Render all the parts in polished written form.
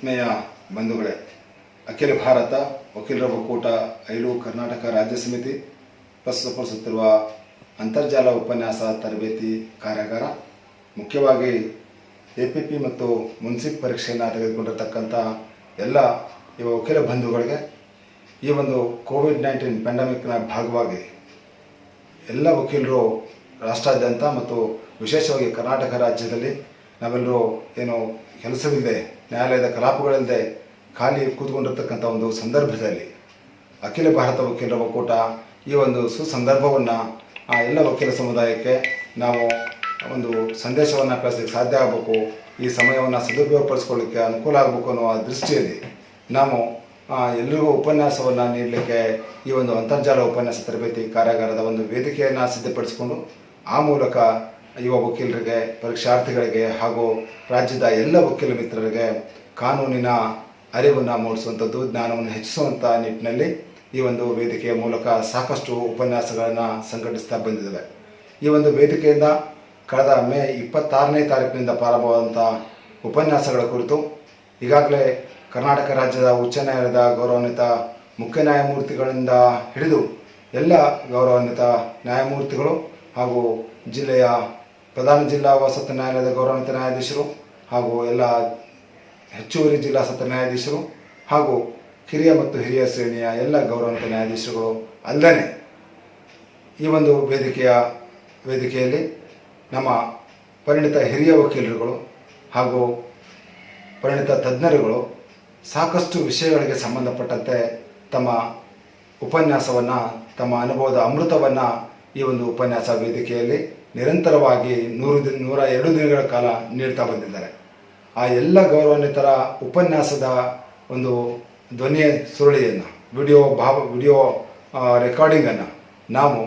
ಆತ್ಮೀಯ ಬಂಧುಗಳೇ, ಅಖಿಲ ಭಾರತ ವಕೀಲರ ಒಕ್ಕೂಟ ಐಲು ಕರ್ನಾಟಕ ರಾಜ್ಯ ಸಮಿತಿ ಪ್ರಸ್ತುತಪಡಿಸುತ್ತಿರುವ ಅಂತರ್ಜಾಲ ಉಪನ್ಯಾಸ ತರಬೇತಿ ಕಾರ್ಯಾಗಾರ, ಮುಖ್ಯವಾಗಿ APP ಮತ್ತು ಮುನ್ಸಿಪ್ ಪರೀಕ್ಷೆಯನ್ನು ತೆಗೆದುಕೊಂಡಿರ್ತಕ್ಕಂಥ ಎಲ್ಲ ವಕೀಲ ಬಂಧುಗಳಿಗೆ ಈ ಒಂದು ಕೋವಿಡ್-19 ಪ್ಯಾಂಡಮಿಕ್ನ ಭಾಗವಾಗಿ ಎಲ್ಲ ವಕೀಲರು ರಾಷ್ಟ್ರಾದ್ಯಂತ ಮತ್ತು ವಿಶೇಷವಾಗಿ ಕರ್ನಾಟಕ ರಾಜ್ಯದಲ್ಲಿ ನಾವೆಲ್ಲರೂ ಏನು ಕೆಲಸವಿಲ್ಲದೆ, ನ್ಯಾಯಾಲಯದ ಕಲಾಪಗಳಿಲ್ಲದೆ ಖಾಲಿ ಕೂತ್ಕೊಂಡಿರ್ತಕ್ಕಂಥ ಒಂದು ಸಂದರ್ಭದಲ್ಲಿ ಅಖಿಲ ಭಾರತ ವಕೀಲರ ಒಕ್ಕೂಟ ಈ ಒಂದು ಸುಸಂದರ್ಭವನ್ನು ಎಲ್ಲ ವಕೀಲ ಸಮುದಾಯಕ್ಕೆ ನಾವು ಒಂದು ಸಂದೇಶವನ್ನು ಕಳಿಸಲಿಕ್ಕೆ ಸಾಧ್ಯ ಆಗಬೇಕು, ಈ ಸಮಯವನ್ನು ಸದುಪಯೋಗಪಡಿಸ್ಕೊಳ್ಳಿಕ್ಕೆ ಅನುಕೂಲ ಆಗಬೇಕು ಅನ್ನೋ ದೃಷ್ಟಿಯಲ್ಲಿ ನಾವು ಎಲ್ರಿಗೂ ಉಪನ್ಯಾಸವನ್ನು ನೀಡಲಿಕ್ಕೆ ಈ ಒಂದು ಅಂತರ್ಜಾಲ ಉಪನ್ಯಾಸ ತರಬೇತಿ ಕಾರ್ಯಾಗಾರದ ಒಂದು ವೇದಿಕೆಯನ್ನು ಸಿದ್ಧಪಡಿಸಿಕೊಂಡು ಆ ಮೂಲಕ ಯುವ ವಕೀಲರಿಗೆ, ಪರೀಕ್ಷಾರ್ಥಿಗಳಿಗೆ ಹಾಗೂ ರಾಜ್ಯದ ಎಲ್ಲ ವಕೀಲ ಮಿತ್ರರಿಗೆ ಕಾನೂನಿನ ಅರಿವನ್ನು ಮೂಡಿಸುವಂಥದ್ದು, ಜ್ಞಾನವನ್ನು ಹೆಚ್ಚಿಸುವಂಥ ನಿಟ್ಟಿನಲ್ಲಿ ಈ ಒಂದು ವೇದಿಕೆಯ ಮೂಲಕ ಸಾಕಷ್ಟು ಉಪನ್ಯಾಸಗಳನ್ನು ಸಂಘಟಿಸ್ತಾ ಬಂದಿದ್ದೇವೆ. ಈ ಒಂದು ವೇದಿಕೆಯಿಂದ ಕಳೆದ ಮೇ 26ನೇ ತಾರೀಕಿನಿಂದ ಪ್ರಾರಂಭವಾದಂಥ ಉಪನ್ಯಾಸಗಳ ಕುರಿತು ಈಗಾಗಲೇ ಕರ್ನಾಟಕ ರಾಜ್ಯದ ಉಚ್ಚ ನ್ಯಾಯಾಲಯದ ಗೌರವಾನ್ವಿತ ಮುಖ್ಯ ನ್ಯಾಯಮೂರ್ತಿಗಳಿಂದ ಹಿಡಿದು ಎಲ್ಲ ಗೌರವಾನ್ವಿತ ನ್ಯಾಯಮೂರ್ತಿಗಳು ಹಾಗೂ ಜಿಲ್ಲೆಯ ಪ್ರಧಾನ ಜಿಲ್ಲಾ ವಸತಿ ನ್ಯಾಯಾಲಯದ ಗೌರವಾನ್ವಿತ ನ್ಯಾಯಾಧೀಶರು ಹಾಗೂ ಎಲ್ಲ ಹೆಚ್ಚುವರಿ ಜಿಲ್ಲಾ ಸತ್ರ ನ್ಯಾಯಾಧೀಶರು ಹಾಗೂ ಕಿರಿಯ ಮತ್ತು ಹಿರಿಯ ಶ್ರೇಣಿಯ ಎಲ್ಲ ಗೌರವಾನ್ವಿತ ನ್ಯಾಯಾಧೀಶರುಗಳು ಅಲ್ಲದೆ ಈ ಒಂದು ವೇದಿಕೆಯಲ್ಲಿ ನಮ್ಮ ಪರಿಣಿತ ಹಿರಿಯ ವಕೀಲರುಗಳು ಹಾಗೂ ಪರಿಣಿತ ತಜ್ಞರುಗಳು ಸಾಕಷ್ಟು ವಿಷಯಗಳಿಗೆ ಸಂಬಂಧಪಟ್ಟಂತೆ ತಮ್ಮ ಉಪನ್ಯಾಸವನ್ನು, ತಮ್ಮ ಅನುಭವದ ಅಮೃತವನ್ನು ಈ ಒಂದು ಉಪನ್ಯಾಸ ವೇದಿಕೆಯಲ್ಲಿ ನಿರಂತರವಾಗಿ 102 ದಿನಗಳ ಕಾಲ ನೀಡ್ತಾ ಬಂದಿದ್ದಾರೆ. ಆ ಎಲ್ಲ ಗೌರವಾನ್ವಿತರ ಉಪನ್ಯಾಸದ ಒಂದು ಧ್ವನಿಯ ಸುರುಳಿಯನ್ನು, ವಿಡಿಯೋ ರೆಕಾರ್ಡಿಂಗನ್ನು ನಾವು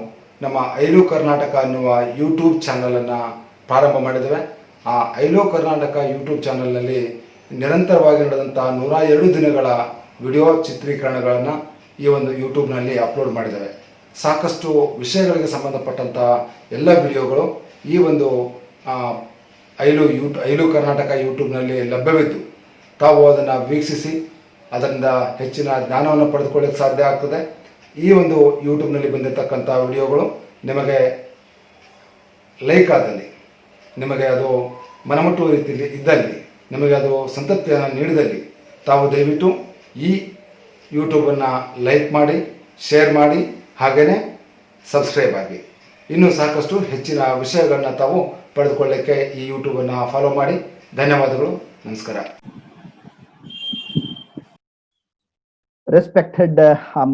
ನಮ್ಮ ಐಲು ಕರ್ನಾಟಕ ಅನ್ನುವ ಯೂಟ್ಯೂಬ್ ಚಾನಲನ್ನು ಪ್ರಾರಂಭ ಮಾಡಿದ್ದೇವೆ. ಆ ಐಲು ಕರ್ನಾಟಕ ಯೂಟ್ಯೂಬ್ ಚಾನಲ್ನಲ್ಲಿ ನಿರಂತರವಾಗಿ ನಡೆದಂಥ 102 ದಿನಗಳ ವಿಡಿಯೋ ಚಿತ್ರೀಕರಣಗಳನ್ನು ಈ ಒಂದು ಯೂಟ್ಯೂಬ್ನಲ್ಲಿ ಅಪ್ಲೋಡ್ ಮಾಡಿದ್ದೇವೆ. ಸಾಕಷ್ಟು ವಿಷಯಗಳಿಗೆ ಸಂಬಂಧಪಟ್ಟಂಥ ಎಲ್ಲ ವಿಡಿಯೋಗಳು ಈ ಒಂದು ಐಲು ಕರ್ನಾಟಕ ಯೂಟ್ಯೂಬ್ನಲ್ಲಿ ಲಭ್ಯವಿದ್ದು ತಾವು ಅದನ್ನು ವೀಕ್ಷಿಸಿ ಅದರಿಂದ ಹೆಚ್ಚಿನ ಜ್ಞಾನವನ್ನು ಪಡೆದುಕೊಳ್ಳಕ್ಕೆ ಸಾಧ್ಯ ಆಗ್ತದೆ. ಈ ಒಂದು ಯೂಟ್ಯೂಬ್ನಲ್ಲಿ ಬಂದಿರತಕ್ಕಂಥ ವಿಡಿಯೋಗಳು ನಿಮಗೆ ಲೈಕ್ ಆದಲ್ಲಿ, ನಿಮಗೆ ಅದು ಮನಮುಟ್ಟುವ ರೀತಿಯಲ್ಲಿ ಇದ್ದಲ್ಲಿ, ನಿಮಗೆ ಅದು ಸಂತೃಪ್ತಿಯನ್ನು ನೀಡಿದಲ್ಲಿ ತಾವು ದಯವಿಟ್ಟು ಈ ಯೂಟ್ಯೂಬನ್ನು ಲೈಕ್ ಮಾಡಿ, ಶೇರ್ ಮಾಡಿ, ಹಾಗೆಯೇ ಸಬ್ಸ್ಕ್ರೈಬ್ ಆಗಿ. ಇನ್ನೂ ಸಾಕಷ್ಟು ಹೆಚ್ಚಿನ ವಿಷಯಗಳನ್ನ ತಾವು ಪಡೆದುಕೊಳ್ಳಕ್ಕೆ ಈ ಯೂಟ್ಯೂಬನ್ನು ಫಾಲೋ ಮಾಡಿ. ಧನ್ಯವಾದಗಳು. ನಮಸ್ಕಾರ. Respected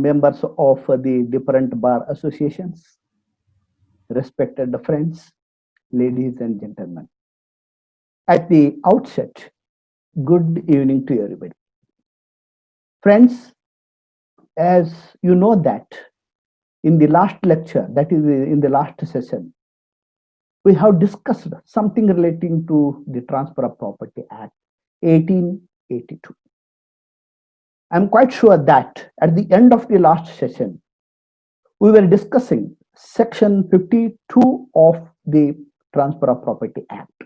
members of the different bar associations, respected friends, ladies and gentlemen. At the outset, good evening to everybody. Friends, as you know that in the last lecture, that is in the last session, we have discussed something relating to the Transfer of Property Act 1882. I'm quite sure that at the end of the last session, we were discussing section 52 of the Transfer of Property Act.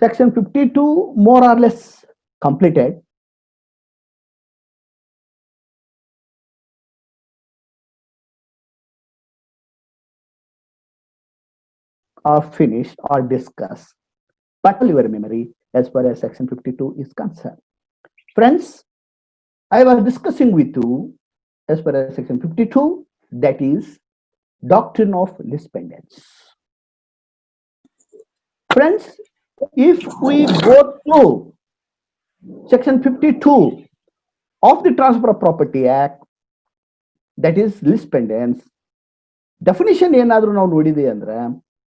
Section 52 more or less completed. Or finished or discussed, but your memory as far as section 52 is concerned. Friends, I was discussing with you as far as section 52, that is doctrine of lis pendens. Friends, if we go to section 52 of the Transfer of Property Act, that is lis pendens, definition ಏನಾದರೂ ನಾವು ನೋಡಿದೆ ಅಂದ್ರೆ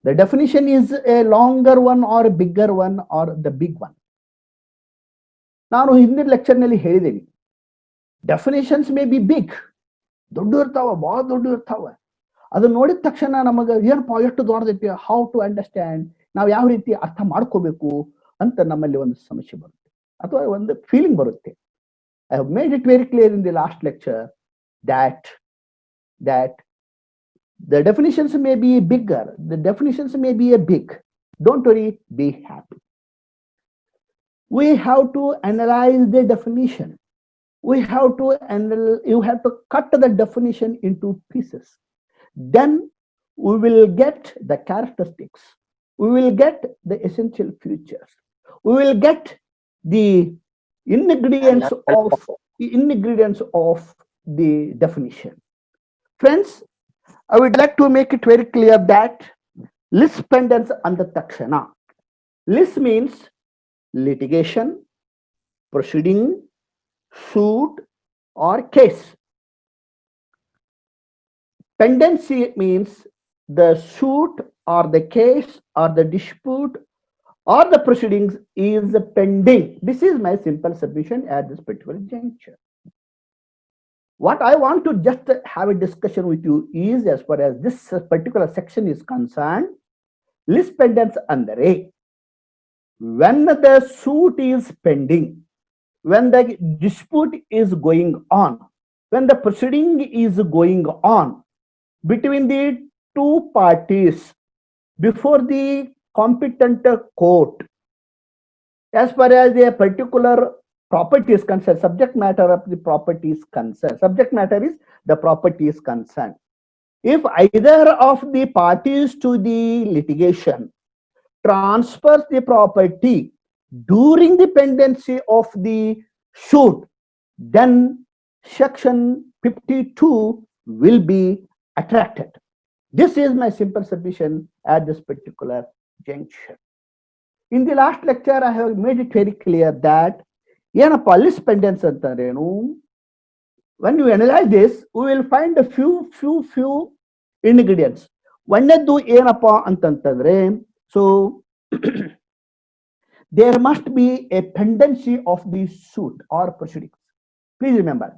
the definition is a longer one or a bigger one or the big one. ನಾನು ಹಿಂದಿನ ಲೆಕ್ಚರ್ನಲ್ಲಿ ಹೇಳಿದ್ದೀನಿ, definitions may be big, ದೊಡ್ಡ ಇರ್ತಾವ, ಬಹಳ ದೊಡ್ಡ ಇರ್ತಾವ. ಅದನ್ನ ನೋಡಿದ ತಕ್ಷಣ ನಮಗೆ ಏನಪ್ಪ ಎಷ್ಟು ದೊಡ್ಡದೈತಿ, ಹೌ ಟು ಅಂಡರ್ಸ್ಟ್ಯಾಂಡ್, ನಾವು ಯಾವ ರೀತಿ ಅರ್ಥ ಮಾಡ್ಕೋಬೇಕು ಅಂತ ನಮ್ಮಲ್ಲಿ ಒಂದು ಸಮಸ್ಯೆ ಬರುತ್ತೆ ಅಥವಾ ಒಂದು ಫೀಲಿಂಗ್ ಬರುತ್ತೆ. I have made it very clear in the last lecture that the definitions may be bigger, the definitions may be a big. Don't worry, be happy. we have to analyze the definition. You have to cut the definition into pieces. Then we will get the characteristics. We will get the essential features. We will get the ingredients of the definition. Friends, I would like to make it very clear that lis pendens under takshana. Lis means litigation, proceeding, suit, or case. Pendency means the suit or the case or the dispute or the proceedings is pending. This is my simple submission at this particular juncture. What I want to just have a discussion with you is, as far as this particular section is concerned, lis pendens andere. When the suit is pending, when the dispute is going on, when the proceeding is going on between the two parties before the competent court, as far as a particular property is concerned, subject matter of the property is concerned. Subject matter is the property is concerned. If either of the parties to the litigation transfers the property during the pendency of the suit, then section 52 will be attracted. This is my simple submission at this particular juncture. In the last lecture, I have made it very clear that ಏನಪ್ಪ lis pendens ಅಂತಂದ್ರೇನು. When you analyze this, we will find a few ingredients. ಒಂದನೇದ್ದು ಏನಪ್ಪ ಅಂತಂತಂದ್ರೆ, so there must be a pendency of the suit or proceedings. Please remember,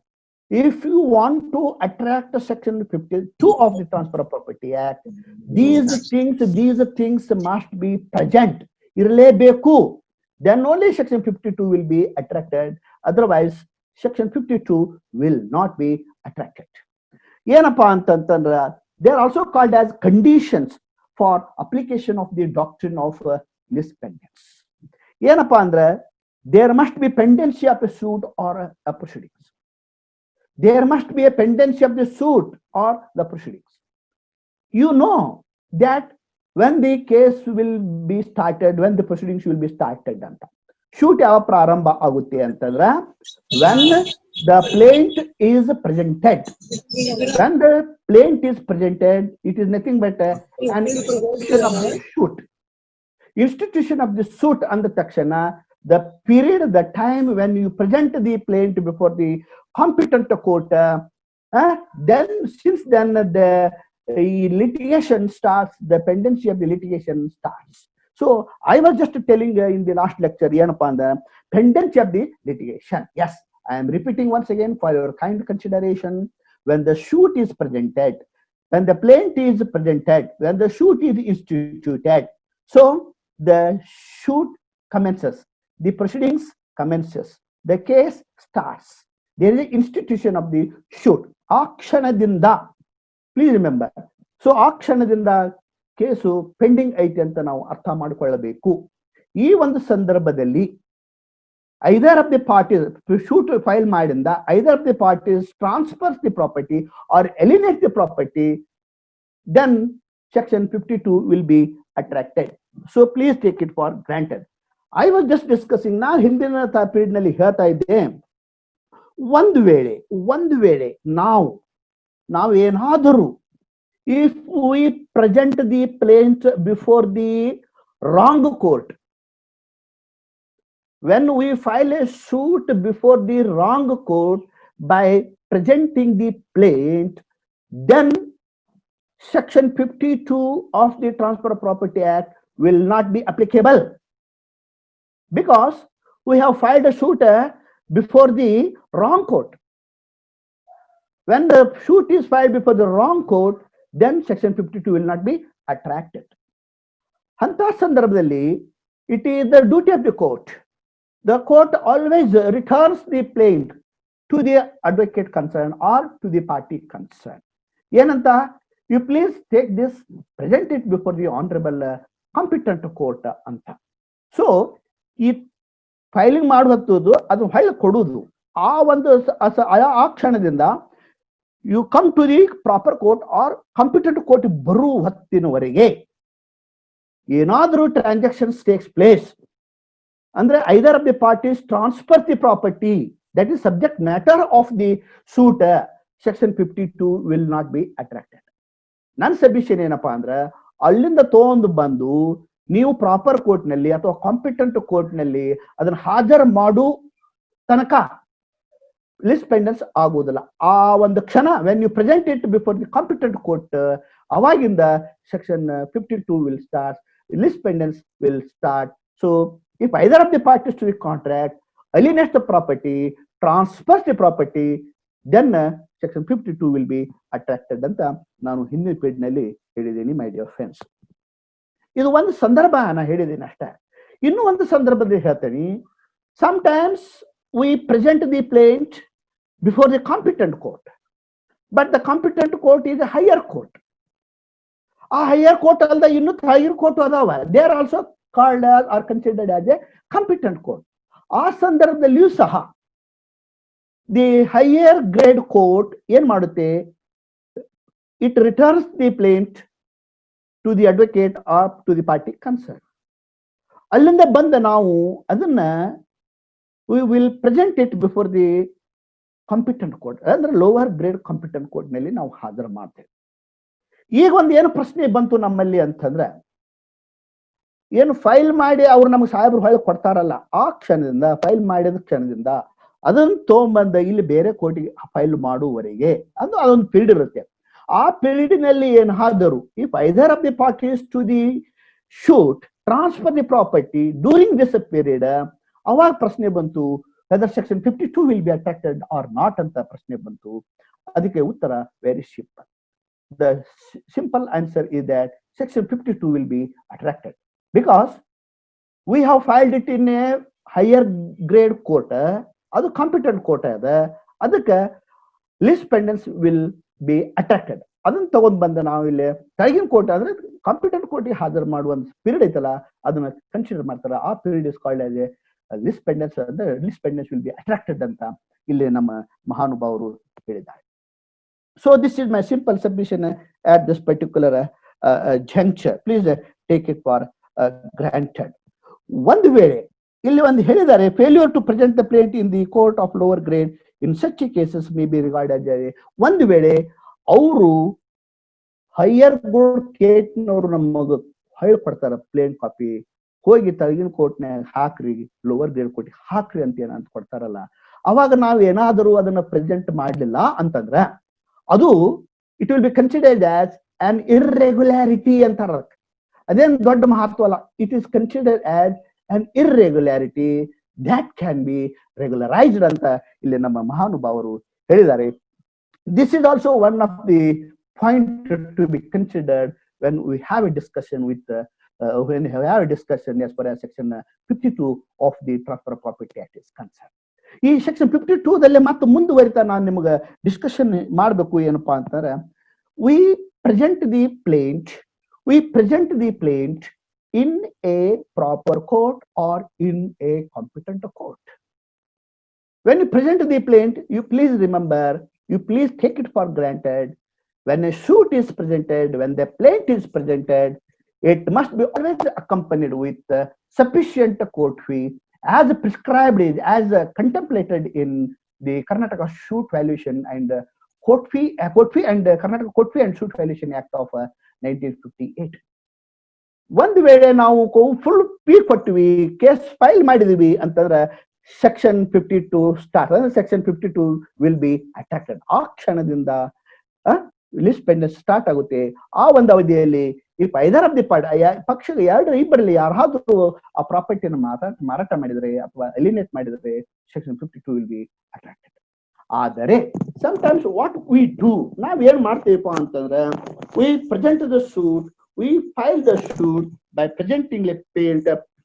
if you want to attract section 52 of the Transfer of Property Act, these things must be present. ಇರಲೇಬೇಕು. Then only section 52 will be attracted. Otherwise, section 52 will not be attracted. ಏನಪ್ಪಾ ಅಂತಂತಂದ್ರೆ, they are also called as conditions for application of the doctrine of lis pendens. ಏನಪ್ಪಾ ಅಂದ್ರೆ, there must be pendency of a suit or a proceedings. There must be a pendency of the suit or the proceedings. You know that when the case will be started, when the proceedings will be started ಅಂತ. Shoot ಯಾವ ಪ್ರಾರಂಭ ಆಗುತ್ತೆ ಅಂತಂದ್ರೆ, when the plaint is presented. When the plaint is presented, it is nothing but an institution of the suit. Institution of the suit ಅಂದ ತಕ್ಷಣ, the period, the time when you present the plaint before the competent court, then since then the litigation starts, the pendency of the litigation starts. So I was just telling in the last lecture, ಏನಪ್ಪಾ ಅಂದ್ರೆ, pendency of the litigation. Yes, I am repeating once again for your kind consideration. When the suit is presented, when the plaint is presented, when the suit is instituted, so the suit commences, the proceedings commences, the case starts. There is an institution of the suit. ಆ ಕ್ಷಣದಿಂದ, please remember, so ಆ ಕ್ಷಣದಿಂದ case pending ಐತಿ ಅಂತ ನಾವು ಅರ್ಥ ಮಾಡಿಕೊಳ್ಳಬೇಕು. ಈ ಒಂದು ಸಂದರ್ಭದಲ್ಲಿ either of the parties suit file ಮಾಡಿಂದ either of the parties transfers the property or alienate the property, then section 52 will be attracted. So please take it for granted. I was just discussing, ನಾ ಹಿಂದಿನ period ನಲ್ಲಿ ಹೇಳ್ತಾ ಇದ್ದೆ, ಒಂದು ವೇಳೆ ನಾವು ಏನಾದರೂ, if we present the plaint before the wrong court, when we file a suit before the wrong court by presenting the plaint, then section 52 of the Transfer of Property Act will not be applicable, because we have filed a suit before the wrong court. When the suit is filed before the wrong court, then section 52 will not be attracted. ಅಂತ ಸಂದರ್ಭದಲ್ಲಿ it is the duty of the court. The court always returns the plaint to the advocate concerned or to the party concerned. ಏನಂತ, you please take this, present it before the honorable competent court ಅಂತ. So filing ಮಾಡುವುದು ಅದು ಹೊಳ್ಳಿ ಕೊಡುವುದು ಆ ಒಂದು ಆ ಕ್ಷಣದಿಂದ you come to the proper court or competent court ಬರುವ ಹೊತ್ತಿನವರೆಗೆ ಏನಾದರೂ ಟ್ರಾನ್ಸಾಕ್ಷನ್ಸ್ ಟೇಕ್ಸ್ ಪ್ಲೇಸ್ ಅಂದ್ರೆ either of the parties transfer the property that is subject matter of the suit section 52 will not be attracted. ನನ್ನ submission ಏನಪ್ಪಾ ಅಂದ್ರೆ ಅಲ್ಲಿಂದ ತಗೊಂಡು ಬಂದು ನೀವು ಪ್ರಾಪರ್ ಕೋರ್ಟ್ ನಲ್ಲಿ ಅಥವಾ ಕಾಂಪಿಟೆಂಟ್ ಕೋರ್ಟ್ ನಲ್ಲಿ ಅದನ್ನ ಹಾಜರು ಮಾಡು ತನಕ ಲಿಸ್ಟ್ ಪೆಂಡೆನ್ಸ್ ಆಗುವುದಿಲ್ಲ. ಆ ಒಂದು ಕ್ಷಣ when you present it before the competent court ಅವಾಗಿಂದ section 52 will start, lis pendens will start. So if either of the parties to the contract alienates the property, transfers the property, then section 52 will be attracted ಅಂತ ನಾನು ಹಿಂದಿನ page ನಲ್ಲಿ ಹೇಳಿದ್ದೀನಿ ಮೈ dear friends. ಇದು ಒಂದು ಸಂದರ್ಭ ನಾನು ಹೇಳಿದ್ದೀನಿ ಅಷ್ಟೇ. ಇನ್ನು ಒಂದು ಸಂದರ್ಭದಲ್ಲಿ ಹೇಳ್ತೀನಿ, sometimes we present the plaint before the competent court, but the competent court is a higher court. ಆ higher court ಅಲ್ಲದ ಇನ್ನು higher court ಅದಾವ, they are also called as or considered as a competent court. ಆ ಸಂದರ್ಭದಲ್ಲಿಯೂ ಸಹ the higher grade court ಏನ್ ಮಾಡುತ್ತೆ, it returns the plaint to the advocate or to the party concern. ಅಲ್ಲಿಂದ ಬಂದ ನಾವು ಅದನ್ನ we will present it before the competent court, ಅಂದ್ರೆ ಲೋವರ್ ಗ್ರೇಡ್ ಕಾಂಪಿಟೆಂಟ್ ಕೋರ್ಟ್ ನಲ್ಲಿ ನಾವು ಹಾಜರು ಮಾಡ್ತೇವೆ. ಈಗ ಒಂದು ಏನು ಪ್ರಶ್ನೆ ಬಂತು ನಮ್ಮಲ್ಲಿ ಅಂತಂದ್ರೆ, ಏನು ಫೈಲ್ ಮಾಡಿ ಅವ್ರು ನಮ್ಗೆ ಸಾಹೇಬ್ರು ಹೊಳೆ ಕೊಡ್ತಾರಲ್ಲ, ಆ ಕ್ಷಣದಿಂದ ಫೈಲ್ ಮಾಡಿದ ಕ್ಷಣದಿಂದ ಅದನ್ನ ತಗೊಂಬಂದ ಇಲ್ಲಿ ಬೇರೆ ಕೋರ್ಟಿಗೆ ಫೈಲ್ ಮಾಡುವವರೆಗೆ ಅದೊಂದು ಪೀರಿಯಡ್ ಇರುತ್ತೆ. ಆ ಪೀರಿಯಡ್ನಲ್ಲಿ ಏನಾದರೂ if either of the parties to the suit transfer the property during this period, ಅವಾಗ ಪ್ರಶ್ನೆ ಬಂತು whether section 52 will be attracted or not ಅಂತ ಪ್ರಶ್ನೆ ಬಂತು. ಅದಕ್ಕೆ ಉತ್ತರ very simple. The simple answer is that section 52 will be attracted because we have filed it in a higher grade court, ಅದು competent court ಅದ, ಅದಕ್ಕೆ list pendens will be attracted. ಅದನ್ನ ತಗೊಂಡ್ ಬಂದ ನಾವು ಇಲ್ಲಿ ಕೆಳಗಿನ ಕೋರ್ಟ್ ಅಂದ್ರೆ ಕಾಂಪಿಟೆಂಟ್ ಕೋರ್ಟಿಗೆ ಹಾಜರು ಮಾಡುವ ಪೀರಿಯಡ್ ಐತಲ್ಲ, ಅದನ್ನ ಕನ್ಸಿಡರ್ ಮಾಡ್ತಾರೆ. ಆ period is called as a lis pendens, ಅಂದ್ರೆ lis pendens will be attracted ಅಂತ ಇಲ್ಲಿ ನಮ್ಮ ಮಹಾನುಭಾವರು ಹೇಳಿದ್ದಾರೆ. So this is my simple submission at this particular juncture. Please take it for granted. ಒಂದು ವೇಳೆ ಇಲ್ಲಿ ಒಂದು ಹೇಳಿದ್ದಾರೆ, failure to present the plaint in the court of lower grade in such cases may be regarded. ಒಂದು ವೇಳೆ ಅವರು higher court ಕೇಟ್ನವರು ನಮಗ ಹೇಳ್ಕೊಡ್ತಾರ ಪ್ಲೇನ್ ಕಾಪಿ, ಹೋಗಿ ತಳಗಿನ ಕೋರ್ಟ್ನಾಗ ಹಾಕ್ರಿ, ಲೋವರ್ ಗ್ರೇಡ್ ಕೋರ್ಟ್ ಹಾಕ್ರಿ ಅಂತ ಏನಂತ ಕೊಡ್ತಾರಲ್ಲ, ಅವಾಗ ನಾವ್ ಏನಾದರೂ ಅದನ್ನ ಪ್ರೆಸೆಂಟ್ ಮಾಡ್ಲಿಲ್ಲ ಅಂತಂದ್ರ ಅದು it will be considered as an irregularity ಅಂತಾರ. ಅದೇನ್ ದೊಡ್ಡ ಮಹತ್ವ ಅಲ್ಲ. It is considered as an irregularity that can be regularized ಅಂತ ಇಲ್ಲಿ ನಮ್ಮ ಮಹಾನುಭಾವರು ಹೇಳಿದ್ದಾರೆ. This is also one of the point to be considered when we have a discussion with when we have a discussion as far as section 52 of the Transfer of Property Act is concerned. ಈ section 52 ದಲ್ಲಿ ಮತ್ತೆ ಮುಂದುವರಿತಾ ನಾನು ನಿಮಗೆ discussion ಮಾಡಬೇಕು ಏನಪ್ಪಾ ಅಂತಂದ್ರೆ, we present the plaint in a proper court or in a competent court. When you present the plaint, you please remember, you please take it for granted, when a suit is presented, when the plaint is presented, it must be always accompanied with sufficient court fee as prescribed, as contemplated in the Karnataka Suit Valuation and Court fee and Karnataka Court Fee and Suit Valuation Act of 1958. ಒಂದು ವೇಳೆ ನಾವು full fee ಕೊಟ್ಟಿವಿ, case file ಮಾಡಿದೀವಿ ಅಂತಂದ್ರೆ section 52 start, ಅಂದ್ರೆ section 52 will be attracted. ಆ ಕ್ಷಣದಿಂದ list ಪೆಂಡೆನ್ಸ್ start ಆಗುತ್ತೆ. ಆ ಒಂದು ಅವಧಿಯಲ್ಲಿ ಇಫ್ ಐದರ್ ಆಫ್ ದಿ ಪಕ್ಷ ಇಬ್ಬರಲ್ಲಿ ಯಾರಾದ್ರೂ ಆ ಪ್ರಾಪರ್ಟಿಯನ್ನು ಮಾರಾಟ ಮಾಡಿದರೆ ಅಥವಾ ಎಲಿನೇಟ್ ಮಾಡಿದರೆ ಸೆಕ್ಷನ್ 52 ವಿಲ್ ಬಿ ಅಟ್ರಾಕ್ಟೆಡ್. ಆದರೆ ಸಮಟೈಮ್ಸ್ ವಾಟ್ ವಿ ಡೂ, ನಾವ್ ಏನ್ ಮಾಡ್ತೀವಪ್ಪ ಅಂತಂದ್ರೆ, we present the suit, we file the suit by presenting a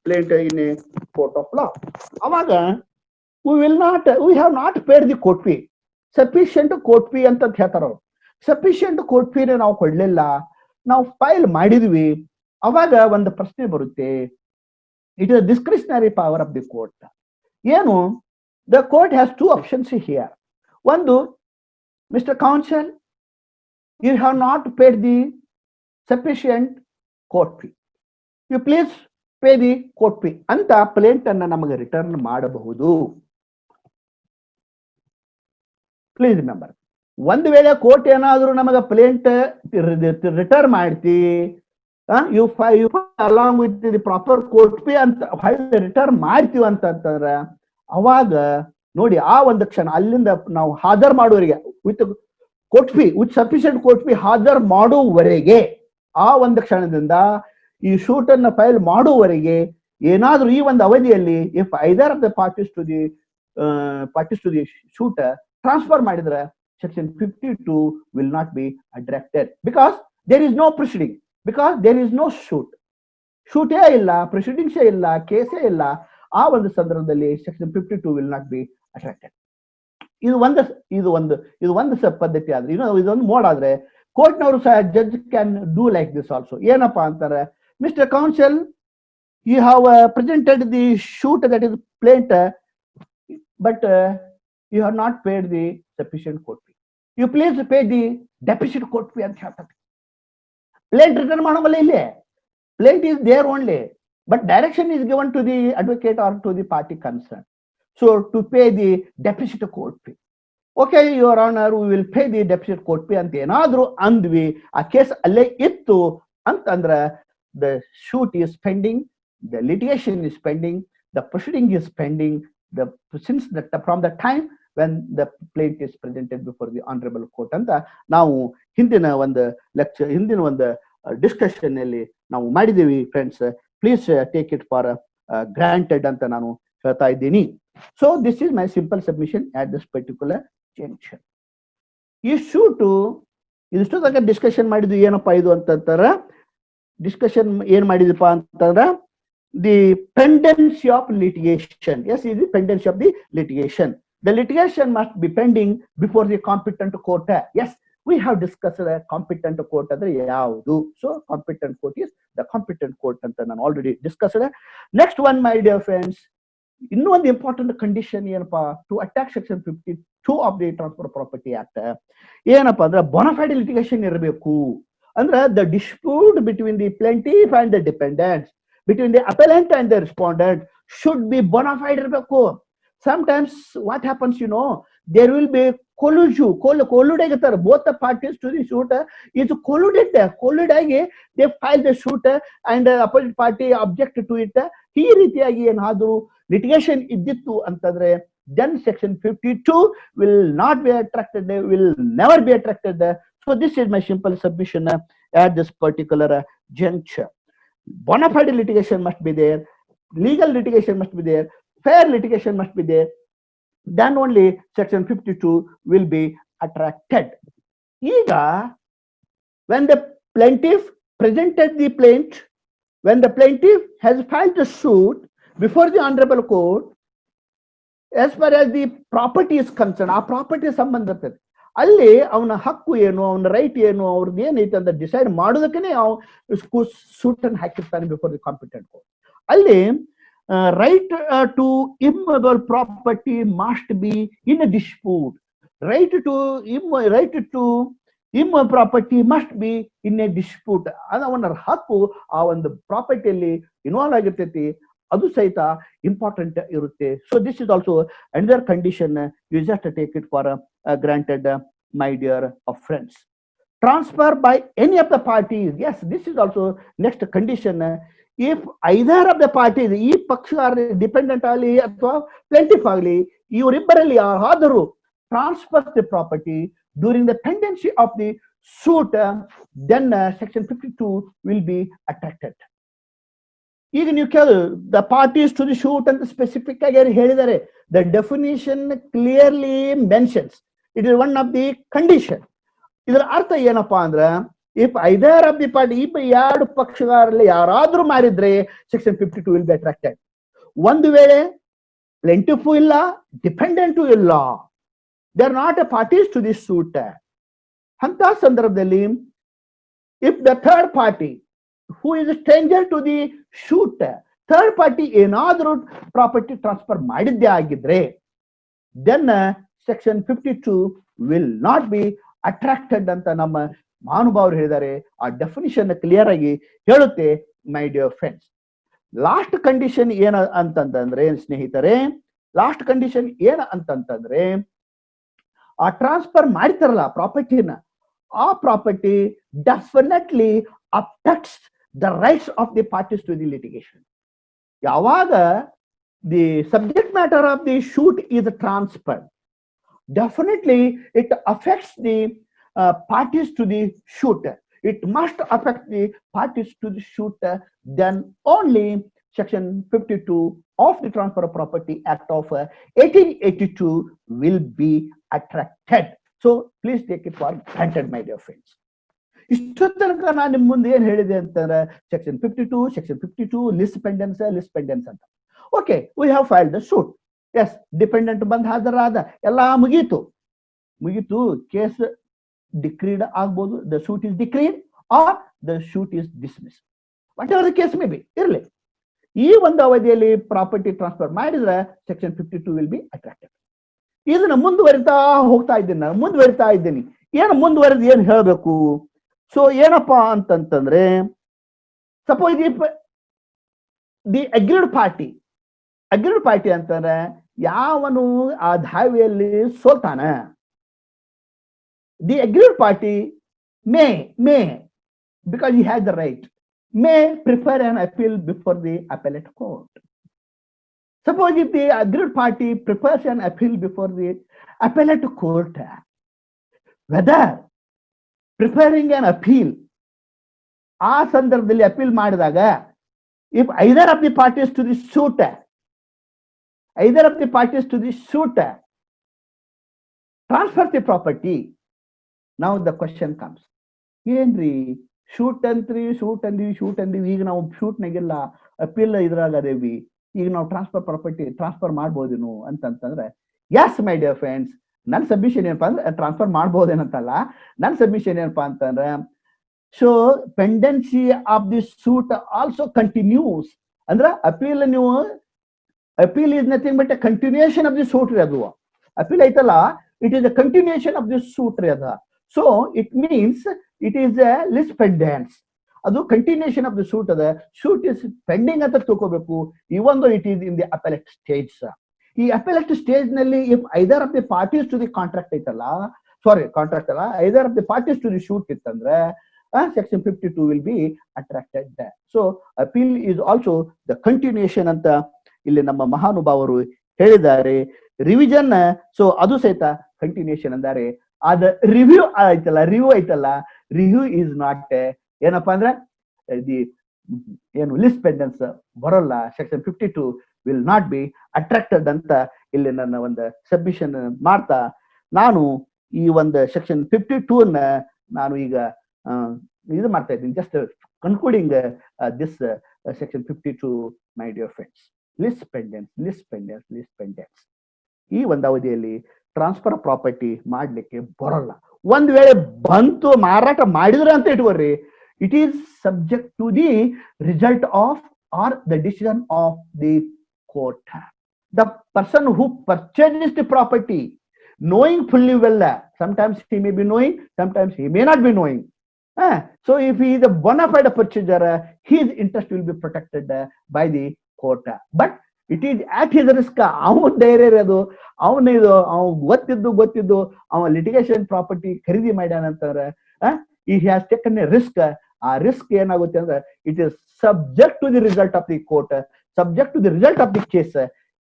plaint in a court of law. ಅವಾಗ we have not paid the court fee, sufficient court fee ಅಂತ ಹೇಳ್ತಾರ ಅವ್ರು. Sufficient court fee ನಾವು ಕೊಡ್ಲಿಲ್ಲ, ನಾವು ಫೈಲ್ ಮಾಡಿದ್ವಿ, ಅವಾಗ ಒಂದು ಪ್ರಶ್ನೆ ಬರುತ್ತೆ, it is discretionary power of the court. ಏನು, the court has two options here. ಒಂದು, Mr. Counsel, you have not paid the sufficient court fee. You please pay the court fee ಅಂತ ಪ್ಲೇಂಟ್ ಅನ್ನ ನಮಗೆ ರಿಟರ್ನ್ ಮಾಡಬಹುದು. Please remember, ಒಂದು ವೇಳೆ court ಏನಾದರೂ ನಮಗೆ ಪ್ಲೇಂಟ್ ರಿಟರ್ನ್ ಮಾಡ್ತಿ, you along with the proper court fee ಅಂತ ರಿಟರ್ನ್ ಮಾಡ್ತೀವಿ ಅಂತಂದ್ರೆ ಅವಾಗ ನೋಡಿ ಆ ಒಂದು ಕ್ಷಣ ಅಲ್ಲಿಂದ ನಾವು ಹಾಜರ್ ಮಾಡುವವರೆಗೆ with court fee with sufficient court fee ಹಾಜರ್ ಮಾಡುವವರೆಗೆ, ಆ ಒಂದು ಕ್ಷಣದಿಂದ ಈ ಶೂಟ್ ಅನ್ನ ಫೈಲ್ ಮಾಡುವವರೆಗೆ ಏನಾದ್ರೂ ಈ ಒಂದು ಅವಧಿಯಲ್ಲಿ if either of the parties to the suit transfer ಮಾಡಿದ್ರೆ section 52 will not be attracted because there is no proceeding, because there is no ಶೂಟೇ ಇಲ್ಲ, ಪ್ರೊಸೀಡಿಂಗ್ಸೇ ಇಲ್ಲ, ಕೇಸೇ ಇಲ್ಲ. ಆ ಒಂದು ಸಂದರ್ಭದಲ್ಲಿ section 52 will not be attracted. ಇದು ಒಂದು ಪದ್ಧತಿ ಆದ್ರೆ, ಇದೊಂದು ಮೋಡ್ ಆದ್ರೆ ಕೋರ್ಟ್ನವರು ಸಹ judge can do like this also. ಏನಪ್ಪಾ ಅಂತಾರೆ, mister counsel, you have presented the suit that is plaint, but you have not paid the sufficient court fee. You please pay the deficit court fee ಅಂತ ಹೇಳ್ತಾರೆ. Plaint return ಮಾಡೋಮಲ್ಲ, ಇಲ್ಲೇ plaint is there only, but direction is given to the advocate or to the party concerned. So to pay the deficit court fee. Okay, Your Honor, we will pay the deficit court fee ಅಂತ ಏನಾದ್ರೂ ಅಂದ್ವಿ, ಆ case ಅಲ್ಲೇ ಇತ್ತು ಅಂತಂದ್ರೆ the suit is pending, the litigation is pending, the proceeding is pending, from the time when the plaintiff is presented before the honorable court ಅಂತ ನಾವು ಹಿಂದಿನ ಒಂದು ಡಿಸ್ಕಷನ್ ಅಲ್ಲಿ ನಾವು ಮಾಡಿದ್ದೀವಿ friends. Please take it for granted ಅಂತ ನಾನು ಹೇಳ್ತಾ ಇದ್ದೀನಿ. So this is my simple submission at this particular junction. ಈ ಶೂಟು ಇದಿಷ್ಟು ತನಕ ಡಿಸ್ಕಷನ್ ಮಾಡಿದ್ವಿ. ಏನಪ್ಪಾ ಇದು ಅಂತಂದ್ರೆ, ಡಿಸ್ಕಷನ್ ಏನ್ ಮಾಡಿದಪ್ಪ ಅಂತಂದ್ರೆ, the pendency of litigation. Yes, is the pendency of the litigation. The litigation must be pending before the competent court. Yes, we have discussed the competent court ಅಂದ್ರೆ ಯಾವುದು. So competent court is the competent court ಅಂತ ನಾನು already discussed. Next one my dear friends, ಇನ್ನೂ ಒಂದು important condition ಏನಪ್ಪಾ to attract section 52 of the transfer property act. ಏನಪ್ಪಾ ಅಂದ್ರೆ bona fide litigation ಇರಬೇಕು. ಅಂದ್ರೆ the dispute between the plaintiff and the defendants, between the appellant and the respondent should be bona fide ಇರಬೇಕು. Sometimes what happens, there will be collude ಆಗಿರ್ತಾರೆ. both the parties to the suit is colluded ಆಗಿ they file the suit and opposite party object to it. ಈ ರೀತಿಯಾಗಿ ಏನಾದ್ರು litigation ಇದ್ದಿತ್ತು ಅಂತಂದ್ರೆ then section 52 will not be attracted, will never be attracted. So this is my simple submission at this particular juncture. Bona fide litigation must be there, legal litigation must be there, fair litigation must be there, then only section 52 will be attracted. Ega, when the plaintiff presented the plaint, when the plaintiff has filed the suit before the honorable court, as far as the property is concerned, ಆ property ಸಂಬಂಧ ಇರ್ತದೆ. ಅಲ್ಲಿ ಅವನ ಹಕ್ಕು ಏನು, ಅವನ right ಏನು, ಅವ್ರದ್ದು ಏನೈತೆ ಅಂತ ಡಿಸೈಡ್ ಮಾಡೋದಕ್ಕೆ ಸೂಟ್ ಅನ್ನು ಹಾಕಿರ್ತಾನೆ ಬಿಫೋರ್ ದಿ ಕಾಂಪಿಟೆಂಟ್ ಕೋರ್ಟ್. ಅಲ್ಲಿ right to immovable property must be in a dispute. Right to immovable property must be in a dispute. ಅವನ ಹಕ್ಕು ಆ ಒಂದು ಪ್ರಾಪರ್ಟಿಯಲ್ಲಿ ಇನ್ವಾಲ್ವ್ ಆಗಿರ್ತೈತಿ, ಅದು ಸಹಿತ ಇಂಪಾರ್ಟೆಂಟ್ ಇರುತ್ತೆ. So this is also another condition. You just take it for granted, my dear friends. Transfer by any of the parties. Yes, this is also next condition. If either of the parties, ಈ ಪಕ್ಷ dependent ಆಗಲಿ ಅಥವಾ plaintiff ಆಗಲಿ, ಇವರಿಬ್ಬರಲ್ಲಿ ಯಾರಾದರೂ transfer the property during the pendency of the suit, then section 52 will be attracted. ಈಗ ನೀವು ಕೇಳು, the parties to the suit ಅಂತ ಸ್ಪೆಸಿಫಿಕ್ ಆಗಿ ಹೇಳಿದ್ದಾರೆ. The definition clearly mentions it is one of the condition. ಇದರ ಅರ್ಥ ಏನಪ್ಪಾ ಅಂದ್ರೆ, if either of the party, ಈ ಎರಡು ಪಕ್ಷಗಾರಲ್ಲಿ ಯಾರಾದ್ರೂ ಮಾಡಿದ್ರೆ ಸೆಕ್ಷನ್ 52 ವಿಲ್ ಬಿ ಅಟ್ರಾಕ್ಟೆಡ್. ಒಂದು ವೇಳೆ ಪ್ಲೇಂಟಿಫು ಇಲ್ಲ, ಡಿಪೆಂಡೆಂಟು ಇಲ್ಲ, they are not a parties to this suit, ಅಂತ ಸಂದರ್ಭದಲ್ಲಿ if the third party who is stranger to the suit third party ಏನಾದರೂ ಪ್ರಾಪರ್ಟಿ ಟ್ರಾನ್ಸ್ಫರ್ ಮಾಡಿದ್ದೇ ಆಗಿದ್ರೆ then section 52 will not be attracted ಅಂತ ನಮ್ಮ ಮಹಾನುಭಾವರು ಹೇಳಿದ್ದಾರೆ. ಆ ಡೆಫಿನಿಷನ್ ಕ್ಲಿಯರ್ ಆಗಿ ಹೇಳುತ್ತೆ my dear friends. Last condition ಏನ ಅಂತಂದ್ರೆ ಸ್ನೇಹಿತರೆ, ಲಾಸ್ಟ್ ಕಂಡೀಷನ್ ಏನ ಅಂತಂದ್ರೆ ಆ ಟ್ರಾನ್ಸ್ಫರ್ ಮಾಡ್ತಾರಲ್ಲ ಪ್ರಾಪರ್ಟಿನ, ಆ property definitely affects the rights of the parties to the litigation. ಯಾವಾಗ the subject matter of the suit is transferred, definitely it affects the parties to the shoot. It must affect the parties to the shoot. Then only section 52 of the Transfer of Property Act of 1882 will be attracted. So please take it for granted, my dear friends. ಇಷ್ಟು ತನಕ ನಾನು ನಿಮ್ಮ ಮುಂದೆ ಏನ್ ಹೇಳಿದೆ ಅಂತಂದ್ರೆ section 52 lis pendens ಅಂತ. Okay, we have filed the suit. Yes, defendant ಬಂದ್ ಹಾಜರಾದ, ಎಲ್ಲ ಮುಗೀತು. ಕೇಸ್ ಡಿಕ್ರೀಡ್ ಆಗ್ಬೋದು, the suit is decreed or the suit is dismiss, whatever the case may be ಇರಲಿ. ಈ ಒಂದು ಅವಧಿಯಲ್ಲಿ ಪ್ರಾಪರ್ಟಿ ಟ್ರಾನ್ಸ್ಫರ್ ಮಾಡಿದ್ರೆ ಸೆಕ್ಷನ್ 52 ವಿಲ್ ಬಿ ಅಟ್ರಾಕ್ಟೆಡ್. ಇದನ್ನ ಮುಂದುವರಿತಾ ಇದ್ದೀನಿ. ಏನು ಮುಂದುವರೆದು ಏನ್ ಹೇಳಬೇಕು? ಸೊ ಏನಪ್ಪಾ ಅಂತಂತಂದ್ರೆ, ಸಪೋಸ್ ದಿ ಅಗ್ರೀಡ್ ಪಾರ್ಟಿ ಅಂತಂದ್ರೆ ಯಾವನು ಆ ದಾವೆಯಲ್ಲಿ ಸೋಲ್ತಾನ, the aggrieved party may because he has the right, may prefer an appeal before the appellate court. Suppose if the aggrieved party prefers an appeal before the appellate court, whether preparing an appeal ಆ ಸಂದರ್ಭದಲ್ಲಿ appeal ಮಾಡಿದಾಗ, if either of the parties to the suit transfer the property, now the question comes, ಏನ್ರಿ shoot ಅಂದ್ವಿ, ಈಗ ನಾವು shoot ನಾಗೆಲ್ಲ appeal ಇದ್ರಾಗ ಅದೇವಿ, ಈಗ ನಾವು transfer ಮಾಡ್ಬೋದೇನು ಅಂತಂದ್ರೆ, ಎಸ್ ಮೈ ಡಿಯರ್ ಫ್ರೆಂಡ್ಸ್, ನನ್ನ ಸಬ್ಮಿಷನ್ ಏನಪ್ಪಾ ಅಂದ್ರೆ ಟ್ರಾನ್ಸ್ಫರ್ ಮಾಡ್ಬೋದೇನಂತಲ್ಲ, ನನ್ನ ಸಬ್ಮಿಷನ್ ಏನಪ್ಪಾ ಅಂತಂದ್ರೆ, so pendency of the suit also continues. ಅಂದ್ರೆ appeal is nothing but a continuation of the suit ರೀ. ಅದು ಅಪೀಲ್ ಐತಲ್ಲ, it is a continuation of the suit ರೀ ಅದ. So it means it is a lis pendens. ಅದು continuation of the suit ಅದ. Suit is pending ಅಂತ ತಿಳ್ಕೋಬೇಕು, even though it is in the appellate stage. ಈ appellate stage ನಲ್ಲಿ if either of the parties to the contract ಅಲ್ಲ, either of the parties to the suit ಇತ್ತಂದ್ರೆ section 52 will be attracted. So appeal is also the continuation ಅಂತ ಇಲ್ಲಿ ನಮ್ಮ ಮಹಾನುಭಾವರು ಹೇಳಿದ್ದಾರೆ. Revision, so ಅದು ಸಹಿತ ಕಂಟಿನ್ಯೂಷನ್ ಅಂದಾರೆ. ಅದ ರಿವ್ಯೂ ಇಸ್ ನಾಟ್ ಏನಪ್ಪಾ ಅಂದ್ರೆ ಏನು ಲಿಸ್ಟ್ ಪೆಂಡೆನ್ಸ್ ಬರೋಲ್ಲ. Section 52 will not be attracted ಅಂತ ಇಲ್ಲಿ ನನ್ನ ಒಂದು ಸಬ್ಮಿಷನ್ ಮಾಡ್ತಾ, ನಾನು ಈ ಒಂದು ಸೆಕ್ಷನ್ 52 ನಾನು ಈಗ ಇದು ಮಾಡ್ತಾ ಇದ್ದೀನಿ. Just concluding this section 52 my dear friends. Lis pendens ಈ ಒಂದು ಅವಧಿಯಲ್ಲಿ ಟ್ರಾನ್ಸ್ಫರ್ ಆಫ್ ಪ್ರಾಪರ್ಟಿ ಮಾಡ್ಲಿಕ್ಕೆ ಬರೋಲ್ಲ. ಒಂದ್ ವೇಳೆ ಬಂತು, ಮಾರಾಟ ಮಾಡಿದ್ರೆ ಅಂತ ಇಟ್ಕೋರಿ, it is subject to the result of or the decision of the court. The person who purchase the property knowing fully well, sometimes he may be knowing, sometimes he may not be knowing. So if he is a bona fide purchaser, his interest will be protected by the court. But it is at his risk. ಅವನ ಧೈರ್ಯ ಇರೋದು, ಅವನಿದು ಗೊತ್ತಿದ್ದು ಅವ litigation property ಖರೀದಿ ಮಾಡ್ಯಾನಂತಾರೆ. he has taken a risk. ಆ risk ಏನಾಗುತ್ತೆ ಅಂದ್ರೆ, it is subject to the result of the court, subject to the result of the case.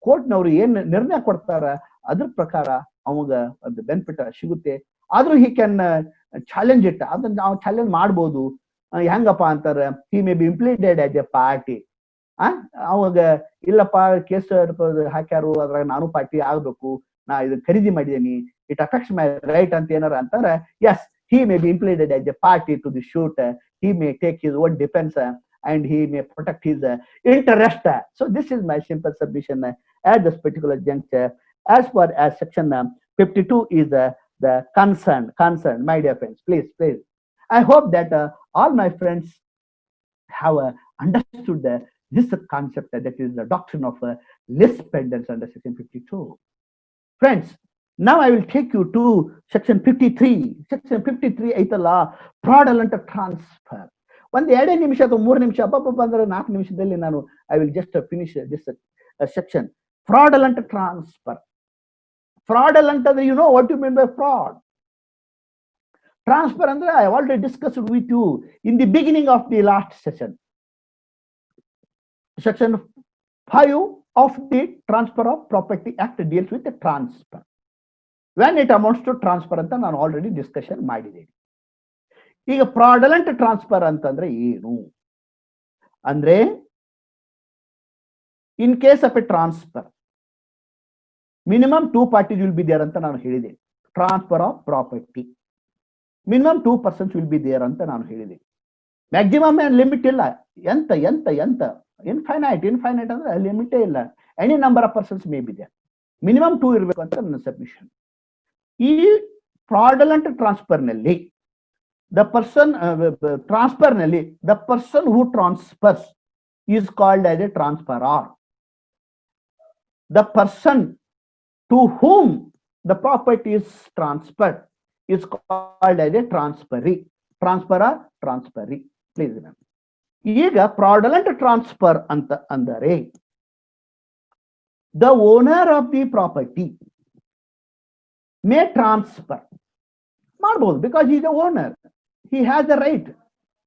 ಕೋರ್ಟ್ನವರು ಏನ್ ನಿರ್ಣಯ ಕೊಡ್ತಾರ ಅದ್ರ ಪ್ರಕಾರ ಅವಾಗ ಒಂದು ಬೆನಿಫಿಟ್ ಸಿಗುತ್ತೆ. ಆದ್ರೂ ಹಿ ಕ್ಯಾನ್ ಚಾಲೆಂಜ್ ಇಟ್, ಅದನ್ನ ನಾವು ಚಾಲೆಂಜ್ ಮಾಡ್ಬೋದು. ಹೆಂಗಪ್ಪ ಅಂತಾರೆ, he may be impleaded as a party. ಅವಾಗ ಇಲ್ಲಪ್ಪ ಕೇಸ್ ಹಾಕ್ಯಾರು, ಅದ್ರಾಗ ನಾನು ಪಾರ್ಟಿ ಆಗ್ಬೇಕು, ನಾ ಇದನ್ನ ಖರೀದಿ ಮಾಡಿದೀನಿ, ಇಟ್ ಅಫೆಕ್ಟ್ಸ್ ಮೈ ರೈಟ್ ಅಂತ ಏನಾರ ಅಂತಾರೆ, S, he may be implicated as a party to the suit. He may take his own defense and he may protect his interest. So this is my simple submission at this particular juncture. As far as section 52 is the concern, my dear friends, please. I hope that all my friends have understood this concept, that is the doctrine of lis pendens under section 52. Friends, now I will take you to section 53. Section 53 ಐತಲ್ಲ fraudulent transfer. ಒಂದು 2 ನಿಮಿಷ ಅಥವಾ 3 ನಿಮಿಷ ಅಂದ್ರೆ 4 ನಿಮಿಷದಲ್ಲಿ ನಾನು I will just finish this section. Fraudulent transfer. Fraudulent ಅಂದ್ರೆ you know what you mean by fraud. Transfer ಅಂದ್ರೆ I already discussed with you in the beginning of the last session. Section 5 of the Transfer of Property Act deals with the transfer. When it amounts to transfer ಅಂತ ನಾನು already discussion ಮಾಡಿದ್ದೀನಿ. ಈಗ fraudulent transfer ಅಂತಂದ್ರೆ ಏನು ಅಂದ್ರೆ, in case of a transfer minimum 2 parties will be there ಅಂತ ನಾನು ಹೇಳಿದೆ. Transfer of property minimum 2 persons will be there ಅಂತ ನಾನು ಹೇಳಿದೆ. ಮ್ಯಾಕ್ಸಿಮಮ್ ಏನ್ ಲಿಮಿಟ್ ಇಲ್ಲ, ಎಂತ ಇನ್ಫೈನೈಟ್ ಅಂದ್ರೆ ಲಿಮಿಟೇ ಇಲ್ಲ. Any number of persons may be there, minimum 2 ಇರಬೇಕು ಅಂತ ನನ್ನ ಸಬ್ಮಿಷನ್. ಈ ಫ್ರಾಡಲೆಂಟ್ ಟ್ರಾನ್ಸ್ಫರ್ ನಲ್ಲಿ the person who transfers is called as a transferor. The person to whom the property is transferred is called as a transferee. Transferee. Please remember. ಈಗ fraudulent transfer ಅಂತ ಅಂದರೆ the owner of the property may transfer ಮಾಡಬಹುದು, because he is the owner. He has the right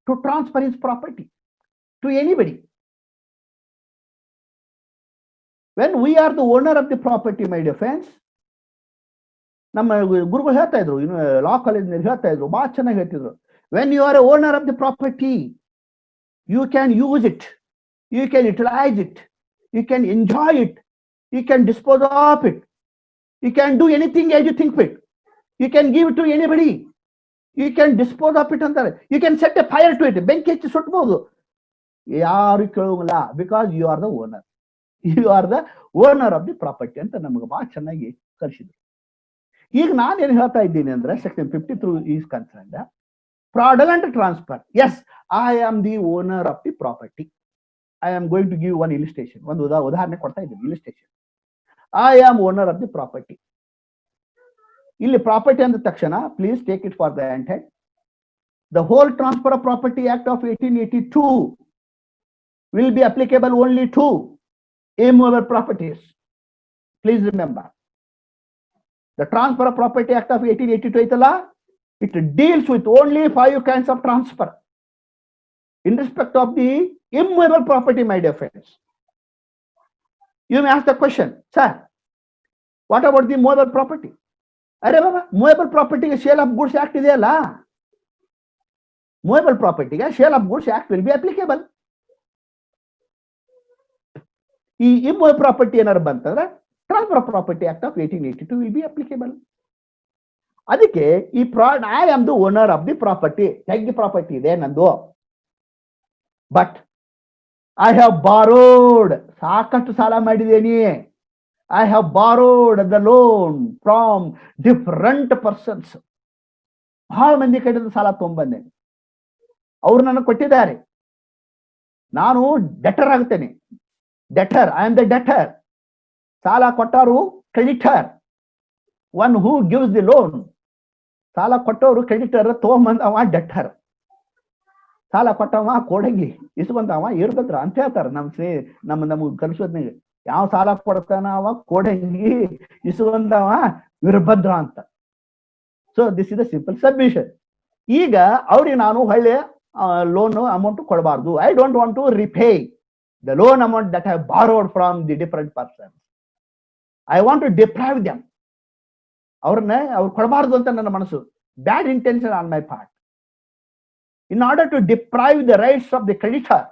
to transfer his property to anybody. When we are the owner of the property, my dear friends, ನಮ್ಮ ಗುರುಗಳು ಹೇಳ್ತಾ ಇದ್ರು, ಲಾ ಕಾಲೇಜ್ನಲ್ಲಿ ಹೇಳ್ತಾ ಇದ್ರು, ಬಹಳ ಚೆನ್ನಾಗಿ ಹೇಳ್ತಿದ್ರು. When you are a owner of the property, you can use it, you can utilize it, you can enjoy it, you can dispose of it, you can do anything as you think fit, you can give it to anybody, you can dispose of it ಅಂತಾರೆ. You can set a fire to it, ಬೆಂಕಿ ಹಚ್ಚಿ ಸುಟ್ಟಬಹುದು, ಯಾರು ಕೇಳೋಲ್ಲ, because you are the owner. You are the owner of the property ಅಂತ ನಮಗೆ ಬಹಳ ಚೆನ್ನಾಗಿ ಕಲಿಸಿದ್ರು. ಈಗ ನಾನೇನು ಹೇಳ್ತಾ ಇದ್ದೀನಿ ಅಂದ್ರೆ, section 53 is concerned fraudulent transfer. Yes, I am the owner of the property. I am going to give one illustration. ಒಂದು ಉದಾಹರಣೆ ಕೊಡ್ತಾ ಇದ್ದೀನಿ, illustration. I am owner of the property. ಇಲ್ಲಿ ಪ್ರಾಪರ್ಟಿ ಅಂದ ತಕ್ಷಣ please take it for granted. The whole Transfer of Property Act of 1882 will be applicable only to immovable properties. Please remember, the Transfer of Property Act of 1882 ಐತಲ್ಲ, it deals with only 5 kinds of transfer in respect of the immovable property, my dear friends. You may ask the question, sir, what about the movable property? ಅರೆ ಬಾಬಾ, movable ಪ್ರಾಪರ್ಟಿಗೆ sale of goods act ಇದೆಯಲ್ಲ, movable ಪ್ರಾಪರ್ಟಿಗೆ sale of goods act will be applicable. ಈ immovable property ಏನಾರು ಬಂತಂದ್ರೆ transfer of property act of 1882 will be applicable. ಅದಕ್ಕೆ ಈ I am the owner of the property, ಹೆಗ್ಗಿ ಪ್ರಾಪರ್ಟಿ ಇದೆ ನಂದು, ಬಟ್ ಐ ಹ್ಯಾವ್ ಬಾರೋಡ್, ಸಾಕಷ್ಟು ಸಾಲ ಮಾಡಿದ್ದೇನೆ. I have borrowed the loan from different persons. ಬಹಳ ಮಂದಿ ಕಡೆಯಿಂದ ಸಾಲ ತಗೊಂಡ್ಬಂದೆ, ಅವ್ರು ನನಗೆ ಕೊಟ್ಟಿದ್ದಾರೆ, ನಾನು ಡೆಟರ್ ಆಗ್ತೇನೆ. Debtor, I am the debtor. ಸಾಲ ಕೊಟ್ಟವರು creditor, one who gives the loan. ಸಾಲ ಕೊಟ್ಟವರು ಕ್ರೆಡಿಟರ್, ತಗೊಂಬಂದವ ಡೆಟರ್. ಸಾಲ ಕೊಟ್ಟವ ಕೋಡಂಗಿ, ಇಸ್ಕೊಂಡವ ಇರ್ಬದ್ರ ಅಂತ ಹೇಳ್ತಾರೆ ನಮ್ಗೆ ಕಲಿಸೋದ್ನಾಗ. ಯಾವ ಸಾಲ ಕೊಡ್ತಾನ ಅವ ಕೋಡಂಗಿ, ಇಸ್ಕೊಂಡವ ವೀರಭದ್ರ ಅಂತ. So this is the simple submission. ಈಗ ಅವ್ರಿಗೆ ನಾನು ಒಳ್ಳೆ ಲೋನ್ ಅಮೌಂಟ್ ಕೊಡಬಾರ್ದು. I don't want to repay the loan amount that I borrowed from the different person. I want to deprive them. ಅವ್ರು ಕೊಡಬಾರ್ದು ಅಂತ ನನ್ನ ಮನಸ್ಸು. Bad intention on my part. In order to deprive the rights of the creditor,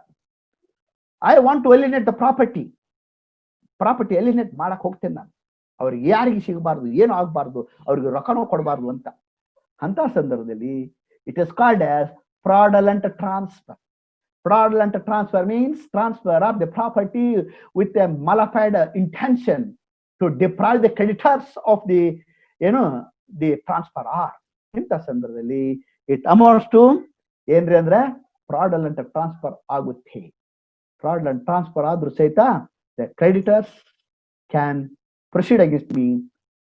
I want to alienate the property. Property alienate ಮಾಡಕ್ ಹೋಗ್ತೇನೆ ನಾನು. ಅವ್ರಿಗೆ ಯಾರಿಗೆ ಸಿಗಬಾರ್ದು, ಏನು ಆಗಬಾರ್ದು, ಅವ್ರಿಗೆ ರೊಕ್ಕನೂ ಕೊಡಬಾರ್ದು ಅಂತ. ಅಂತ ಸಂದರ್ಭದಲ್ಲಿ it is called as fraudulent transfer. Fraudulent transfer means transfer of the property with a malified intention to deprive the creditors of the transferor. ಇಂಥ ಸಂದರ್ಭದಲ್ಲಿ ಇಟ್ ಅಮೌಂಟ್ಸ್ ಟು ಏನ್ರಿ ಅಂದ್ರೆ ಫ್ರಾಡಲೆಂಟ್ ಟ್ರಾನ್ಸ್ಫರ್ ಆಗುತ್ತೆ. fraudulent transfer ಆದ್ರೂ ಸಹಿತ the creditors can proceed against me,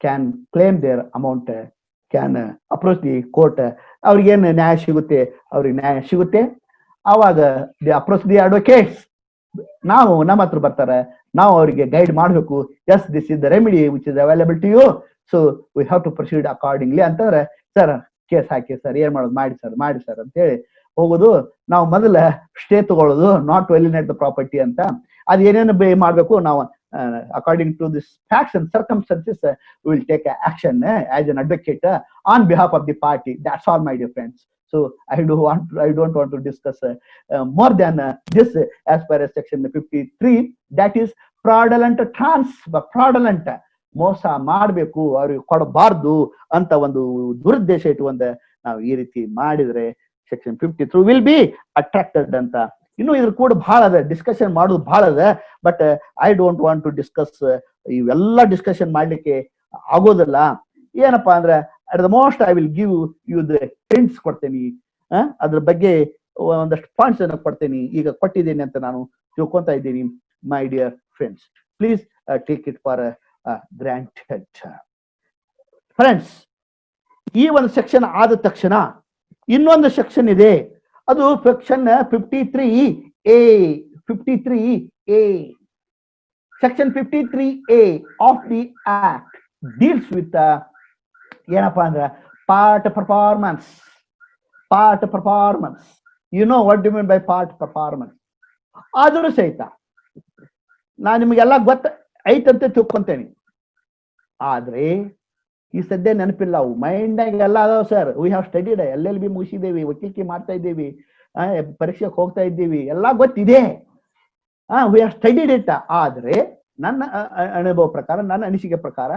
can claim their amount, can approach the court. ಅವ್ರಿಗೇನು ನ್ಯಾಯ ಸಿಗುತ್ತೆ, ಅವ್ರಿಗೆ ನ್ಯಾಯ ಸಿಗುತ್ತೆ. ಆವಾಗ ದಿ ಅಪ್ರೋಚ್ ದಿ ಅಡ್ವೊಕೇಟ್ಸ್, ನಾವು ನಮ್ಮ ಹತ್ರ ಬರ್ತಾರೆ, ನಾವು ಅವರಿಗೆ ಗೈಡ್ ಮಾಡಬೇಕು. Yes, this is the remedy which is available to you, so we have to proceed accordingly ಅಂತಂದ್ರೆ, ಸರ್ ಕೇಸ್ ಹಾಕಿ ಸರ್, ಏನ್ ಮಾಡೋದು ಮಾಡಿ ಸರ್ ಅಂತ ಹೇಳಿ ಹೋಗೋದು. ನಾವು ಮೊದಲ ಸ್ಟೇ ತಗೊಳ್ಳೋದು, ನಾಟ್ ವೆಲಿನೇಟ್ ದ ಪ್ರಾಪರ್ಟಿ ಅಂತ. ಅದ್ ಏನೇನು ಮಾಡ್ಬೇಕು ನಾವು, according to this facts and circumstances, we will take action as an advocate on behalf of the party. That's all, my dear friends. So I don't want to discuss more than this as per section 53, that is fraudulent fraudulent ಮೋಸ ಮಾಡಬೇಕು, ಅವ್ರಿಗೆ ಕೊಡಬಾರ್ದು ಅಂತ ಒಂದು ದುರುದ್ದೇಶ ಇಟ್ಟುಕೊಂಡು ನಾವು ಈ ರೀತಿ ಮಾಡಿದ್ರೆ ಸೆಕ್ಷನ್ 53 ವಿಲ್ ಬಿ ಅಟ್ರಾಕ್ಟೆಡ್ ಅಂತ. ಇನ್ನು ಇದ್ರ ಕೂಡ ಬಹಳ ಅದ, ಡಿಸ್ಕಷನ್ ಮಾಡೋದು ಬಹಳ ಅದ. But I don't want to discuss, ಇವೆಲ್ಲ ಡಿಸ್ಕಷನ್ ಮಾಡ್ಲಿಕ್ಕೆ ಆಗೋದಿಲ್ಲ. ಏನಪ್ಪಾ ಅಂದ್ರೆ, at the most I will give you the hints ಕೊಡ್ತೇನೆ, ಅದ್ರ ಬಗ್ಗೆ ಒಂದಷ್ಟು ಪಾಯಿಂಟ್ಸ್ ಅನ್ನು ಕೊಡ್ತೇನೆ. ಈಗ ಕೊಟ್ಟಿದ್ದೇನೆ ಅಂತ ನಾನು ತಿಳ್ಕೊಂತ ಇದ್ದೀನಿ. My dear friends, please take it for granted. Friends, ಈ ಒಂದು ಸೆಕ್ಷನ್ ಆದ ತಕ್ಷಣ ಇನ್ನೊಂದು ಸೆಕ್ಷನ್ ಇದೆ, ಅದು section 53A. 53A, section 53A of the act deals with ಏನಪ್ಪಾ ಅಂದ್ರೆ part performance. You know what do mean by part performance. ಆದರೂ ಸಹಿತ ನಾನು ನಿಮಗೆಲ್ಲ ಐತಂತ ತಿಳ್ಕೊಂತೇನೆ, ಆದ್ರೆ ಈ ಸದ್ಯ ನೆನಪಿಲ್ಲ, ಅವು ಮೈಂಡಾಗ ಎಲ್ಲ ಅದಾವ. Sir, we have studied, LLB ಮುಗಿಸಿದ್ದೇವಿ, ವಕೀಲಿಕೆ ಮಾಡ್ತಾ ಇದ್ದೀವಿ, ಪರೀಕ್ಷೆಗೆ ಹೋಗ್ತಾ ಇದ್ದೀವಿ, ಎಲ್ಲ ಗೊತ್ತಿದೆ. We have studied it. ಆದ್ರೆ ನನ್ನ ಅನುಭವ ಪ್ರಕಾರ, ನನ್ನ ಅನಿಸಿಕೆ ಪ್ರಕಾರ,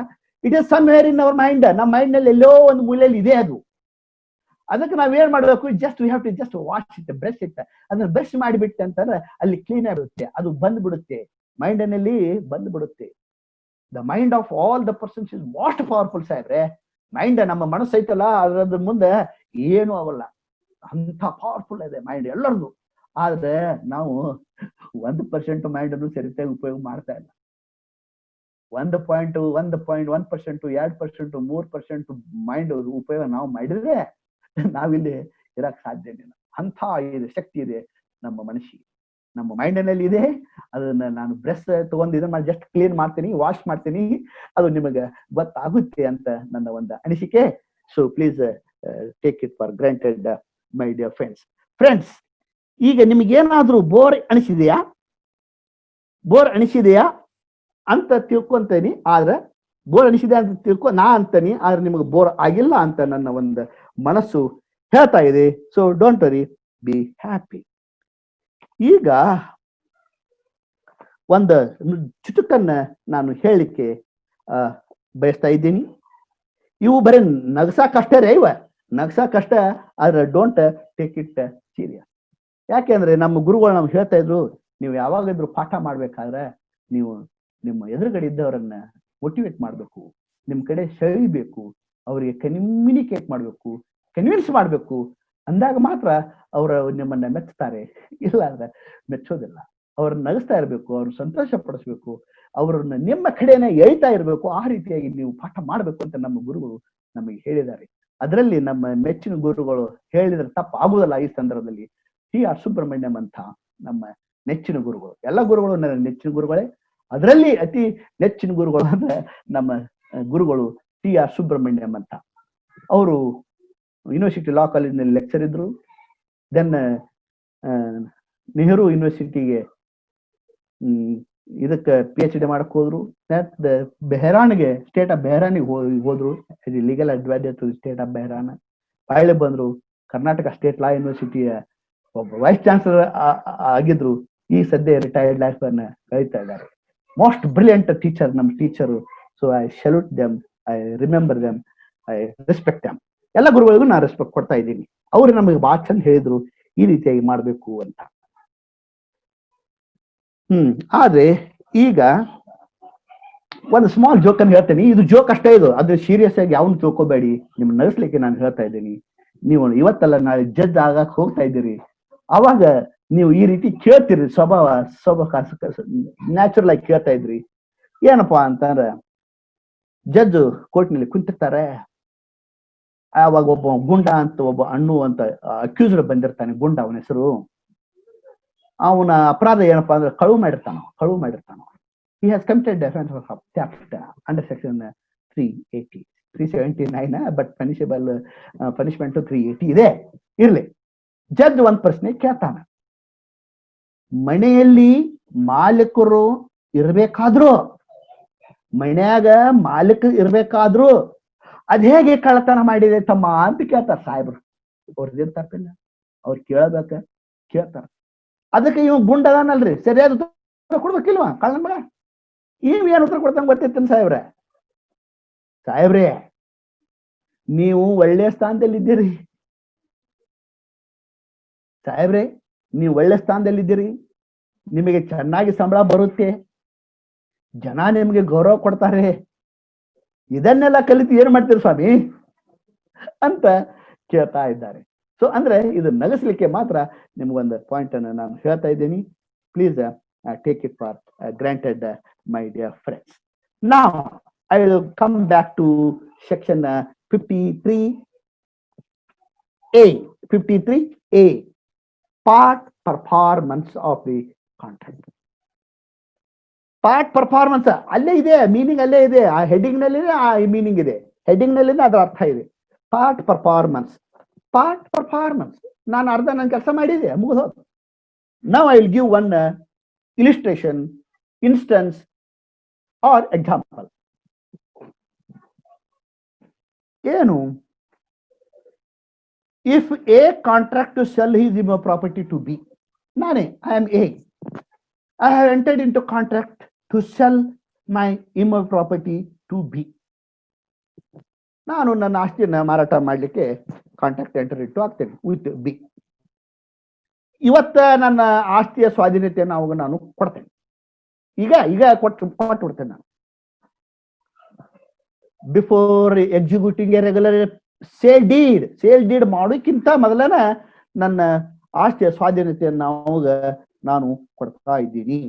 it is somewhere in our mind. ನಮ್ಮ ಮೈಂಡ್ ನಲ್ಲಿ ಎಲ್ಲೋ ಒಂದು ಮೂಲೆಯಲ್ಲಿ ಇದೆ ಅದು. ಅದಕ್ಕೆ ನಾವೇನ್ ಮಾಡ್ಬೇಕು, we have to just wash it, brush it. ಅದನ್ನ ಬ್ರಷ್ ಮಾಡಿಬಿಟ್ಟೆ ಅಂತಂದ್ರೆ ಅಲ್ಲಿ ಕ್ಲೀನ್ ಆಗಿರುತ್ತೆ, ಅದು ಬಂದ್ಬಿಡುತ್ತೆ, ಮೈಂಡಿನಲ್ಲಿ ಬಂದ್ಬಿಡುತ್ತೆ. The mind of all the persons is most powerful ಸಾಹೇಬ್ರೆ. ಮೈಂಡ್, ನಮ್ಮ ಮನಸ್ಸು ಐತಲ್ಲ, ಅದ್ರ ಮುಂದೆ ಏನು ಆಗಲ್ಲ, ಅಂತ ಪವರ್ಫುಲ್ ಇದೆ ಮೈಂಡ್ ಎಲ್ಲರದು. ಆದ್ರೆ ನಾವು 1% ಮೈಂಡ್ ಅನ್ನು ಸರಿಯಾಗಿ ಉಪಯೋಗ ಮಾಡ್ತಾ ಇಲ್ಲ. 1%, 2%, 3% ಮೈಂಡ್ ಉಪಯೋಗ ನಾವು ಮಾಡಿದ್ರೆ ನಾವಿಲ್ಲಿ ಇರಕ್ ಸಾಧ್ಯನಿಲ್ಲ. ಅಂತ ಇದೆ, ಶಕ್ತಿ ಇದೆ ನಮ್ಮ ಮನಸ್ಸಿಗೆ, ನಮ್ಮ ಮೈಂಡಿನಲ್ಲಿ ಇದೆ. ಅದನ್ನ ನಾನು ಬ್ರಷ್ ತಗೊಂಡು ಇದನ್ನ ಜಸ್ಟ್ ಕ್ಲೀನ್ ಮಾಡ್ತೀನಿ, ವಾಶ್ ಮಾಡ್ತೀನಿ, ಅದು ನಿಮಗೆ ಗೊತ್ತಾಗುತ್ತೆ ಅಂತ ನನ್ನ ಒಂದು ಅನಿಸಿಕೆ. So please take it for granted, my dear friends. ಈಗ ನಿಮಗೇನಾದ್ರೂ ಬೋರ್ ಅನಿಸಿದೆಯಾ ಅಂತ ತಿಳ್ಕೊಂತೀನಿ. ಆದ್ರೆ ಬೋರ್ ಅನಿಸಿದೆ ಅಂತ ನಾ ಅಂತೀನಿ, ಆದ್ರೆ ನಿಮಗೆ ಬೋರ್ ಆಗಿಲ್ಲ ಅಂತ ನನ್ನ ಒಂದು ಮನಸ್ಸು ಹೇಳ್ತಾ ಇದೆ. So don't worry, be happy. ಈಗ ಒಂದು ಚುಟುಕನ್ನ ನಾನು ಹೇಳಲಿಕ್ಕೆ ಬಯಸ್ತಾ ಇದ್ದೀನಿ. ಇವು ಬರೀ ನಗಸಾಕಷ್ಟೇ ರೀ, ನಗಸಾಕಷ್ಟ, ಆದ್ರೆ ಡೋಂಟ್ ಟೇಕ್ ಇಟ್ ಸೀರಿಯಸ್. ಯಾಕೆಂದ್ರೆ ನಮ್ಮ ಗುರುಗಳು ನಮ್ಗೆ ಹೇಳ್ತಾ ಇದ್ರು, ನೀವು ಯಾವಾಗಿದ್ರು ಪಾಠ ಮಾಡ್ಬೇಕಾದ್ರೆ ನೀವು ನಿಮ್ಮ ಎದುರುಗಡೆ ಇದ್ದವರನ್ನ ಮೋಟಿವೇಟ್ ಮಾಡ್ಬೇಕು, ನಿಮ್ ಕಡೆ ಸೆಳಿಬೇಕು, ಅವರಿಗೆ ಕಮ್ಯುನಿಕೇಟ್ ಮಾಡ್ಬೇಕು, ಕನ್ವಿನ್ಸ್ ಮಾಡ್ಬೇಕು. ಅಂದಾಗ ಮಾತ್ರ ಅವರು ನಿಮ್ಮನ್ನ ಮೆಚ್ಚುತ್ತಾರೆ, ಇಲ್ಲ ಅಂದ್ರೆ ಮೆಚ್ಚೋದಿಲ್ಲ. ಅವ್ರನ್ನ ನಗಿಸ್ತಾ ಇರ್ಬೇಕು, ಅವ್ರನ್ನ ಸಂತೋಷ ಪಡಿಸ್ಬೇಕು, ಅವ್ರನ್ನ ನಿಮ್ಮ ಕಡೆನೆ ಎಳಿತಾ ಇರ್ಬೇಕು. ಆ ರೀತಿಯಾಗಿ ನೀವು ಪಾಠ ಮಾಡ್ಬೇಕು ಅಂತ ನಮ್ಮ ಗುರುಗಳು ನಮಗೆ ಹೇಳಿದ್ದಾರೆ. ಅದರಲ್ಲಿ ನಮ್ಮ ಮೆಚ್ಚಿನ ಗುರುಗಳು ಹೇಳಿದ್ರೆ ತಪ್ಪು ಆಗುವುದಲ್ಲ. ಈ ಸಂದರ್ಭದಲ್ಲಿ TR ಸುಬ್ರಹ್ಮಣ್ಯಂ ಅಂತ ನಮ್ಮ ನೆಚ್ಚಿನ ಗುರುಗಳು, ಎಲ್ಲ ಗುರುಗಳು ನನ್ನ ನೆಚ್ಚಿನ ಗುರುಗಳೇ. ಅದರಲ್ಲಿ ಅತಿ ನೆಚ್ಚಿನ ಗುರುಗಳು ಅಂದ್ರೆ ನಮ್ಮ ಗುರುಗಳು TR ಸುಬ್ರಹ್ಮಣ್ಯಂ ಅಂತ. ಅವರು ಯೂನಿವರ್ಸಿಟಿ ಲಾ ಕಾಲೇಜಿನಲ್ಲಿ ಲೆಕ್ಚರ್ ಇದ್ರು. ದೆನ್ ನೆಹರು ಯೂನಿವರ್ಸಿಟಿಗೆ ಇದಕ್ಕೆ PhD ಮಾಡಕ್ ಹೋದ್ರು. ಬೆಹರಾನ್ಗೆ, ಸ್ಟೇಟ್ ಆಫ್ ಬೆಹರಾನಿಗೆ ಹೋದ್ರು, legal adviser to state of Bahrain. ಬಾಳೆ ಬಂದ್ರು, ಕರ್ನಾಟಕ ಸ್ಟೇಟ್ ಲಾ ಯೂನಿವರ್ಸಿಟಿಯ ಒಬ್ಬ ವೈಸ್ ಚಾನ್ಸಲರ್ ಆಗಿದ್ರು. ಈ ಸದ್ಯ ರಿಟೈರ್ಡ್ ಲೈಫ್ ಅನ್ನ ಕಳೀತಾ ಇದ್ದಾರೆ. ಮೋಸ್ಟ್ ಬ್ರಿಲಿಯಂಟ್ ಟೀಚರ್, ನಮ್ಮ teacher. So I salute them, I remember them, I respect them. ಎಲ್ಲ ಗುರುಗಳಿಗೂ ನಾನು ರೆಸ್ಪೆಕ್ಟ್ ಕೊಡ್ತಾ ಇದ್ದೀನಿ. ಅವ್ರು ನಮಗೆ ಬಹಳ ಚಂದ ಹೇಳಿದ್ರು ಈ ರೀತಿಯಾಗಿ ಮಾಡ್ಬೇಕು ಅಂತ. ಆದ್ರೆ ಈಗ ಒಂದು ಸ್ಮಾಲ್ ಜೋಕ್ ಅನ್ನು ಹೇಳ್ತೇನೆ. ಇದು ಜೋಕ್ ಅಷ್ಟೇ, ಇದು ಅದು ಸೀರಿಯಸ್ ಆಗಿ ಯಾವನು ತಿಳ್ಕೊಬೇಡಿ. ನಿಮ್ಗೆ ನಗಿಸ್ಲಿಕ್ಕೆ ನಾನು ಹೇಳ್ತಾ ಇದ್ದೀನಿ. ನೀವು ಇವತ್ತಲ್ಲ ನಾಳೆ ಜಡ್ಜ್ ಆಗಕ್ ಹೋಗ್ತಾ ಇದ್ದೀರಿ. ಅವಾಗ ನೀವು ಈ ರೀತಿ ಕೇಳ್ತೀರಿ, ಸ್ವಭಾವ ನ್ಯಾಚುರಲ್ ಆಗಿ ಕೇಳ್ತಾ ಇದ್ರಿ. ಏನಪ್ಪಾ ಅಂತಂದ್ರೆ ಜಡ್ಜ್ ಕೋರ್ಟ್ನಲ್ಲಿ ಕುಂತಿರ್ತಾರೆ. ಆವಾಗ ಒಬ್ಬ ಗುಂಡ ಅಂತ, ಒಬ್ಬ ಅಣ್ಣು ಅಂತ ಅಕ್ಯೂಸ್ಡ್ ಬಂದಿರ್ತಾನೆ. ಗುಂಡ ಅವನ ಹೆಸರು. ಅವನ ಅಪರಾಧ ಏನಪ್ಪಾ ಅಂದ್ರೆ ಕಳುವು ಮಾಡಿರ್ತಾನ. He has committed offense of theft under section 380, 379, but punishment 380 ಇದೆ. ಇರ್ಲಿ, ಜಡ್ಜ್ ಒಂದ್ ಪ್ರಶ್ನೆ ಕೇಳ್ತಾನ. ಮನೆಯಲ್ಲಿ ಮಾಲೀಕರು ಇರ್ಬೇಕಾದ್ರು, ಮನ್ಯಾಗ ಮಾಲೀಕ ಇರ್ಬೇಕಾದ್ರು ಅದ್ ಹೇಗೆ ಕಳ್ಳತನ ಮಾಡಿದೆ ತಮ್ಮ ಅಂತ ಕೇಳ್ತಾರ ಸಾಹೇಬ್ರು. ಅವ್ರದ್ದೇನ್ ತಪ್ಪಿಲ್ಲ, ಅವ್ರು ಕೇಳ್ತಾರ. ಅದಕ್ಕೆ ಇವ್ ಗುಂಡದಾನಲ್ರಿ, ಸರಿಯಾದ ಉತ್ತರ ಕೊಡ್ಬೇಕಿಲ್ವಾ ಕಳ್ಳನ ಮಗ? ಏನ್ ಉತ್ತರ ಕೊಡ್ತಾನೆ ಗೊತ್ತಿರ್ತೇನೆ ಸಾಹೇಬ್ರೆ, ನೀವು ಒಳ್ಳೆ ಸ್ಥಾನದಲ್ಲಿದ್ದೀರಿ ಸಾಹೇಬ್ರೆ, ನೀವು ಒಳ್ಳೆ ಸ್ಥಾನದಲ್ಲಿದ್ದೀರಿ, ನಿಮಗೆ ಚೆನ್ನಾಗಿ ಸಂಬಳ ಬರುತ್ತೆ, ಜನ ನಿಮ್ಗೆ ಗೌರವ ಕೊಡ್ತಾರೆ, ಇದನ್ನೆಲ್ಲ ಕಲಿತು ಏನ್ ಮಾಡ್ತೀರಿ ಸ್ವಾಮಿ ಅಂತ ಕೇಳ್ತಾ ಇದ್ದಾರೆ. ಸೊ ಅಂದ್ರೆ ಇದು ನಗಿಸ್ಲಿಕ್ಕೆ ಮಾತ್ರ ನಿಮ್ಗೊಂದು ಪಾಯಿಂಟ್ ಅನ್ನು ನಾನು ಹೇಳ್ತಾ ಇದ್ದೀನಿ. Please take it for granted, my dear friends. Now I will come back to section 53A, part performance of the contract. Part performance ಅಲ್ಲೇ ಇದೆ, ಮೀನಿಂಗ್ ಅಲ್ಲೇ ಇದೆ, ಆ ಹೆಡಿಂಗ್ ನಲ್ಲಿ ಆ ಮೀನಿಂಗ್ ಇದೆ, ಹೆಡಿಂಗ್ ನಲ್ಲಿ ಅದರ ಅರ್ಥ ಇದೆ. ಪಾರ್ಟ್ ಪರ್ಫಾರ್ಮೆನ್ಸ್ ನಾನು ಅರ್ಧ ನನ್ನ ಕೆಲಸ ಮಾಡಿದೆ, ಮುಗಿದೋದು. Now I will give one illustration, instance or example. ಏನು? If A contract to sell his property to B, ನಾನೇ I am A, I have entered into contract to sell my property to B. ನಾನು ನನ್ನ ಆಸ್ತಿಯನ್ನ ಮಾರಾಟ ಮಾಡ್ಲಿಕ್ಕೆ contract enter ಇಟ್ಟು ಆಗ್ತೇನೆ with B. ಇವತ್ತ ನನ್ನ ಆಸ್ತಿಯ ಸ್ವಾಧೀನತೆಯನ್ನು ಅವಾಗ ನಾನು ಕೊಡ್ತೇನೆ. ಈಗ ಕೊಟ್ಟು ಬಿಡ್ತೇನೆ ನಾನು. Before executing A regular sale deed ಮಾಡೋಕ್ಕಿಂತ ಮೊದಲನ ನನ್ನ ಆಸ್ತಿಯ ಸ್ವಾಧೀನತೆಯನ್ನು ಅವಾಗ ನಾನು ಕೊಡ್ತಾ ಇದ್ದೀನಿ.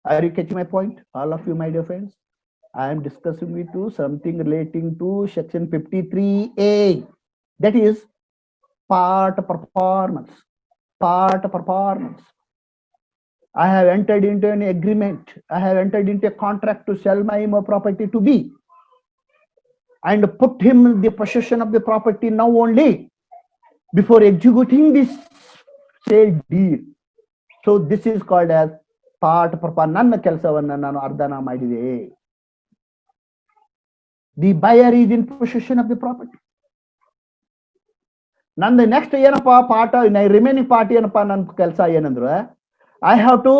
Are you catching my point, all of you, my dear friends? I am discussing with you something relating to section 53A, that is part performance. I have entered into an agreement, I have entered into a contract to sell my property to B and put him in the possession of the property now only before executing this sale deed. So this is called as part performance. ನನ್ನ ಕೆಲಸವನ್ನ ನಾನು ಅರ್ಧನ ಮಾಡಿದೆ. The buyer is in possession of the property. ನಂದು next ಏನಪ್ಪಾ part, remaining part ಏನಪ್ಪಾ ನನ್ನ ಕೆಲಸ ಏನಂದ್ರೆ, I have to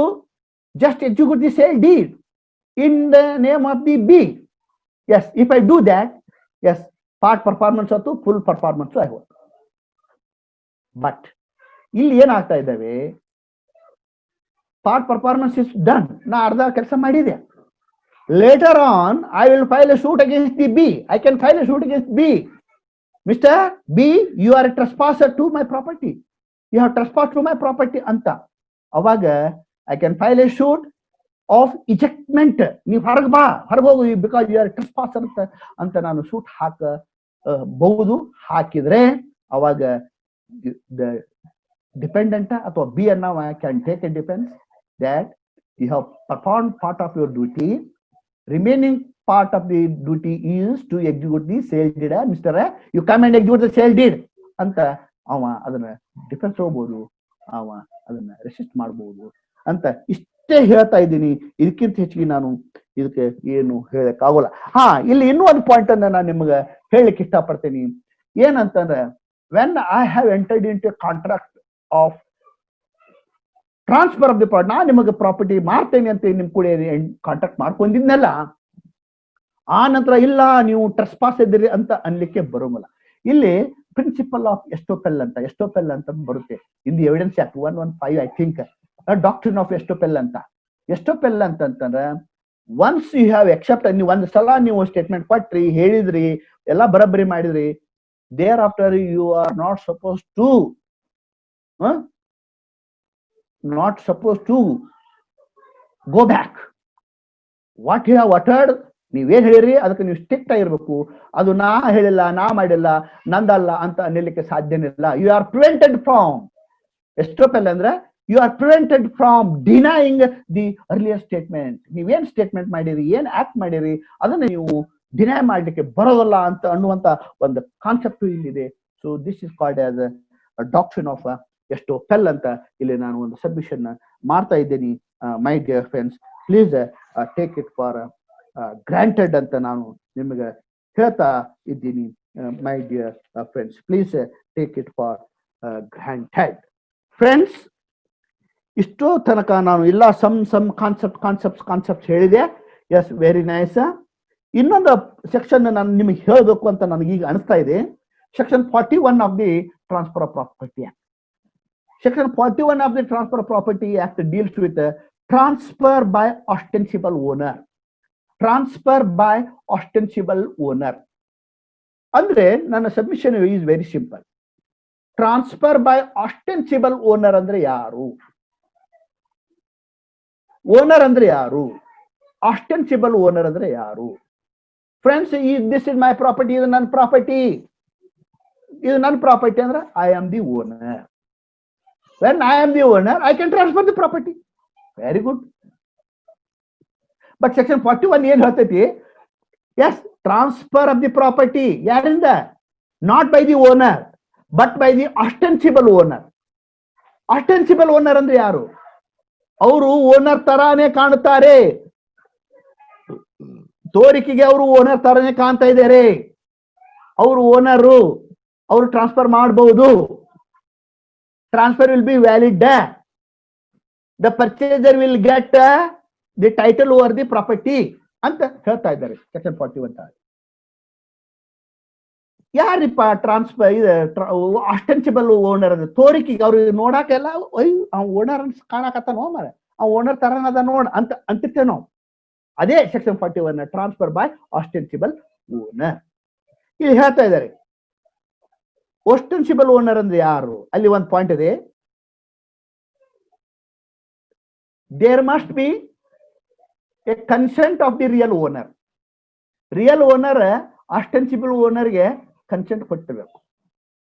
just execute the sale deed in the name of the B. Yes, if I do that, yes, part performance ಆಯ್ತು, full performance ಆಯ್ತು. But ಇಲ್ಲಿ ಏನಾಗ್ತಾ ಇದ್ದಾವೆ, ಪಾರ್ಟ್ ಪರ್ಫಾರ್ಮೆನ್ಸ್ ಇಸ್ ಡನ್, ನಾ ಅರ್ಧ ಕೆಲಸ ಮಾಡಿದೆ. Later on, I will file a suit against the B. I can file a suit against B. Mr. B, you are a trespasser to my property. You have trespassed to my property ಅಂತ. ಅವಾಗ I can file a suit of ejectment. ನೀವು ಹೊರಗೋಗು because you are ಟ್ರೆಸ್ಪಾಸರ್ ಅಂತ ನಾನು suit ಹಾಕಬಹುದು. ಹಾಕಿದ್ರೆ ಅವಾಗ dependent ಅಥವಾ B ಅನ್ನ can take A defence that you have performed part of your duty. Remaining part of the duty is to execute the sale deed. Mr. You come and execute the sale deed ಅಂತ ಅವ ಅದನ್ನ defence ಹೋಗ್ಬೋದು, ಅವ ಅದನ್ನ resist ಮಾಡಬಹುದು ಅಂತ ಇಷ್ಟೇ ಹೇಳ್ತಾ ಇದ್ದೀನಿ. ಇದಕ್ಕಿಂತ ಹೆಚ್ಚಿಗೆ ನಾನು ಇದಕ್ಕೆ ಏನು ಹೇಳಕ್ಕಾಗಲ್ಲ. ಇಲ್ಲಿ ಇನ್ನೂ ಒಂದು ಪಾಯಿಂಟ್ ಅನ್ನ ನಾನು ನಿಮ್ಗೆ ಹೇಳಲಿಕ್ಕೆ ಇಷ್ಟಪಡ್ತೀನಿ. ಏನಂತಂದ್ರೆ, when I have entered in to contract of transfer of the property, ನಾನು ನಿಮಗೆ ಪ್ರಾಪರ್ಟಿ ಮಾರ್ತೇನೆ ಅಂತ ನಿಮ್ ಕೂಡ ಕಾಂಟ್ರಾಕ್ಟ್ ಮಾಡ್ಕೊಂಡಿದ್ನಲ್ಲ, ಆ ನಂತರ ಇಲ್ಲ ನೀವು ಟ್ರೆಸ್ಪಾಸ್ ಇದ್ದೀರಿ ಅಂತ ಅನ್ಲಿಕ್ಕೆ ಬರೋಂಗಿಲ್ಲ. ಇಲ್ಲಿ ಪ್ರಿನ್ಸಿಪಲ್ ಆಫ್ ಎಸ್ಟೋಪೆಲ್ ಅಂತ ಬರುತ್ತೆ in the evidence act 115, I think, doctrine of estoppel ಅಂತಂದ್ರೆ, ಒನ್ಸ್ ಯು ಹ್ಯಾವ್ ಎಕ್ಸೆಪ್ಟ್, ನೀವು ಒಂದ್ ಸಲ ನೀವು ಸ್ಟೇಟ್ಮೆಂಟ್ ಕೊಟ್ರಿ, ಹೇಳಿದ್ರಿ, ಎಲ್ಲ ಬರಬ್ಬರಿ ಮಾಡಿದ್ರಿ, there after you are not suppose to not supposed to go back. What you have uttered, ನೀವೇನ್ ಹೇಳಿರಿ ಅದಕ್ಕೆ ನೀವು ಸ್ಟ್ರಿಕ್ಟ್ ಆಗಿರ್ಬೇಕು. ಅದು ನಾ ಹೇಳಿಲ್ಲ, ನಾ ಮಾಡಿಲ್ಲ, ನಂದಲ್ಲ ಅಂತ ಅನ್ನಲಿಕ್ಕೆ ಸಾಧ್ಯನೇ ಇಲ್ಲ. You are prevented from estoppel ಅಂದ್ರೆ you are prevented from denying the earlier statement. ನೀವೇನ್ ಸ್ಟೇಟ್ಮೆಂಟ್ ಮಾಡಿರಿ, ಏನ್ ಆಕ್ಟ್ ಮಾಡಿರಿ ಅದನ್ನ ನೀವು ಡಿನೈ ಮಾಡ್ಲಿಕ್ಕೆ ಬರೋದಲ್ಲ ಅಂತ ಅನ್ನುವಂತ ಒಂದು ಕಾನ್ಸೆಪ್ಟ್ ಇಲ್ಲಿದೆ. So this is called as doctrine of estoppel ಅಂತ ಇಲ್ಲಿ ನಾನು ಒಂದು ಸಬ್ಮಿಷನ್ ಮಾಡ್ತಾ ಇದ್ದೀನಿ. My dear friends, please take it for granted ಅಂತ ನಾನು ನಿಮಗೆ ಹೇಳ್ತಾ ಇದ್ದೀನಿ. My dear friends, please take it for granted. Friends, ಇಷ್ಟೋ ತನಕ ನಾನು ಇಲ್ಲ ಸಮ್ ಕಾನ್ಸೆಪ್ಟ್ ಹೇಳಿದೆ. Yes, very nice. ಇನ್ನೊಂದು ಸೆಕ್ಷನ್ ನಾನು ನಿಮಗೆ ಹೇಳಬೇಕು ಅಂತ ನನಗೀಗ ಅನಿಸ್ತಾ ಇದೆ. Section 41 of the transfer of property act. Section 41 of the Transfer of Property Act deals with transfer by ostensible owner. Transfer by ostensible owner. ಅಂದ್ರೆ ನನ್ನ submission is very simple. Transfer by ostensible owner ಅಂದ್ರೆ ಯಾರು? Owner ಅಂದ್ರೆ ಯಾರು? Ostensible owner ಅಂದ್ರೆ ಯಾರು? Friends, this is my property, ಇದು ನನ್ನ ಪ್ರಾಪರ್ಟಿ, ಇದು ನನ್ನ ಪ್ರಾಪರ್ಟಿ ಅಂದ್ರೆ I am the owner. When I am the owner, I can transfer the property. Very good. But section 41 ಏನ್ ಹೇಳ್ತೈತಿ? Yes, transfer of the property. ಯಾರಿಂದ? Not by the owner, but by the ostensible owner. Ostensible owner ಅಂದ್ರೆ ಯಾರು? ಅವರು owner ತರಾನೇ ಕಾಣುತ್ತಾರೆ. ತೋರಿಕೆಗೆ ಅವರು owner ತರಾನೇ ಕಾಣ್ತಾ ಇದ್ದಾರೆ. ಅವರು ಓನರು, ಅವರು ಟ್ರಾನ್ಸ್ಫರ್ ಮಾಡಬಹುದು. Transfer will be valid. The purchaser will get the title over the property ಅಂತ ಹೇಳ್ತಾ ಇದ್ದಾರೆ ಸೆಕ್ಷನ್ 41. ಯಾರಿಪ್ಪ ಟ್ರಾನ್ಸ್ಫರ್ ಆಸ್ಟೆನ್ಸಿಬಲ್ ಓನರ್ ಅಂದ್ರೆ? ತೋರಿಕೆಗೆ ಅವ್ರು ನೋಡಾಕೆಲ್ಲ ಓನರ್ ಕಾಣಕತ್ತಾನೋ ಮಾರ, ಓನರ್ ತರನದ ನೋಡ್ ಅಂತ ಅಂತಿರ್ತೇವೆ ನಾವು. ಅದೇ section 41 transfer by ostensible owner. ಇಲ್ಲಿ ಹೇಳ್ತಾ ಇದ್ದಾರೆ ಆಸ್ಟೆನ್ಸಿಬಲ್ ಓನರ್ ಅಂದ್ರೆ ಯಾರು? ಅಲ್ಲಿ ಒಂದು ಪಾಯಿಂಟ್ ಇದೆ. There must be a consent of the real owner. Real owner ostensible ಓನರ್ಗೆ ಕನ್ಸೆಂಟ್ ಕೊಟ್ಟಿರಬೇಕು.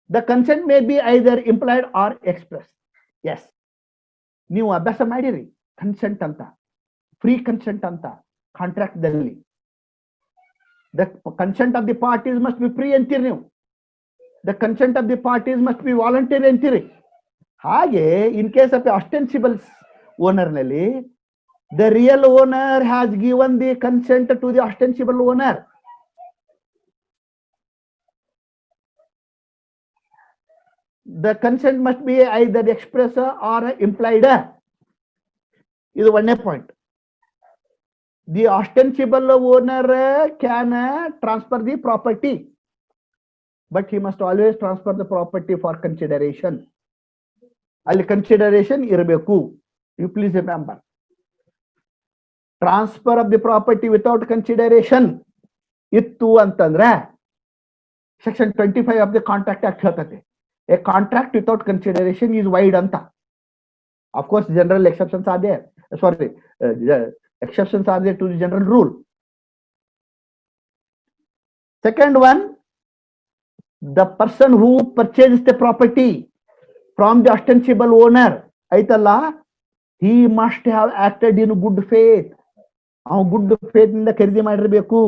The consent may be either implied or express. Yes, ನೀವು ಅಭ್ಯಾಸ ಮಾಡಿರಿ ಕನ್ಸೆಂಟ್ ಅಂತ, ಫ್ರೀ ಕನ್ಸೆಂಟ್ ಅಂತ ಕಾಂಟ್ರಾಕ್ಟ್ ದಲ್ಲಿ. The consent of the parties must be free ಅಂತೀರಿ ನೀವು. The consent of the parties must be voluntary ಅಂತೀರಿ. ಹಾಗೆ in case of ostensible owner ನಲ್ಲಿ the real owner has given the consent to the ostensible owner. The consent must be either express or implied. ಇದು ಒಂದೇ point. The ostensible owner can transfer the property, but he must always transfer the property for consideration. ಅಲ್ಲಿ consideration ಇರಬೇಕು. You please remember, transfer of the property without consideration ಇತ್ತು ಅಂತಂದ್ರೆ section 25 of the contract act ಹೇಳ್ತದೆ a contract without consideration is void ಅಂತ. Of course general exceptions are there, sorry exceptions are there to the general rule. Second one, the person who purchased the property from the ostensible owner, aitalla, he must have acted in good faith. Av good faith inda ಖರೀದಿ ಮಾಡಿರಬೇಕು.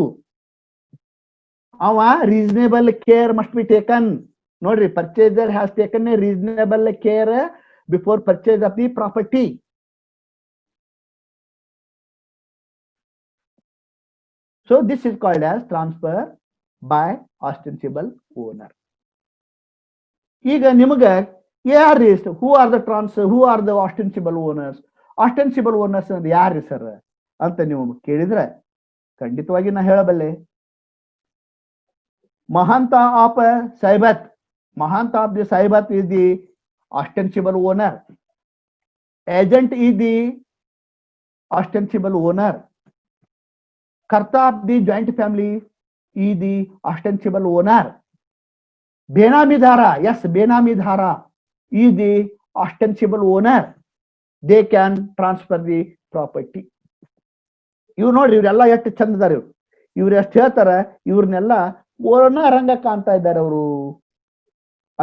ಅವ reasonable care must be taken. ನೋಡ್ರಿ, purchaser has taken a reasonable care before purchase of the property. So this is called as transfer by ostensible owner. ಈಗ ನಿಮಗೆ ಯಾರು, who are the ostensible owners? Ostensible owners ಅಂದ್ರೆ ಯಾರು sir ಅಂತ ನೀವು ಕೇಳಿದ್ರೆ ಖಂಡಿತವಾಗಿ ನಾ ಹೇಳಬಲ್ಲೆ. ಮಹಾಂತ ಆಫ್ ಸೈಬತ್, ಮಹಾಂತ ಆಫ್ ದಿ ಸೈಬತ್ is the ostensible owner. Agent is the ostensible owner. Karta of the joint family is the ostensible owner. Benamidhara, yes, Benamidhara is the ostensible owner. they can transfer the property. ಇವ್ ನೋಡ್ರಿ ಇವ್ರೆಲ್ಲ ಎಷ್ಟು ಚಂದ ಇದಾರೆ ಇವ್ರು ಎಷ್ಟು ಹೇಳ್ತಾರೆ ಇವ್ರನ್ನೆಲ್ಲ ರಂಗ ಕಾಣ್ತಾ ಇದ್ದಾರೆ ಅವರು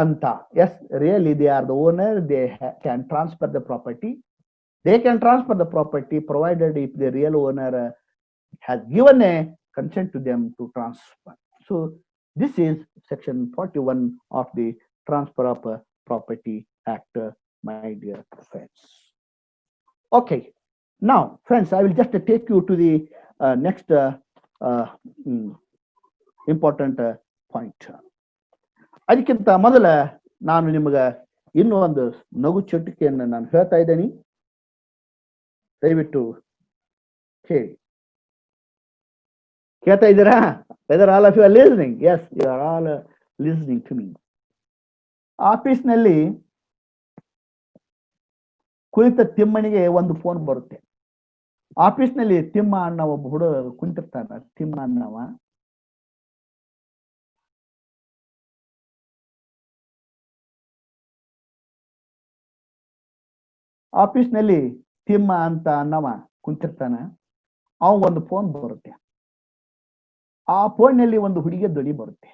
ಅಂತ. Yes really they are the owner, they can transfer the property. They can transfer the property provided if the real owner has given a consent to them to transfer. So this is section 41 of the Transfer of Property Act, my dear friends. Okay, now friends, I will just take you to the next important point. ಅದಕ್ಕಿಂತ ಮೊದಲ ನಾನು ನಿಮಗೆ ಇನ್ನೂ ಒಂದು ನಗು ಚಟುಕೆಯನ್ನು ನಾನು ಹೇಳ್ತಾ ಇದ್ದೀನಿ, ದಯವಿಟ್ಟು ಹೇಳಿ. ಕೇಳ್ತಾ ಇದ್ದೀರಾ? Whether all of you are listening? Yes, you are all listening to me. ಆಫೀಸ್ನಲ್ಲಿ ಕುಳಿತ ತಿಮ್ಮನಿಗೆ ಒಂದು ಫೋನ್ ಬರುತ್ತೆ. ಆಫೀಸ್ನಲ್ಲಿ ತಿಮ್ಮ ಅಣ್ಣ ಒಬ್ಬ ಹುಡುಗ ಕುಂತಿರ್ತಾನ. ತಿಮ್ಮ ಅನ್ನವ ಆಫೀಸ್ನಲ್ಲಿ ತಿಮ್ಮ ಅಂತ ಅನ್ನವ ಕುಂತಿರ್ತಾನ. ಅವ ಒಂದು ಫೋನ್ ಬರುತ್ತೆ. ಆ ಫೋನ್ನಲ್ಲಿ ಒಂದು ಹುಡುಗಿಯ ಧ್ವನಿ ಬರುತ್ತೆ.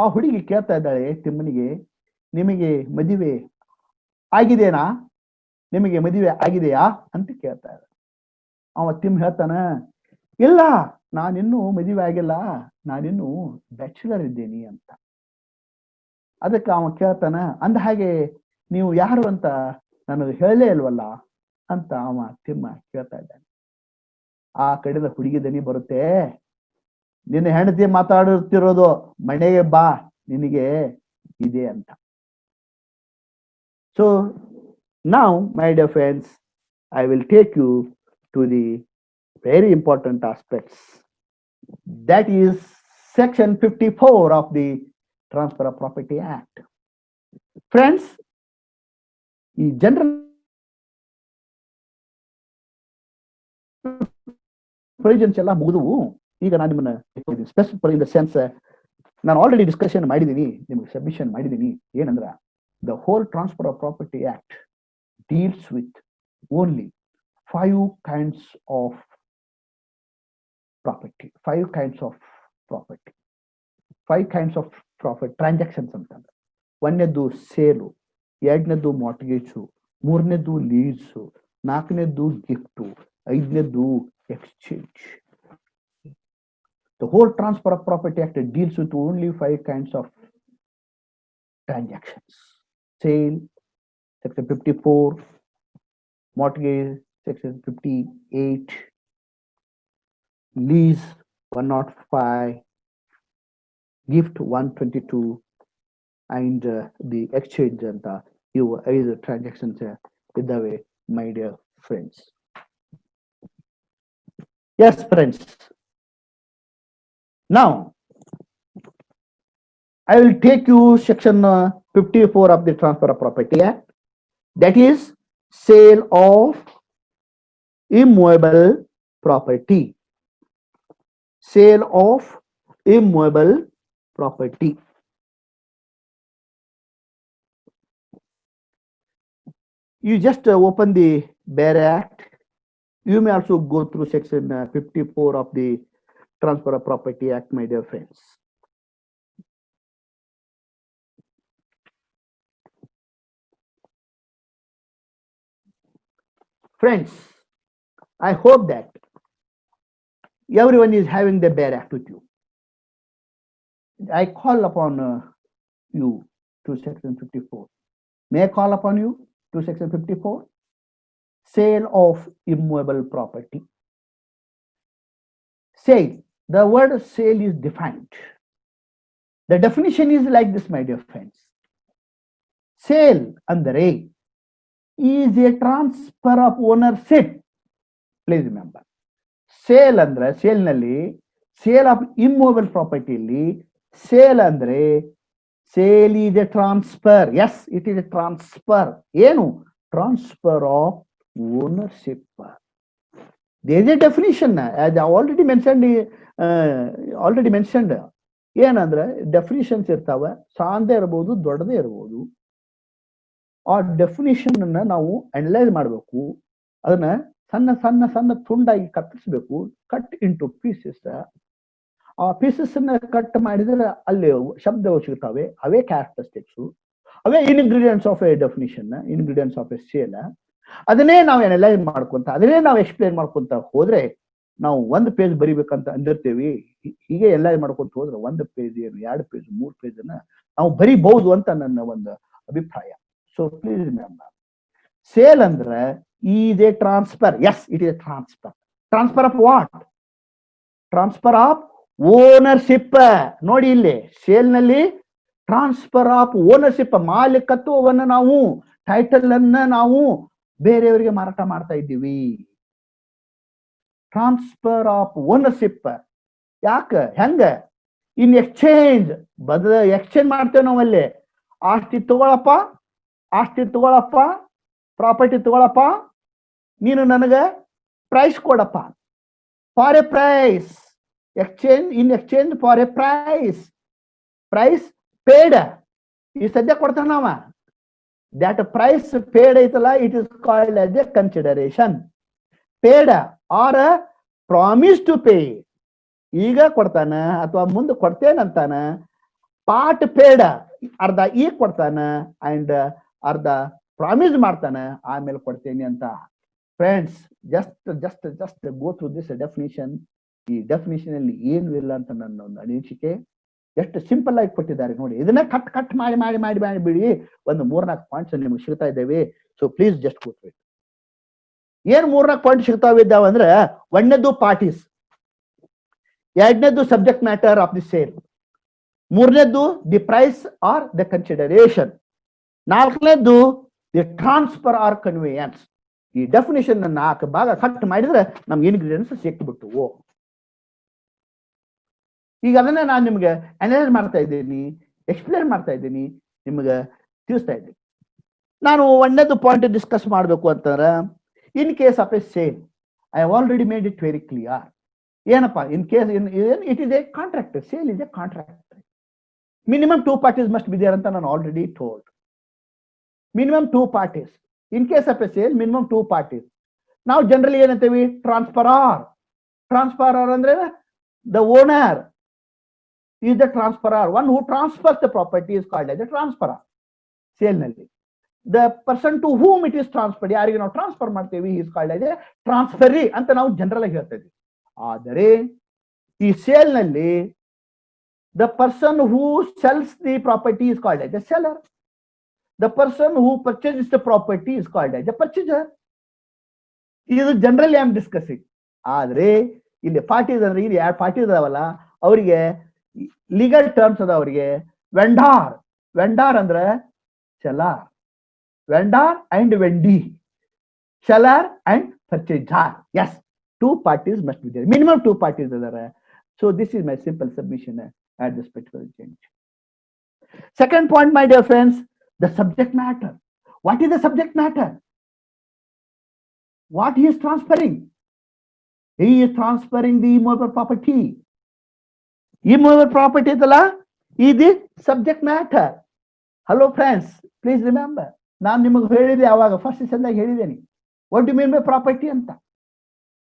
ಆ ಹುಡುಗಿ ಕೇಳ್ತಾ ಇದ್ದಾಳೆ ತಿಮ್ಮನಿಗೆ, ನಿಮಗೆ ಮದುವೆ ಆಗಿದೆನಾ, ನಿಮಗೆ ಮದುವೆ ಆಗಿದೆಯಾ ಅಂತ ಕೇಳ್ತಾ ಇದ್ದ. ಅವ ತಿಮ್ಮ ಹೇಳ್ತಾನ, ಇಲ್ಲ ನಾನಿನ್ನೂ ಮದುವೆ ಆಗಿಲ್ಲ, ನಾನಿನ್ನೂ ಬ್ಯಾಚುಲರ್ ಇದ್ದೀನಿ ಅಂತ. ಅದಕ್ಕೆ ಅವ ಕೇಳ್ತಾನ, ಅಂದ ಹಾಗೆ ನೀವು ಯಾರು ಅಂತ ನನಗೆ ಹೇಳಲೇ ಇಲ್ವಲ್ಲ ಅಂತ ಅವ ತಿಮ್ಮ ಕೇಳ್ತಾ ಇದ್ದಾನೆ. ಆ ಕಡೆದ ಹುಡುಗಿ ದನಿ ಬರುತ್ತೆ, ನಿನ್ನ ಹೆಂಡತಿ ಮಾತಾಡುತ್ತಿರೋದು, ಮನೆಗೆ ಬಾ ನಿನಗೆ ಇದೆ ಅಂತ. So now my dear friends, I will take you to the very important aspects, that is section 54 of the Transfer of Property Act. Friends, ಈ ಜನರಲ್ ಪ್ರೊವಿಷನ್ಸ್ ಎಲ್ಲ ಮುಗಿದವು. ಈಗ ನಾನು ನಿಮ್ಮನ್ನ ಸ್ಪೆಸಿಫಿಕ್ ಇನ್ ದ ಸೆನ್ಸ್ ನಾನು ಆಲ್ರೆಡಿ ಡಿಸ್ಕಷನ್ ಮಾಡಿದ್ದೀನಿ, ನಿಮಗೆ submission ಮಾಡಿದ್ದೀನಿ. ಏನಂದ್ರ the whole transfer of property act deals with only 5 kinds of property, 5 kinds of property, 5 kinds of profit transactions ಅಂತಂದ್ರೆ. ಒಂದನೇದು ಸೇಲು, ಎರಡನೇದು ಮಾರ್ಟ್ಗೇಜು, ಮೂರನೇದು ಲೀಸು, ನಾಲ್ಕನೇದು ಗಿಫ್ಟು, ಐದನೇದು exchange. The whole Transfer of Property Act deals with only 5 kinds of transactions. Sale, section 54, mortgage, section 58, lease 105, gift 122, and the exchange ಅಂತ ಇವು 5 transactions ಇದ್ದಾವೆ, my dear friends. Yes, friends. Now, I will take you section 54 of the Transfer of Property Act, that is sale of immovable property. Sale of immovable property. You just open the BEAR Act. You may also go through section 54 of the Transfer of Property Act, my dear friends. Friends, I hope that everyone is having the BEAR Act with you. I call upon you to section 54. May I call upon you to section 54? Sale of immovable property. Sale. The word sale is defined. The definition is like this, my dear friends. Sale andre is a transfer of ownership. Please remember. Sale andre sale nalli sale of immovable property alli sale andre sale is a transfer. Yes, it is a transfer. Enu transfer of ownership. There is a definition, as I already mentioned. ಏನಂದ್ರೆ definitions ಇರ್ತಾವೆ, ಸಾಂದೇ ಇರ್ಬೋದು, ದೊಡ್ಡದೇ ಇರ್ಬೋದು. ಆ definition ಅನ್ನ ನಾವು analyse ಮಾಡಬೇಕು. ಅದನ್ನ ಸಣ್ಣ ಸಣ್ಣ ಸಣ್ಣ ತುಂಡಾಗಿ ಕತ್ತರಿಸಬೇಕು. Cut into pieces. ಆ ಪೀಸಸ್ ಅನ್ನ ಕಟ್ ಮಾಡಿದ್ರೆ ಅಲ್ಲಿ ಶಬ್ದಗಳು ಸಿಗ್ತವೆ. ಅವೇ ಕ್ಯಾರೆಕ್ಟರಿಸ್ಟಿಕ್ಸ್, ಅವೇ ingredients of a definition, ingredients of a sale. ಅದನ್ನೇ ನಾವು ಅನಲೈಸ್ ಮಾಡ್ಕೊಂತ, ಅದನ್ನೇ ನಾವು ಎಕ್ಸ್ಪ್ಲೇನ್ ಮಾಡ್ಕೊಂತ ಹೋದ್ರೆ ನಾವು ಒಂದು ಪೇಜ್ ಬರಿಬೇಕಂತ ಅಂದಿರ್ತೀವಿ. ಹೀಗೆ ಎಲ್ಲ ಮಾಡ್ಕೊಂತ ಹೋದ್ರೆ 1 ಪೇಜ್ ಏನು 2 ಪೇಜ್ 3 ಪೇಜ್ ಅನ್ನ ನಾವು ಬರಿಬಹುದು ಅಂತ ನನ್ನ ಒಂದು ಅಭಿಪ್ರಾಯ. ಸೊ ಪ್ಲೀಸ್ ರಿಮೆಂಬರ್, ಸೇಲ್ ಅಂದ್ರೆ is a transfer. Yes, it is transfer. Transfer of what? Transfer of ownership. ನೋಡಿ ಇಲ್ಲಿ ಸೇಲ್ ನಲ್ಲಿ ಟ್ರಾನ್ಸ್ಫರ್ ಆಫ್ ಓನರ್ಶಿಪ್, ಮಾಲೀಕತ್ವವನ್ನು ನಾವು, ಟೈಟಲ್ ಅನ್ನ ನಾವು ಬೇರೆಯವರಿಗೆ ಮಾರಾಟ ಮಾಡ್ತಾ ಇದ್ದೀವಿ. Transfer of ownership. ಯಾಕ? ಹೆಂಗ? ಇನ್ ಎಕ್ಸ್ಚೇಂಜ್, ಎಕ್ಸ್ಚೇಂಜ್ ಮಾಡ್ತೇವೆ ನಾವು ಅಲ್ಲಿ. ಆಸ್ತಿ ತಗೊಳಪ್ಪ, ಆಸ್ತಿ ತಗೊಳಪ್ಪ, ಪ್ರಾಪರ್ಟಿ ತಗೊಳಪ್ಪ, ನೀನು ನನಗೆ ಪ್ರೈಸ್ ಕೊಡಪ್ಪ. For a price, exchange, in exchange for a price. Price paid, ಈ ಸದ್ಯ ಕೊಡ್ತಾನವ. that price paid ಐತಲ್ಲ, it is called as a consideration. paid or a promise to pay. ಈಗ ಕೊಡ್ತಾನ ಅಥವಾ ಮುಂದೆ ಕೊಡ್ತೇನಂತಾನ. ಪಾರ್ಟ್ ಪೇಡ್, ಅರ್ಧ ಈಗ ಕೊಡ್ತಾನ ಅಂಡ್ ಅರ್ಧ ಪ್ರಾಮಿಸ್ ಮಾಡ್ತಾನ, ಆಮೇಲೆ ಕೊಡ್ತೇನೆ ಅಂತ. Friends, just go through this definition. ಈ ಡೆಫಿನಿಷನ್ ಅಲ್ಲಿ ಏನು ಇಲ್ಲ ಅಂತ ನನ್ನ ಒಂದು ಅನಿಸಿಕೆ. ಎಷ್ಟು ಸಿಂಪಲ್ ಆಗಿ ಕೊಟ್ಟಿದ್ದಾರೆ ನೋಡಿ. ಇದನ್ನ ಕಟ್ ಮಾಡಿ ಮಾಡಿ ಮಾಡಿ ಮಾಡಿ ಬಿಡಿ. ಒಂದು 3-4 ಪಾಯಿಂಟ್ಸ್ ನಿಮ್ಗೆ ಸಿಗ್ತಾ ಇದ್ದೇವೆ. So please just go through it. ಏನ್ 3-4 ಪಾಯಿಂಟ್ ಸಿಗ್ತಾವೆ ಇದ್ದಾವೆ ಅಂದ್ರೆ, ಒಂದನೇದು ಪಾರ್ಟೀಸ್, ಎರಡನೇದು subject matter of the sale, ಮೂರನೇದು the price or the consideration, ನಾಲ್ಕನೇದು ದಿ ಟ್ರಾನ್ಸ್ಫರ್ ಆರ್ ಕನ್ವೇಯನ್ಸ್. ಈ ಡೆಫಿನೇಷನ್ 4 ಭಾಗ ಕಟ್ ಮಾಡಿದ್ರೆ ನಮ್ಗೆ ಇನ್ಗ್ರೀಡಿಯೆಂಟ್ಸ್ ಸಿಕ್ಬಿಟ್ಟು. ಈಗ ಅದನ್ನ ನಾನು ನಿಮ್ಗೆ ಅನಲೈಸ್ ಮಾಡ್ತಾ ಇದ್ದೀನಿ, ಎಕ್ಸ್ಪ್ಲೇನ್ ಮಾಡ್ತಾ ಇದ್ದೀನಿ, ನಿಮ್ಗೆ ತಿಳಿಸ್ತಾ ಇದ್ದೀನಿ. ನಾನು ಒಂದನೇದು ಪಾಯಿಂಟ್ ಡಿಸ್ಕಸ್ ಮಾಡಬೇಕು ಅಂತಂದ್ರೆ, in case of a sale, I have already made it very clear. ಏನಪ್ಪಾ? In case it is a contract. Sale is a contract. Minimum 2 parties must be there ಅಂತ ನಾನು already told. Minimum 2 parties. In case of a sale, minimum 2 parties. ನಾವು generally ಏನಂತೀವಿ? Transferor. ಟ್ರಾನ್ಸ್ಫರಾರ್ ಅಂದ್ರೆ the owner is the transferor. One who transfers the property is called as a transferor. Sale ನಲ್ಲಿ the person to whom it is transferred, ಯಾರಿಗೆ ನಾವು transfer ಮಾಡ್ತೇವೆ, he is called as a transferee ಅಂತ ನಾವು general ಆಗಿ ಹೇಳ್ತಾ ಇದ್ದೀವಿ. ಆದರೆ ಈ ಸೇಲ್ ನಲ್ಲಿ the person who sells the property is called as a seller. The person who purchases the property is called as a purchaser. ಇದು ಜನರಲಿ ಐ ಆಮ್ ಡಿಸ್ಕಸಿಂಗ್. ಆದ್ರೆ ಇಲ್ಲಿ ಪಾರ್ಟೀಸ್ ಅಂದ್ರೆ, ಇಲ್ಲಿ 2 ಪಾರ್ಟೀಸ್ ಅದಾವಲ್ಲ, ಅವರಿಗೆ ಲೀಗಲ್ ಟರ್ಮ್ಸ್ ಅದ. ಅವರಿಗೆ vendor. Vendor ಅಂದ್ರೆ seller. Vendor and vendee. Seller and purchaser. Yes, 2 parties must be there. Minimum 2 parties are there. So this is my simple submission at this particular juncture. Second point, my dear friends, the subject matter. What is the subject matter? What he is transferring? He is transferring the immovable property. Immovable property is the subject matter. Hello friends, please remember. ನಾನು ನಿಮಗೆ ಹೇಳಿದೆ ಅವಾಗ first ಸೆಷನ್ದಾಗ ಹೇಳಿದ್ದೇನೆ. What do you mean by property ಅಂತ?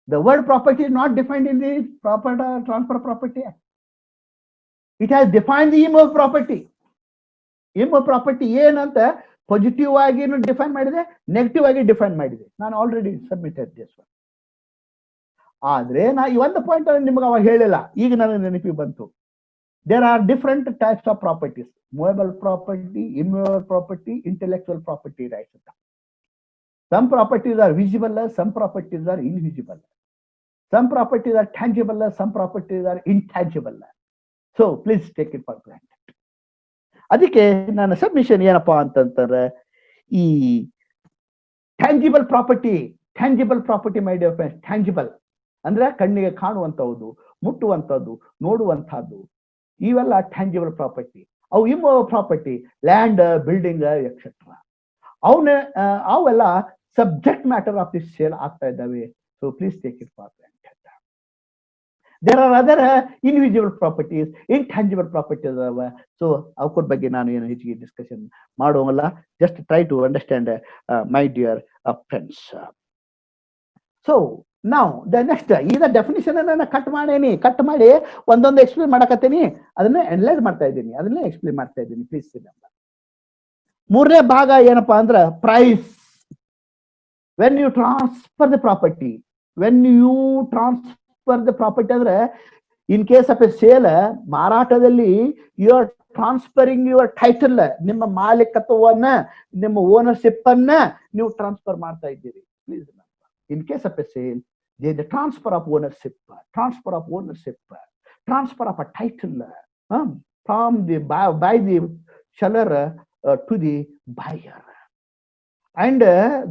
The word property is not defined in the Transfer Property Act. It has defined the immovable property. Immovable property ಏನಂತ positive ಆಗಿ define ಮಾಡಿದೆ, negative ಆಗಿ ಡಿಫೈನ್ ಮಾಡಿದೆ. ನಾನು ಆಲ್ರೆಡಿ ಸಬ್ಮಿಟೆಡ್ ದಿಸ್ ಒನ್. ಆದ್ರೆ ನಾ ಈ ಒಂದು ಪಾಯಿಂಟ್ ನಿಮ್ಗೆ ಅವಾಗ ಹೇಳಿಲ್ಲ, ಈಗ ನನಗೆ ನೆನಪಿಗೆ ಬಂತು. There are different types of properties: movable property, immovable property, intellectual property rights ಅಂತ. Some properties are visible, some properties are invisible. Some properties are tangible, some properties are intangible. So please take it for granted. ಅದಕ್ಕೆ ನನ್ನ submission ಏನಪ್ಪಾ ಅಂತಂತಾರೆ, ಈ tangible property my dear friends, tangible ಅಂದ್ರೆ ಕಣ್ಣಿಗೆ ಕಾಣುವಂತಹದ್ದು, ಮುಟ್ಟುವಂಥದ್ದು, ನೋಡುವಂತಹದ್ದು, ಇವೆಲ್ಲ ಟ್ಯಾಂಜಿಬಲ್ ಪ್ರಾಪರ್ಟಿ. ಅವು immovable property, land, building etcetera, ಅವೆಲ್ಲ subject matter of this sale ಆಗ್ತಾ ಇದ್ದಾವೆ. So please take it for granted. There are other invisible properties, intangible properties. So ಅವ್ರ ಬಗ್ಗೆ ನಾನು ಏನು ಹೆಚ್ಚಿಗೆ discussion ಮಾಡುವಲ್ಲ. Just try to understand, my dear friends. So now the next, ಈಗ definition ಅನ್ನ cut ಮಾಡಿ ಒಂದೊಂದು ಎಕ್ಸ್ಪ್ಲೇನ್ ಮಾಡಕತ್ತೀನಿ, ಅದನ್ನ ಅನಲೈಸ್ ಮಾಡ್ತಾ ಇದ್ದೀನಿ, ಅದನ್ನೇ ಎಕ್ಸ್ಪ್ಲೇನ್ ಮಾಡ್ತಾ ಇದ್ದೀನಿ. Please remember. ಮೂರನೇ ಭಾಗ ಏನಪ್ಪಾ ಅಂದ್ರೆ price. When you transfer the property, ಅಂದ್ರೆ in case of a sale, ಮಾರಾಟದಲ್ಲಿ you are transferring your title, ನಿಮ್ಮ ಮಾಲೀಕತ್ವವನ್ನ, ನಿಮ್ಮ ಓನರ್ಶಿಪ್ ಅನ್ನ ನೀವು ಟ್ರಾನ್ಸ್ಫರ್ ಮಾಡ್ತಾ ಇದ್ದೀರಿ. Please in case of a sale, there is the transfer of ownership, transfer of a title from the by the seller to the buyer, and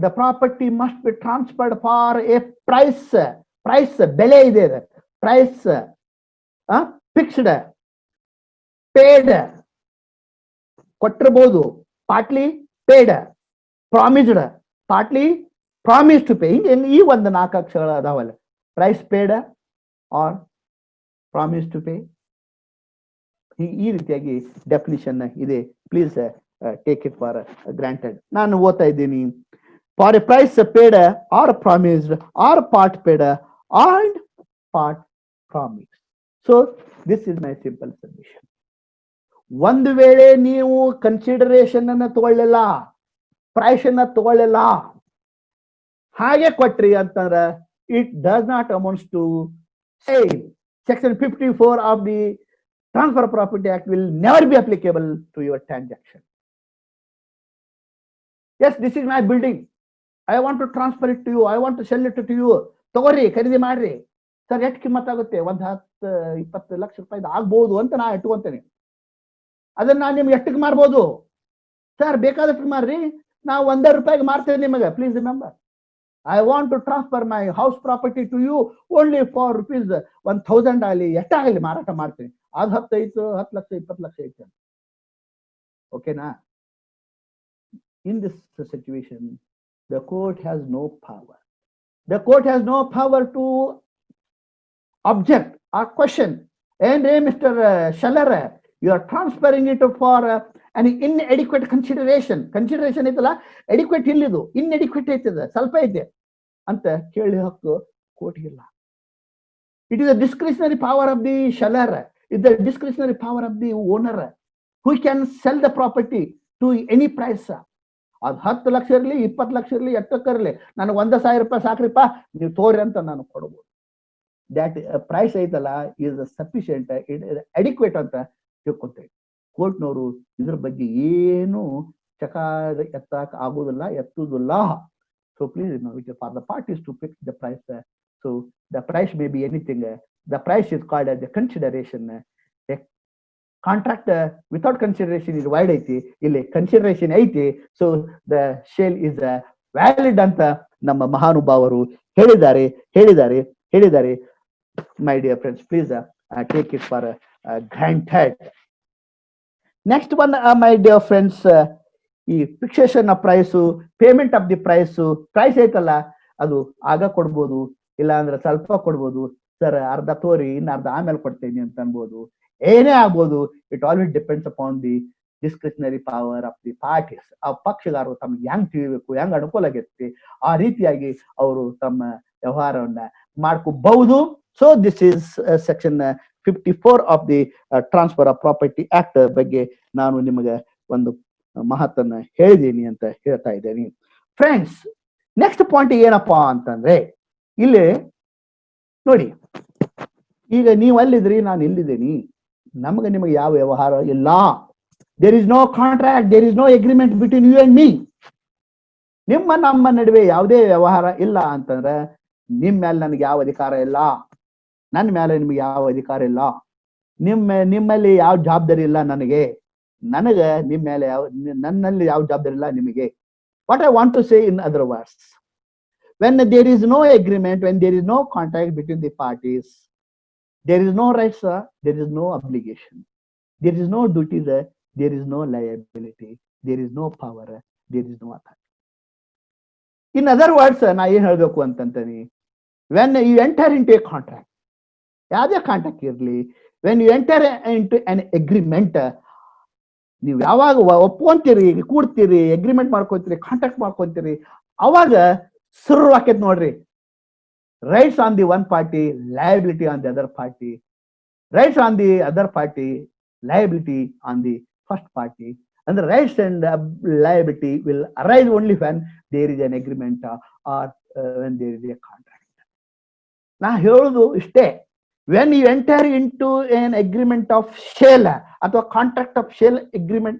the property must be transferred for a price bele ide, price fixed, paid, ಕೊಟ್ಟಿರಬಹುದು, partly paid, promised to pay. ಈ ಒಂದು 4 ಅಕ್ಷರಗಳು ಅದಾವಲ್ಲ, price paid or promise to pay. ಈ ರೀತಿಯಾಗಿ definition ಇದೆ. Please take it for granted. ನಾನು ಓದ್ತಾ ಇದ್ದೀನಿ. For a price paid or promised or part paid and part promise. So this is my simple submission. ಒಂದು ವೇಳೆ ನೀವು ಕನ್ಸಿಡರೇಷನ್ ಅನ್ನ ತಗೊಳ್ಳಿಲ್ಲ, ಪ್ರೈಸ್ ಅನ್ನ ತಗೊಳ್ಳಿಲ್ಲ, ಹಾಗೆ ಕೊಟ್ರಿ ಅಂತಂದ್ರೆ it does not amounts to sale. Section 54 of the Transfer of Property Act will never be applicable to your transaction. Yes, this is my building. I want to transfer it to you. I want to sell it to you. ತಗೋರಿ, ಖರೀದಿ ಮಾಡ್ರಿ. Sir ಎಷ್ಟು ಕಿಮ್ಮತ್ ಆಗುತ್ತೆ? 10-20 ಲಕ್ಷ ರೂಪಾಯಿ ಆಗ್ಬಹುದು ಅಂತ ನಾ ಇಟ್ಕೊಂತೇನೆ. ಅದನ್ನ ನಾನು ನಿಮ್ಗೆ ಎಷ್ಟಕ್ಕೆ ಮಾರ್ಬೋದು? ಸರ್ ಬೇಕಾದಷ್ಟು ಮಾರ್ರಿ, ನಾವು ₹1 ಮಾರ್ತೇವೆ ನಿಮಗೆ. Please remember, I want to transfer my house property to you only for ₹1,000 ಆಗಲಿ, ಎಷ್ಟಾಗಲಿ ಮಾರಾಟ ಮಾಡ್ತೀನಿ. ಅದು 10 ಐತು, 10 ಲಕ್ಷ, 20 ಲಕ್ಷ ಐತೆ. ಓಕೆನಾ? In this situation, the court has no power. The court has no power to object or question. And Mr. Scheller, you are transferring it for an inadequate consideration. Consideration ಐತಲ್ಲ, adequate ಇಲ್ಲಿದು, inadequate ಐತದ, ಸ್ವಲ್ಪ ಐತೆ ಅಂತ ಕೇಳಿ ಹಕ್ಕು ಕೋರ್ಟ್ಗಿಲ್ಲ. It is a discretionary power of the seller. It's the discretionary power of the owner who can sell the property to any price. ಅದು 10 ಲಕ್ಷ ಇರಲಿ, 20 ಲಕ್ಷ ಇರಲಿ, ಎಷ್ಟಕ್ಕಿರಲಿ, ನನಗೆ ₹1,000 ಸಾಕ್ರಿಪ್ಪ, ನೀವು ತೋರಿ ಅಂತ ನಾನು ಕೊಡ್ಬೋದು. ದ್ಯಾಟ್ ಪ್ರೈಸ್ ಐತಲ್ಲ is sufficient, it is adequate ಅಂತ ತಿಳ್ಕೊತೇವೆ. ಕೋರ್ಟ್ನವರು ಇದ್ರ ಬಗ್ಗೆ ಏನು ಚಕಾರ ಎತ್ತಕ್ ಆಗೋದಿಲ್ಲ, ಎತ್ತುವುದಿಲ್ಲ. So please, for the parties to fix the price. So the price may be anything. The price is called as the consideration. A contract without consideration is wide ಐತಿ, ಇಲ್ಲಿ consideration ಐತಿ. So the sale is valid ಅಂತ ನಮ್ಮ ಮಹಾನುಭಾವರು ಹೇಳಿದ್ದಾರೆ. My dear friends, please take it for granted. Next one, my dear friends, ಈ fixation of price, payment of the price ಐತಲ್ಲ, ಅದು ಆಗ ಕೊಡ್ಬೋದು, ಇಲ್ಲ ಅಂದ್ರೆ ಸ್ವಲ್ಪ ಕೊಡ್ಬೋದು. ಸರ್ ಅರ್ಧ ತೋರಿ, ಇನ್ನು ಅರ್ಧ ಆಮೇಲೆ ಕೊಡ್ತೇನೆ ಅಂತ ಅನ್ಬೋದು, ಏನೇ ಆಗ್ಬೋದು. It always depends upon the discretionary power of the parties. ಆ ಪಕ್ಷಗಾರರು ತಮ್ಗೆ ಹೆಂಗ್ ತಿಳಿಬೇಕು, ಹೆಂಗ್ ಅನುಕೂಲ ಆಗೈತಿ, ಆ ರೀತಿಯಾಗಿ ಅವರು ತಮ್ಮ ವ್ಯವಹಾರವನ್ನ ಮಾಡ್ಕೋಬಹುದು. So this is section 54 of the transfer of property act ಬಗ್ಗೆ ನಾನು ನಿಮಗೆ ಒಂದು ಮಹತ್ತನ್ನ ಹೇಳಿದ್ದೀನಿ ಅಂತ ಹೇಳ್ತಾ ಇದ್ದೇನೆ. ಫ್ರೆಂಡ್ಸ್, ನೆಕ್ಸ್ಟ್ ಪಾಯಿಂಟ್ ಏನಪ್ಪಾ ಅಂತಂದ್ರೆ, ಇಲ್ಲಿ ನೋಡಿ, ಈಗ ನೀವು ಅಲ್ಲಿದ್ರಿ, ನಾನು ಇಲ್ಲಿದ್ದೀನಿ, ನಿಮಗೆ ಯಾವ ವ್ಯವಹಾರ ಇಲ್ಲ. There is no contract, there is no agreement between you and me. ನಮ್ಮ ನಡುವೆ ಯಾವುದೇ ವ್ಯವಹಾರ ಇಲ್ಲ ಅಂತಂದ್ರೆ ನಿಮ್ಮ ಮೇಲೆ ನನಗೆ ಯಾವ ಅಧಿಕಾರ ಇಲ್ಲ, ನನ್ನ ಮೇಲೆ ನಿಮ್ಗೆ ಯಾವ ಅಧಿಕಾರ ಇಲ್ಲ, ನಿಮ್ಮಲ್ಲಿ ಯಾವ ಜವಾಬ್ದಾರಿ ಇಲ್ಲ ನನಗೆ ನಿಮ್ಮ ಮೇಲೆ ನನ್ನಲ್ಲಿ ಯಾವ ಜವಾಬ್ದಾರಿ ಇಲ್ಲ ನಿಮಗೆ. What I want to say in other words, when there is no agreement, when there is no contract between the parties, there is no rights, there is no obligation, there is no duty, there is no liability, there is no power, there is no authority. In other words, ನಾ ಏನ್ ಹೇಳ್ಬೇಕು ಅಂತಂತೀನಿ, when you enter into a contract, ಯಾವುದೇ contract ಇರಲಿ, when you enter into an agreement, ನೀವು ಯಾವಾಗ ಒಪ್ಕೊಂತೀರಿ, ಕೂಡ್ತೀರಿ, agreement ಮಾಡ್ಕೊಂತೀರಿ, contact ಮಾಡ್ಕೊಂತೀರಿ, ಅವಾಗ ಶುರು ಆಕೈತಿ ನೋಡ್ರಿ, rights on the one party, liability on the other party, rights on the other party, liability on the first party. ಅಂದ್ರೆ rights and liability will arise only when there is an agreement or when there is a contract. ನಾ ಹೇಳುದು ಇಷ್ಟೇ, when you enter into an agreement of sale ಅಥವಾ contract of sale agreement,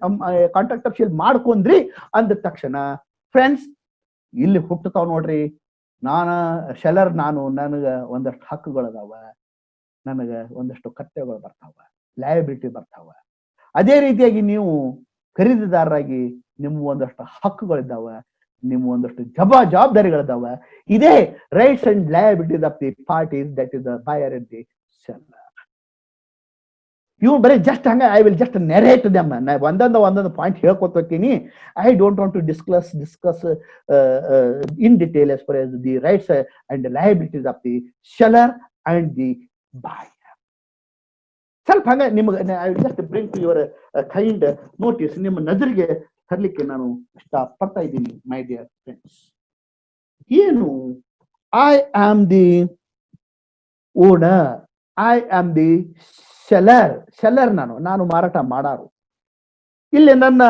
contract of sale ಮಾಡ್ಕೊಂಡ್ರಿ ಅಂದ ತಕ್ಷಣ friends ಇಲ್ಲಿ ಹುಟ್ಟುತ್ತಾವ ನೋಡ್ರಿ, ಶೆಲರ್ ನನಗ ಒಂದಷ್ಟು ಹಕ್ಕುಗಳದಾವ, ನನಗೆ ಒಂದಷ್ಟು ಕರ್ತವ್ಯಗಳು ಬರ್ತಾವ, ಲಯಬಿಲಿಟಿ ಬರ್ತಾವ. ಅದೇ ರೀತಿಯಾಗಿ ನೀವು ಖರೀದಿದಾರರಾಗಿ ನಿಮ್ಮ ಒಂದಷ್ಟು ಹಕ್ಕುಗಳಿದ್ದಾವ, ನಿಮ್ಮ ಒಂದಷ್ಟು ಜವಾಬ್ದಾರಿಗಳಿದ್ದಾವ. ಇದೇ rights and liabilities of the parties, that is the buyer and the seller. ಇವು ಬರೀ ಜಸ್ಟ್ ಹಂಗ I will just narrate them, ಒಂದೊಂದು ಪಾಯಿಂಟ್ ಹೇಳ್ಕೊತ ಹೋಗ್ತೀನಿ. I don't want to discuss in detail as far as the rights and liabilities of the seller and the buyer. ಸ್ವಲ್ಪ ಹಂಗ ನಿಮ್ಗೆ I will just bring to your kind notice, ನಿಮ್ಮ ನಜರಿಗೆ ತರಲಿಕ್ಕೆ ನಾನು ಇಷ್ಟಪಡ್ತಾ ಇದ್ದೀನಿ ಮೈ ಡಿಯರ್ ಫ್ರೆಂಡ್ಸ್. ಏನು I am the owner, I am the seller, ನಾನು ಮಾರಾಟ ಮಾಡಾರು. ಇಲ್ಲಿ ನನ್ನ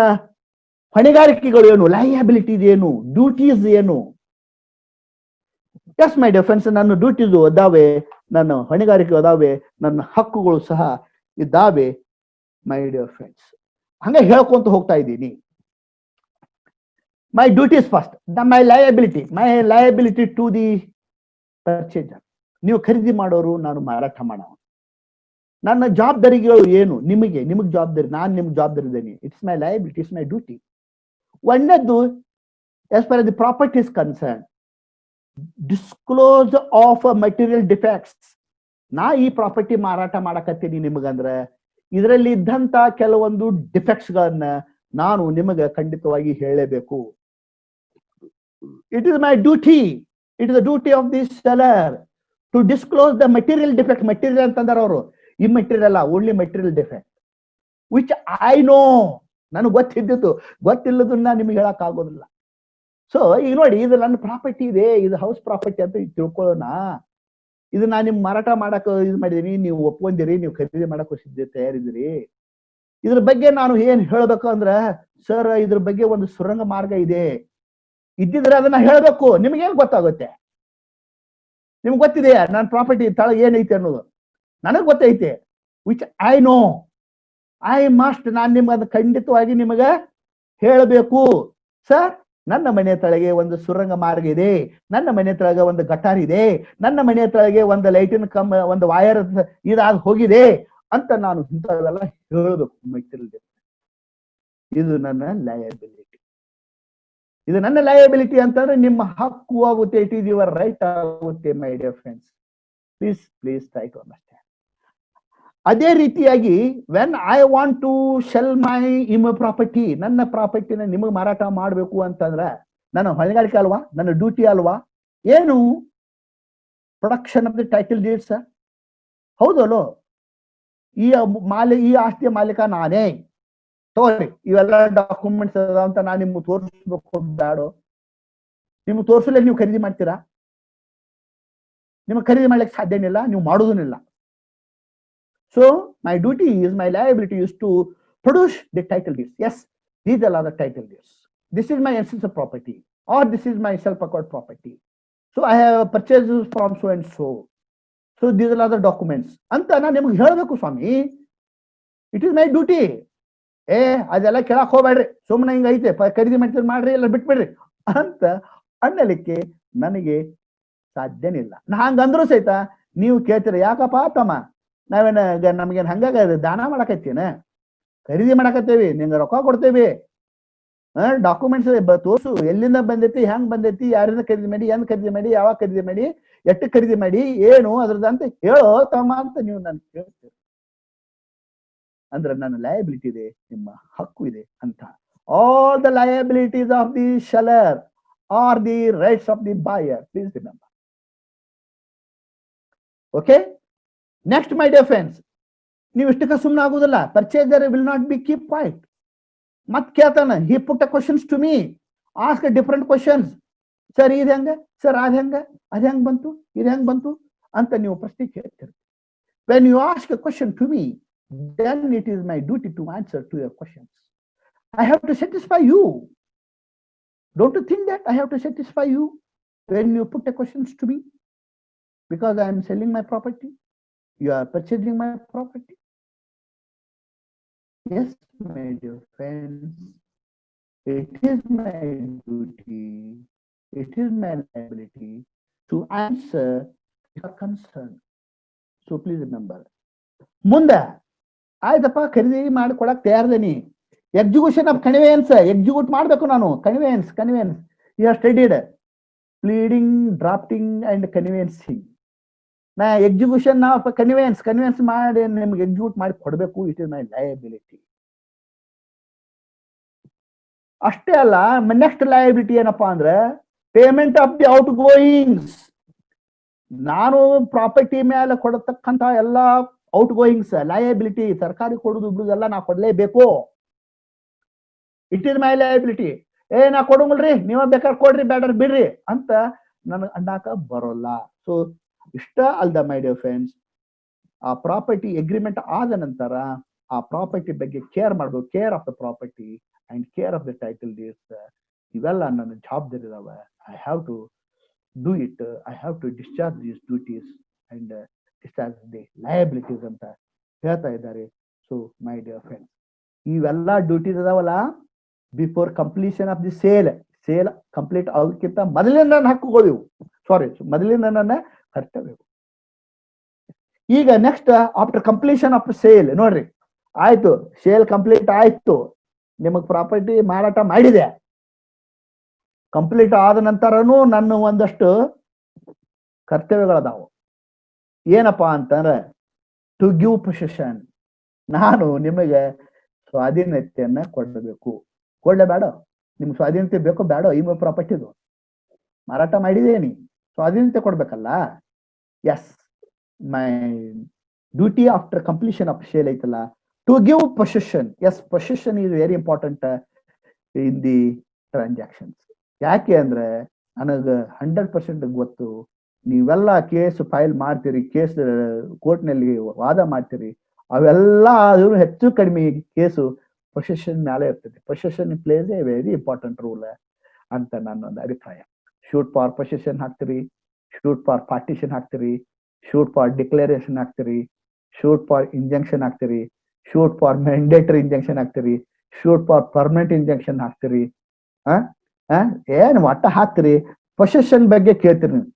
ಹೊಣೆಗಾರಿಕೆಗಳು ಏನು, ಲಯಬಿಲಿಟೀಸ್ ಏನು, ಡ್ಯೂಟೀಸ್ ಏನು? ಎಸ್ ಮೈ ಡಿಯರ್ ಫ್ರೆಂಡ್ಸ್, ನನ್ನ ಡ್ಯೂಟೀಸ್ ಅದಾವೆ, ನನ್ನ ಹೊಣೆಗಾರಿಕೆ ಅದಾವೆ, ನನ್ನ ಹಕ್ಕುಗಳು ಸಹ ಇದ್ದಾವೆ ಮೈ ಡಿಯರ್ ಫ್ರೆಂಡ್ಸ್. ಹಂಗೆ ಹೇಳ್ಕೊಂತ ಹೋಗ್ತಾ ಇದ್ದೀನಿ. My duties first, my liability to the purchaser. ನೀವು ಖರೀದಿ ಮಾಡೋರು, ನಾನು ಮಾರಾಟ ಮಾಡೋ. ನನ್ನ ಜವಾಬ್ದಾರಿಗಳು ಏನು, ನಿಮಗೆ ಜವಾಬ್ದಾರಿ, ನಾನು ನಿಮ್ಗೆ ಜವಾಬ್ದಾರಿ ಇದ್ದೇನೆ. It's my liability, it's my duty. ಒಂದದ್ದು, as far as the property is concerned, disclose of material defects. ನಾ ಈ ಪ್ರಾಪರ್ಟಿ ಮಾರಾಟ ಮಾಡಕತ್ತೀನಿ ನಿಮಗಂದ್ರೆ ಇದರಲ್ಲಿ ಇದ್ದಂತ ಕೆಲವೊಂದು ಡಿಫೆಕ್ಟ್ಸ್ ಗಳನ್ನ ನಾನು ನಿಮಗೆ ಖಂಡಿತವಾಗಿ ಹೇಳಲೇಬೇಕು. It is my duty, it is the duty of the seller to disclose the material defect. Material ಅಂತಂದ್ರೆ ಅವರು ಈ ಮೆಟೀರಿಯಲ್ ಅಲ್ಲ, only material defect which I know, ನನಗೆ ಗೊತ್ತಿಲ್ಲದನ್ನ ನಿಮ್ಗೆ ಹೇಳಕ್ ಆಗೋದಿಲ್ಲ. ಸೊ ಈಗ ನೋಡಿ, ಇದು ನನ್ನ ಪ್ರಾಪರ್ಟಿ ಇದೆ, ಇದು ಹೌಸ್ ಪ್ರಾಪರ್ಟಿ ಅಂತ ತಿಳ್ಕೊಳ್ಳೋಣ. ಇದು ನಾನು ನಿಮ್ಗೆ ಮಾರಾಟ ಮಾಡಕ್ ಇದು ಮಾಡಿದೀನಿ, ನೀವು ಒಪ್ಕೊಂಡಿರಿ, ನೀವು ಖರೀದಿ ಮಾಡಕ್ ತಯಾರಿದ್ದೀರಿ. ಇದ್ರ ಬಗ್ಗೆ ನಾನು ಏನ್ ಹೇಳ್ಬೇಕು ಅಂದ್ರೆ, ಸರ್ ಇದ್ರ ಬಗ್ಗೆ ಒಂದು ಸುರಂಗ ಮಾರ್ಗ ಇದೆ, ಇದ್ದಿದ್ರೆ ಅದನ್ನ ಹೇಳ್ಬೇಕು. ನಿಮ್ಗೇನ್ ಗೊತ್ತಾಗುತ್ತೆ? ನಿಮ್ಗೆ ಗೊತ್ತಿದೆ ನನ್ನ ಪ್ರಾಪರ್ಟಿ ತಳ ಏನೈತೆ ಅನ್ನೋದು, ನನಗ್ ಗೊತ್ತೈತೆ. Which I know, I must, ನಾನು ನಿಮ್ಗೆ ಅದು ಖಂಡಿತವಾಗಿ ನಿಮಗೆ ಹೇಳಬೇಕು. ಸರ್, ನನ್ನ ಮನೆ ತಳಗೆ ಒಂದು ಸುರಂಗ ಮಾರ್ಗ ಇದೆ, ನನ್ನ ಮನೆ ತಳಗೆ ಒಂದು ಗಟಾರ್ ಇದೆ, ನನ್ನ ಮನೆ ತಳಗೆ ಒಂದು ಲೈಟಿನ ಒಂದು ವೈರ್ ಇದಾಗಿ ಹೋಗಿದೆ ಅಂತ ನಾನು ಇಂಥವೆಲ್ಲ ಹೇಳಬೇಕು. ಇದು ನನ್ನ ಲಯಬಿಲಿಟಿ, ಇದು ನನ್ನ ಲಯಬಿಲಿಟಿ ಅಂತಂದ್ರೆ ನಿಮ್ಮ ಹಕ್ಕು ಆಗುತ್ತೆ. ಇಟ್ ಈಸ್ ಯುವರ್ ರೈಟ್ ಆಗುತ್ತೆ my dear friends. Please try to understand. ಅದೇ ರೀತಿಯಾಗಿ when I want to sell my property, ನನ್ನ ಪ್ರಾಪರ್ಟಿನ ನಿಮಗೆ ಮಾರಾಟ ಮಾಡಬೇಕು ಅಂತಂದ್ರೆ ನನ್ನ ಹೊಣೆಗಾರಿಕೆ ಅಲ್ವಾ, ನನ್ನ ಡ್ಯೂಟಿ ಅಲ್ವಾ? ಏನು? Production of the title deeds. ಹೌದಲ್ಲೋ? ಈ ಆಸ್ತಿಯ ಮಾಲೀಕ ನಾನೇ, ತಗೋರಿ ಇವೆಲ್ಲ ಡಾಕ್ಯುಮೆಂಟ್ಸ್ ಅಂತ ನಾನು ನಿಮ್ಗೆ ತೋರಿಸ್ಬೇಕು ಬ್ಯಾಡೋ? ನಿಮ್ಗೆ ತೋರಿಸಲೇ ನೀವು ಖರೀದಿ ಮಾಡ್ತೀರಾ? ನಿಮಗೆ ಖರೀದಿ ಮಾಡ್ಲಿಕ್ಕೆ ಸಾಧ್ಯನಿಲ್ಲ, ನೀವು ಮಾಡೋದನ್ನಿಲ್ಲ. So my duty is, my liability is to produce the title deeds. Yes, these are the title deeds. This is my ancestral property, or this is my self-acquired property. So I have purchased from so and so. So these are the documents. Anta na nimage helbeku swami. It is my duty. ಅದೆಲ್ಲ ಕೇಳಕ್ ಹೋಗ್ಬೇಡ್ರಿ, ಸುಮ್ಮನೆ ಹಿಂಗ ಐತೆ ಖರೀದಿ ಮಾಡ್ತೀರಿ ಮಾಡ್ರಿ, ಎಲ್ಲ ಬಿಟ್ಬಿಡ್ರಿ ಅಂತ ಅನ್ನಲಿಕ್ಕೆ ನನಗೆ ಸಾಧ್ಯನಿಲ್ಲ. ಹಂಗಂದ್ರು ಸಹಿತ ನೀವು ಕೇಳ್ತೀರ, ಯಾಕಪ್ಪ ತಮ್ಮ ನಾವೇನ ನಮ್ಗೇನ್ ಹಂಗಾಗ ದಾನ ಮಾಡಕತ್ತೀನ, ಖರೀದಿ ಮಾಡಕತ್ತೇವಿ, ನಿಂಗೆ ರೊಕ್ಕ ಕೊಡ್ತೇವಿ, ಡಾಕ್ಯುಮೆಂಟ್ಸ್ ತೋರ್ಸು, ಎಲ್ಲಿಂದ ಬಂದೈತಿ, ಹೆಂಗ್ ಬಂದೈತಿ, ಯಾರಿಂದ ಖರೀದಿ ಮಾಡಿ, ಎಂದ್ ಖರೀದಿ ಮಾಡಿ, ಯಾವಾಗ ಖರೀದಿ ಮಾಡಿ, ಎಷ್ಟು ಖರೀದಿ ಮಾಡಿ, ಏನು ಅದ್ರದ್ದು ಅಂತ ಹೇಳೋ ತಮ್ಮ ಅಂತ ನೀವು ನನ್ ಕೇಳ್ತೀರಿ. ಅಂದ್ರೆ ನನ್ನ ಲಯಬಿಲಿಟಿ ಇದೆ, ನಿಮ್ಮ ಹಕ್ಕು ಇದೆ ಅಂತ. All the liabilities of the seller or the rights of the buyer. Please remember. Okay, next my dear friends, ನೀವು ಇಷ್ಟಕ್ಕೆ ಸುಮ್ಮನೆ ಆಗುದಿಲ್ಲ. Purchaser will not be keep quiet. ಮತ್ ಕೇಳ್ತಾನ, he put questions to me, ask different questions. Sir ಇದು ಹೆಂಗ, sir ಅದ್ ಹೆಂಗ, ಅದ್ ಹೆಂಗ್ ಬಂತು, ಇದು ಹೆಂಗ್ ಬಂತು ಅಂತ ನೀವು ಪ್ರಶ್ನೆ ಕೇಳ್ತೀರಿ. When you ask a question to me, then it is my duty to answer to your questions. I have to satisfy you. Don't you think that I have to satisfy you when you put the questions to me? Because I am selling my property, you are purchasing my property. Yes, my dear friends, it is my duty, it is my liability to answer your concern. So please remember. ಮುಂದೆ ಆಯ್ತಪ್ಪ, ಖರೀದಿ ಮಾಡಿ ಕೊಡಕ್ ತಯಾರದೇನಿ. Execution of conveyance execute ಮಾಡ್ಬೇಕು ನಾನು. Conveyance you have studied pleading, drafting and conveyancing. ನಾ execution of conveyance ಮಾಡಿ ನಿಮ್ಗೆ ಎಕ್ಸಿಕ್ಯೂಟ್ ಮಾಡಿ ಕೊಡಬೇಕು. It is my liability. ಅಷ್ಟೇ ಅಲ್ಲ, ನೆಕ್ಸ್ಟ್ ಲಯಬಿಲಿಟಿ ಏನಪ್ಪಾ ಅಂದ್ರೆ payment of the outgoings. ನಾನು ಪ್ರಾಪರ್ಟಿ ಮೇಲೆ ಕೊಡತಕ್ಕಂತ ಎಲ್ಲ ಔಟ್ ಗೋಯಿಂಗ್ಸ್ ಲಯಬಿಲಿಟಿ, ಸರ್ಕಾರಿ ಕೊಡುದು ಬಿಡುದೆಲ್ಲ ನಾ ಕೊಡ್ಲೇಬೇಕು. It is my liability. ನಾ ಕೊಡಂಗಿಲ್ರಿ, ನೀವ ಬೇಕಾದ್ರೆ ಕೊಡ್ರಿ, ಬೇಡ್ರಿ ಬಿಡ್ರಿ ಅಂತ ನನಗೆ ಅನ್ನಕ ಬರೋಲ್ಲ. ಸೊ ಇಷ್ಟ ಅಲ್ದ ಮೈ ಡಿಯರ್ ಫ್ರೆಂಡ್ಸ್, ಆ ಪ್ರಾಪರ್ಟಿ ಅಗ್ರಿಮೆಂಟ್ ಆದ ನಂತರ ಆ ಪ್ರಾಪರ್ಟಿ ಬಗ್ಗೆ ಕೇರ್ ಮಾಡಬೇಕು. Care of the property and care of the title deeds, ಇವೆಲ್ಲ ನನ್ನ ಜವಾಬ್ದಾರಿ ಇದಾವೆ. I have to do it. I have to discharge these duties and discharge the liabilities ಅಂತ ಹೇಳ್ತಾ ಇದ್ದಾರೆ. ಸೊ ಮೈ ಡಿಯರ್ ಫ್ರೆಂಡ್ಸ್, ಇವೆಲ್ಲ ಡ್ಯೂಟೀಸ್ ಅದಾವಲ್ಲ, before completion of the sale complete ಆಗೋಕ್ಕಿಂತ ಮೊದಲಿಂದ ನನ್ನ ಹಕ್ಕುಗಳು, ಮೊದಲಿಂದ ನನ್ನ ಕರ್ತವ್ಯ. ಈಗ next after completion of sale, ನೋಡ್ರಿ, ಆಯ್ತು, ಸೇಲ್ ಕಂಪ್ಲೀಟ್ ಆಯ್ತು, ನಿಮಗ್ ಪ್ರಾಪರ್ಟಿ ಮಾರಾಟ ಮಾಡಿದೆ. ಕಂಪ್ಲೀಟ್ ಆದ ನಂತರನು ನನ್ನ ಒಂದಷ್ಟು ಕರ್ತವ್ಯಗಳದಾವು. ಏನಪ್ಪಾ ಅಂತಂದ್ರೆ ಟು ಗಿವ್ ಪೊಸೆಷನ್, ನಾನು ನಿಮಗೆ ಸ್ವಾಧೀನತೆಯನ್ನ ಕೊಡಬೇಕು. ಕೊಡ್ಲೇ ಬೇಡ? ನಿಮ್ಗೆ ಸ್ವಾಧೀನತೆ ಬೇಕೋ ಬೇಡೋ? ಈ ಪ್ರಾಪರ್ಟಿದು ಮಾರಾಟ ಮಾಡಿದೇನಿ, ಸ್ವಾಧೀನತೆ ಕೊಡ್ಬೇಕಲ್ಲ. Yes, my duty after completion of sale ಐತಲ್ಲ, to give possession. Yes, possession is very important in the transactions. ಯಾಕೆ ಅಂದ್ರೆ ನನಗೆ 100% ಗೊತ್ತು, ನೀವೆಲ್ಲ ಕೇಸ್ ಫೈಲ್ ಮಾಡ್ತೀರಿ, ಕೇಸ್ ಕೋರ್ಟ್ನಲ್ಲಿ ವಾದ ಮಾಡ್ತೀರಿ, ಅವೆಲ್ಲ ಹೆಚ್ಚು ಕಡಿಮೆ ಕೇಸು ಪೊಸೆಷನ್ ಮೇಲೆ ಇರ್ತದೆ. Possession place A very important rule ಅಂತ ನನ್ನ ಒಂದು ಅಭಿಪ್ರಾಯ. ಶೂಟ್ ಫಾರ್ ಪೊಸೆಷನ್ ಹಾಕ್ತಿರಿ, ಶೂಟ್ ಫಾರ್ ಪಾರ್ಟಿಷನ್ ಹಾಕ್ತಿರಿ, ಶೂಟ್ ಫಾರ್ ಡಿಕ್ಲರೇಷನ್ ಹಾಕ್ತಿರಿ, ಶೂಟ್ ಫಾರ್ ಇಂಜಂಕ್ಷನ್ ಹಾಕ್ತಿರಿ, ಶೂಟ್ ಫಾರ್ ಮ್ಯಾಂಡೇಟರಿ ಇಂಜಂಕ್ಷನ್ ಹಾಕ್ತಿರಿ, ಶೂಟ್ ಫಾರ್ ಪರ್ಮನೆಂಟ್ ಇಂಜಂಕ್ಷನ್ ಹಾಕ್ತಿರಿ. ಏನ್ ಒಟ್ಟ ಹಾಕ್ತಿರಿ. ಪೊಸೆಷನ್ ಬಗ್ಗೆ ಕೇಳ್ತೀರಿ ನೀವು.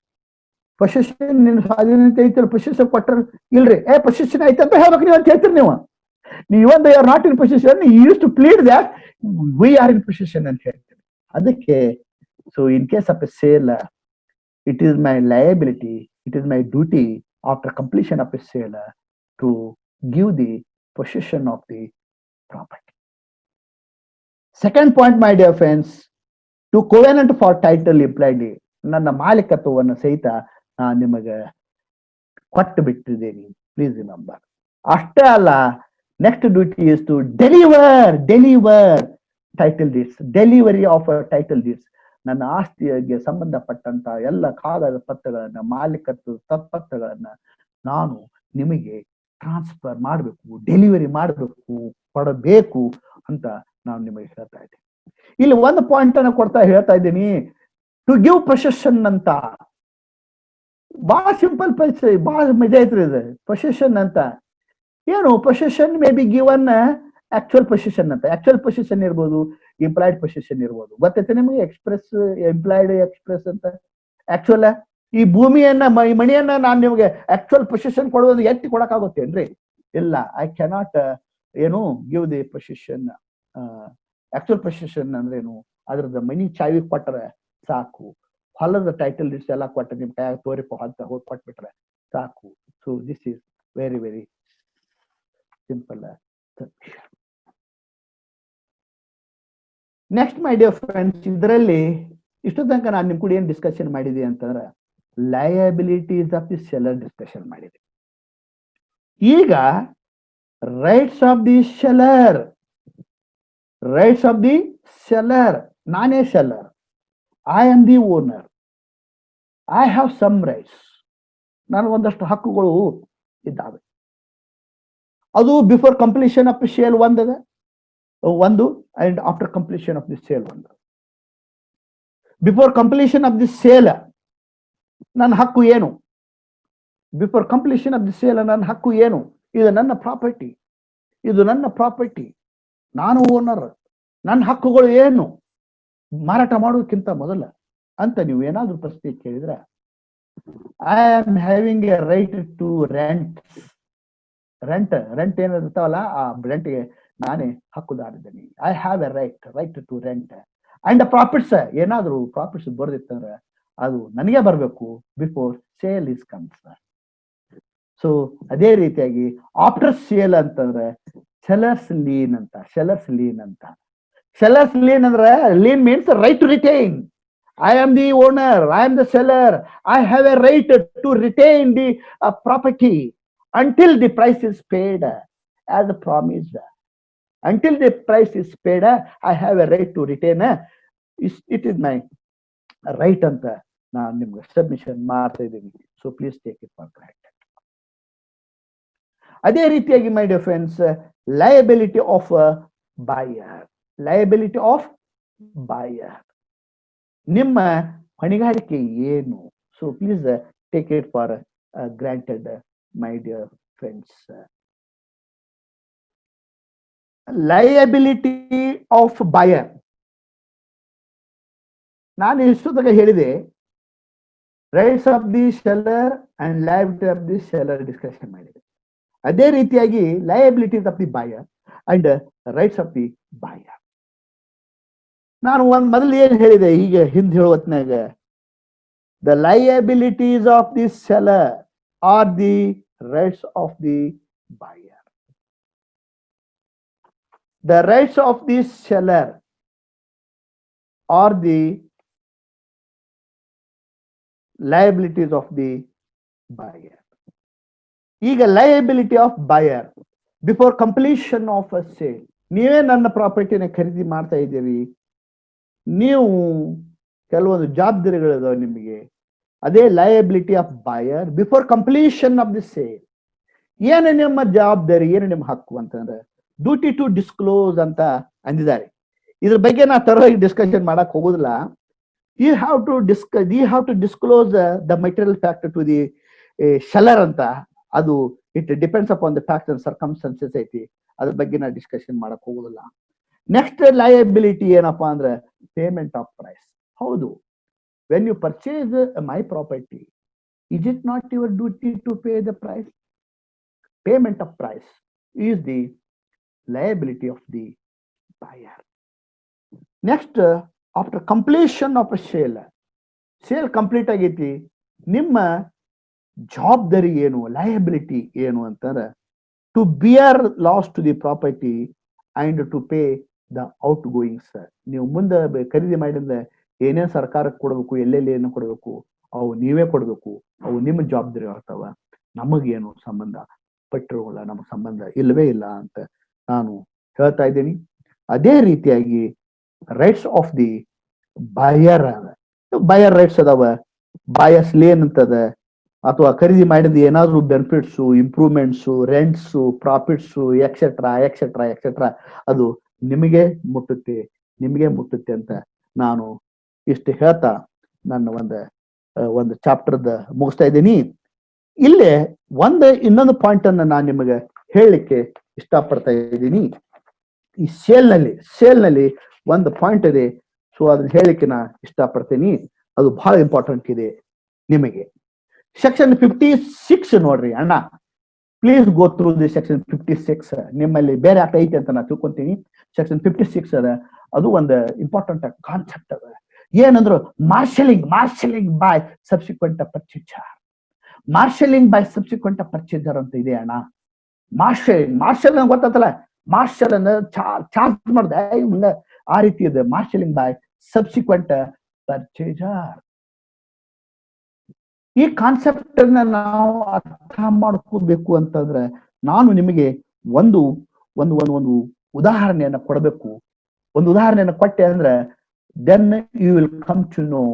ಪೊಸೆಷನ್ ನಿನ್ ಸ್ವಾಧೀನತೆ ಐತಿರಿ, ಪೊಸೆಷನ್ ಕೊಟ್ಟರು ಇಲ್ರಿ, ಪೊಸೆಷನ್ ಐತೆ ಅಂತ ಹೇಳ್ಬೇಕು ನೀವು ಅಂತ ಹೇಳ್ತೀರಿ. ನೀವು even they are not in possession, use to plead that we are in possession ಅಂತ ಹೇಳ್ತೀರಿ. ಅದಕ್ಕೆ so in case of a sale, it is my liability, it is my duty after completion of a sale to give the possession of the property. Second point, my dear friends, to covenant for title implied, ನನ್ನ ಮಾಲೀಕತ್ವವನ್ನು ಸಹಿತ ನಾನು ನಿಮಗೆ ಕೊಟ್ಟು ಬಿಟ್ಟಿದ್ದೇನೆ. Please remember. ಅಷ್ಟೇ ಅಲ್ಲ, next duty is to deliver title deeds. Delivery of title deeds, ನನ್ನ ಆಸ್ತಿಗೆ ಸಂಬಂಧಪಟ್ಟಂತ ಎಲ್ಲ ಕಾಗದ ಪತ್ರಗಳನ್ನ, ಮಾಲೀಕತ್ವ ಪತ್ರಗಳನ್ನ ನಾನು ನಿಮಗೆ ಟ್ರಾನ್ಸ್ಫರ್ ಮಾಡಬೇಕು, ಡೆಲಿವರಿ ಮಾಡಬೇಕು, ಕೊಡಬೇಕು ಅಂತ ನಾನು ನಿಮಗೆ ಹೇಳ್ತಾ ಇದ್ದೀನಿ. ಇಲ್ಲಿ ಒಂದು ಪಾಯಿಂಟ್ ಅನ್ನ ಕೊಡ್ತಾ ಹೇಳ್ತಾ ಇದ್ದೀನಿ, ಟು ಗಿವ್ ಪೊಸೆಷನ್ ಅಂತ. ಬಹಳ ಸಿಂಪಲ್, ಬಹಳ ಮಜಾ ಐತ್ರಿ ಇದು. ಪೊಸೆಷನ್ ಅಂತ ಏನು? Possession may be given actual possession ಅಂತ. ಆಕ್ಚುಯಲ್ ಪೊಸೆಷನ್ ಇರ್ಬೋದು, ಇಂಪ್ಲಾಯ್ಡ್ ಪೊಸೆಷನ್ ಇರ್ಬೋದು. ಗೊತ್ತೈತೆ ನಿಮಗೆ ಎಕ್ಸ್ಪ್ರೆಸ್, ಎಂಪ್ಲಾಯ್ಡ್ ಎಕ್ಸ್ಪ್ರೆಸ್ ಅಂತ. ಆಕ್ಚುಯಲ್ ಈ ಭೂಮಿಯನ್ನ, ಈ ಮಣಿಯನ್ನ ನಾನು ನಿಮಗೆ ಆಕ್ಚುಯಲ್ ಪೊಸೆಷನ್ ಕೊಡೋದು ಎತ್ತಿ ಕೊಡಕ್ಕಾಗುತ್ತೇನ್ರಿ? ಇಲ್ಲ, ಐ ಕ್ಯಾನಾಟ್ ಏನು give the possession. Actual possession ಅಂದ್ರೆ ಏನು? ಅದ್ರದ್ದು ಮನಿ ಚಾವಿ ಕೊಟ್ಟರೆ ಸಾಕು, ಹೊಲದ ಟೈಟಲ್ ಲಿಸ್ಟ್ ಎಲ್ಲ ಕೊಟ್ಟರೆ ನಿಮ್ ಕೈ ತೋರಿಪ ಅಂತ ಹೋಗಿ ಕೊಟ್ಬಿಟ್ರೆ ಸಾಕು. So this is very very simple. Next my dear friends, ಇದರಲ್ಲಿ ಇಷ್ಟು ತನಕ ನಾನು ನಿಮ್ ಕೂಡ ಏನ್ ಡಿಸ್ಕಷನ್ ಮಾಡಿದೆ ಅಂತಂದ್ರೆ liabilities of the seller discussion ಮಾಡಿದೆ. ಈಗ rights of the seller, rights of the seller, ನಾನೇ seller, I am the owner, I have some rights, ನಾನು ಒಂದಷ್ಟು ಹಕ್ಕುಗಳು ಇದ್ದಾವೆ. ಅದು before completion of the sale ಒಂದು and after completion of the sale ಒಂದು. Before completion of the sale ನನ್ನ ಹಕ್ಕು ಏನು? Before completion of the sale ನನ್ನ ಹಕ್ಕು ಏನು? ಇದು ನನ್ನ ಪ್ರಾಪರ್ಟಿ, ಇದು ನನ್ನ ಪ್ರಾಪರ್ಟಿ, ನಾನು ಓನರ್, ನನ್ನ ಹಕ್ಕುಗಳು ಏನು ಮಾರಾಟ ಮಾಡೋದಕ್ಕಿಂತ ಮೊದಲ ಅಂತ ನೀವು ಏನಾದ್ರೂ ಪ್ರಶ್ನೆ ಕೇಳಿದ್ರೆ, I am having a right to rent. Rent ಏನಿರ್ತಾವಲ್ಲ, ಆ ರೆಂಟ್ಗೆ ನಾನೇ ಹಕ್ಕುದಾರಿದ್ದೀನಿ. I have a right to rent and profits, ಏನಾದ್ರು ಪ್ರಾಫಿಟ್ಸ್ ಬರ್ದಿತ್ತಂದ್ರೆ ಅದು ನನಗೆ ಬರಬೇಕು before sale is concern. So ಅದೇ ರೀತಿಯಾಗಿ ಆಫ್ಟರ್ ಸೇಲ್ ಅಂತಂದ್ರೆ ಸೆಲ್ಲರ್ಸ್ ಲೀನ್ ಅಂತ. ಸೆಲ್ಲರ್ಸ್ ಲೀನ್ ಅಂದ್ರೆ, lien means right to retain. I am the owner, I am the seller, I have a right to retain the property until the price is paid as promised. Until the price is paid, I have a right to retain. It is my right ಅಂತ ನಾನು ನಿಮ್ಗೆ submission ಮಾಡ್ತಾ ಇದ್ದೀನಿ. So please take it for granted. ಅದೇ ರೀತಿಯಾಗಿ my dear friends, liability of buyer, ನಿಮ್ಮ ಹೊಣೆಗಾರಿಕೆ ಏನು? So please take it for granted my dear friends. Liability of buyer, ನಾನು ಇಷ್ಟೊತ್ತಿಗೆ ಹೇಳಿದೆ rights of the seller and liability of the seller discussion ಮಾಡಿದೆ. ಅದೇ ರೀತಿಯಾಗಿ liabilities of the buyer and rights of the buyer. ನಾನು ಮೊದಲು ಏನ್ ಹೇಳಿದೆ, ಈಗ ಹಿಂದೆ ಹೇಳುವ ಹೊತ್ನಾಗ, the liabilities of the seller or the rights of the buyer. The rights of the seller or the liabilities of the buyer. ಈಗ liability of buyer, before completion of a sale, ನೀವೇ ನನ್ನ ಪ್ರಾಪರ್ಟಿನ ಖರೀದಿ ಮಾಡ್ತಾ ಇದ್ದೀರಿ, ನೀವು ಕೆಲವೊಂದು ಜವಾಬ್ದಾರಿಗಳಿದಾವೆ ನಿಮಗೆ. ಅದೇ liability of buyer before completion of the sale. ಏನು ನಿಮ್ಮ ಜವಾಬ್ದಾರಿ, ಏನು ನಿಮ್ಮ ಹಕ್ಕು ಅಂತಂದ್ರೆ ಡ್ಯೂಟಿ ಟು ಡಿಸ್ಕ್ಲೋಸ್ ಅಂತ ಅಂದಿದ್ದಾರೆ. ಇದ್ರ ಬಗ್ಗೆ ನಾ ತರವಾಗಿ ಡಿಸ್ಕಷನ್ ಮಾಡಕ್ ಹೋಗುದಿಲ್ಲ. You have to disclose the material fact to the seller ಅಂತ. ಅದು it depends upon the facts and circumstances ಐತಿ. ಅದ್ರ ಬಗ್ಗೆ ನಾ ಡಿಸ್ಕಷನ್ ಮಾಡಕ್ ಹೋಗುದಿಲ್ಲ. ನೆಕ್ಸ್ಟ್ ಲಯಬಿಲಿಟಿ ಏನಪ್ಪಾ ಅಂದ್ರೆ ಪೇಮೆಂಟ್ ಆಫ್ ಪ್ರೈಸ್. ಹೌದು, when you purchase my property, is it not your duty to pay the price? Payment of price is the liability of the buyer. Next, after completion of a sale complete ಆಗೈತಿ, ನಿಮ್ಮ ಜವಾಬ್ದಾರಿ ಏನು, liability ಏನು ಅಂತಾರೆ, to bear loss to the property and to pay the outgoings. ನೀವು ಮುಂದೆ ಖರೀದಿ ಮಾಡಿದ ಏನೇನು ಸರ್ಕಾರಕ್ಕೆ ಕೊಡಬೇಕು, ಎಲ್ಲೆಲ್ಲಿ ಏನು ಕೊಡಬೇಕು, ಅವು ನೀವೇ ಕೊಡಬೇಕು. ಅವು ನಿಮ್ಮ ಜವಾಬ್ದಾರಿ ಆಗ್ತಾವ. ನಮಗೇನು ಸಂಬಂಧ ಪಟ್ಟಿರೋಲ್ಲ, ನಮಗೆ ಸಂಬಂಧ ಇಲ್ಲವೇ ಇಲ್ಲ ಅಂತ ನಾನು ಹೇಳ್ತಾ ಇದ್ದೀನಿ. ಅದೇ ರೀತಿಯಾಗಿ rights of the buyer rights ಅದಾವ. ಬಾಯರ್ಸ್ ಲೇನ್ ಅಂತದ, ಅಥವಾ ಖರೀದಿ ಮಾಡಿದ ಏನಾದ್ರು benefits, improvements, rents, profits, etcetera etcetera etcetera, ಅದು ನಿಮಗೆ ಮುಟ್ಟುತ್ತೆ ಅಂತ ನಾನು ಇಷ್ಟು ಹೇಳ್ತಾ ನನ್ನ ಒಂದು ಚಾಪ್ಟರ್ದ ಮುಗಿಸ್ತಾ ಇದ್ದೀನಿ. ಇಲ್ಲೇ ಇನ್ನೊಂದು ಪಾಯಿಂಟ್ ಅನ್ನ ನಾನು ನಿಮಗೆ ಹೇಳಲಿಕ್ಕೆ ಇಷ್ಟಪಡ್ತಾ ಇದ್ದೀನಿ. ಈ ಸೇಲ್ನಲ್ಲಿ ಒಂದು ಪಾಯಿಂಟ್ ಇದೆ. ಸೊ ಅದನ್ನ ಹೇಳಲಿಕ್ಕೆ ನಾ ಇಷ್ಟಪಡ್ತೀನಿ. ಅದು ಬಹಳ ಇಂಪಾರ್ಟೆಂಟ್ ಇದೆ ನಿಮಗೆ. ಸೆಕ್ಷನ್ 56 ನೋಡ್ರಿ ಅಣ್ಣ, please go through the section 56. ನಿಮ್ಮಲ್ಲಿ ಬೇರೆ ಆಟ ಐತೆ ಅಂತ ನಾ ತಿಳ್ಕೊಂತೀನಿ. ಸೆಕ್ಷನ್ 56 ಅದ, ಅದು ಒಂದು ಇಂಪಾರ್ಟೆಂಟ್ ಕಾನ್ಸೆಪ್ಟ್ ಅದ. ಏನಂದ್ರು marshalling by subsequent purchaser. Marshalling by subsequent purchaser ಅಂತ ಇದೆ ಅಣ್ಣ. ಮಾರ್ಷಲ್ ಗೊತ್ತಲ್ಲ, ಮಾರ್ಷಲ್ ಅನ್ನ ಚಾರ್ಜ್ ಮಾಡ್ದೆ ಹಿಂಗ, ಆ ರೀತಿ ಇದೆ ಮಾರ್ಷಲಿಂಗ್ ಬೈ ಸಬ್ಸಿಕ್ವೆಂಟ್ ಪರ್ಚೇಸರ್. ಈ ಕಾನ್ಸೆಪ್ಟ್ ಅನ್ನ ನಾವು ಅರ್ಥ ಮಾಡ್ಕೋಬೇಕು ಅಂತಂದ್ರೆ ನಾನು ನಿಮಗೆ ಒಂದು ಒಂದು ಒಂದು ಒಂದು ಉದಾಹರಣೆಯನ್ನು ಕೊಡಬೇಕು. ಒಂದು ಉದಾಹರಣೆಯನ್ನು ಕೊಟ್ಟೆ ಅಂದ್ರೆ then you will come to know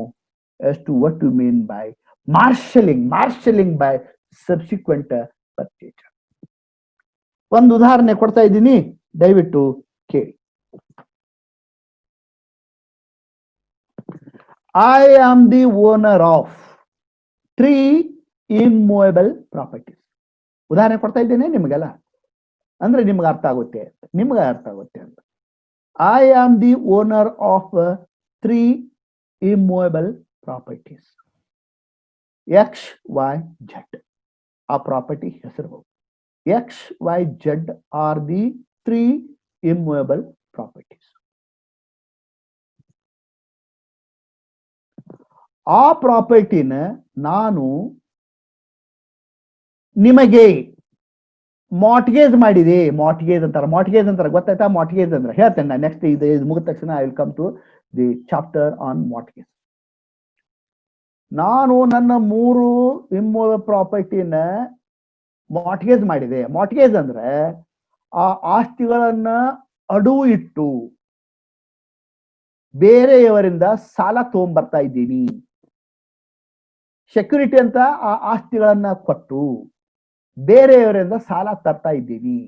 as to what you mean by marshalling by subsequent purchase. ಒಂದು ಉದಾಹರಣೆ ಕೊಡ್ತಾ ಇದ್ದೀನಿ, ದಯವಿಟ್ಟು ಕೇಳಿ. I am the owner of 3 immovable properties. ಉದಾಹರಣೆ ಕೊಡ್ತಾ ಇದ್ದೇನೆ ನಿಮಗೆಲ್ಲ, ಅಂದ್ರೆ ನಿಮ್ಗೆ ಅರ್ಥ ಆಗುತ್ತೆ ಅಂತ. I am the owner of 3 immovable properties X, Y, Z. ಆ ಪ್ರಾಪರ್ಟಿ ಹೆಸರು X, Y, Z are the 3 immovable properties. ಆ ಪ್ರಾಪರ್ಟಿನ ನಾನು ನಿಮಗೆ ಮಾರ್ಟ್ಗೇಜ್ ಮಾಡಿದೆ. ಮಾರ್ಟ್ಗೇಜ್ ಅಂತಾರೆ ಗೊತ್ತಾಯ್ತಾ? ಮಾರ್ಟ್ಗೇಜ್ ಅಂದ್ರೆ ಹೇಳ್ತೇನೆ ನಾನು ನೆಕ್ಸ್ಟ್. ಇದು ಮುಗಿದ ತಕ್ಷಣ I will come to the chapter on mortgage. ನಾನು ನನ್ನ 3 ಇಮ್ಮೂವೇಬಲ್ ಪ್ರಾಪರ್ಟಿನ ಮಾರ್ಟ್ಗೇಜ್ ಮಾಡಿದೆ. ಮಾರ್ಟ್ಗೇಜ್ ಅಂದ್ರೆ ಆ ಆಸ್ತಿಗಳನ್ನ ಅಡವು ಇಟ್ಟು ಬೇರೆಯವರಿಂದ ಸಾಲ ತಗೊಂಡ್ಬರ್ತಾ ಇದ್ದೀನಿ. ಸೆಕ್ಯೂರಿಟಿ ಅಂತ ಆ ಆಸ್ತಿಗಳನ್ನ ಕೊಟ್ಟು ಬೇರೆಯವರಿಂದ ಸಾಲ ತಂದಿದ್ದೀನಿ.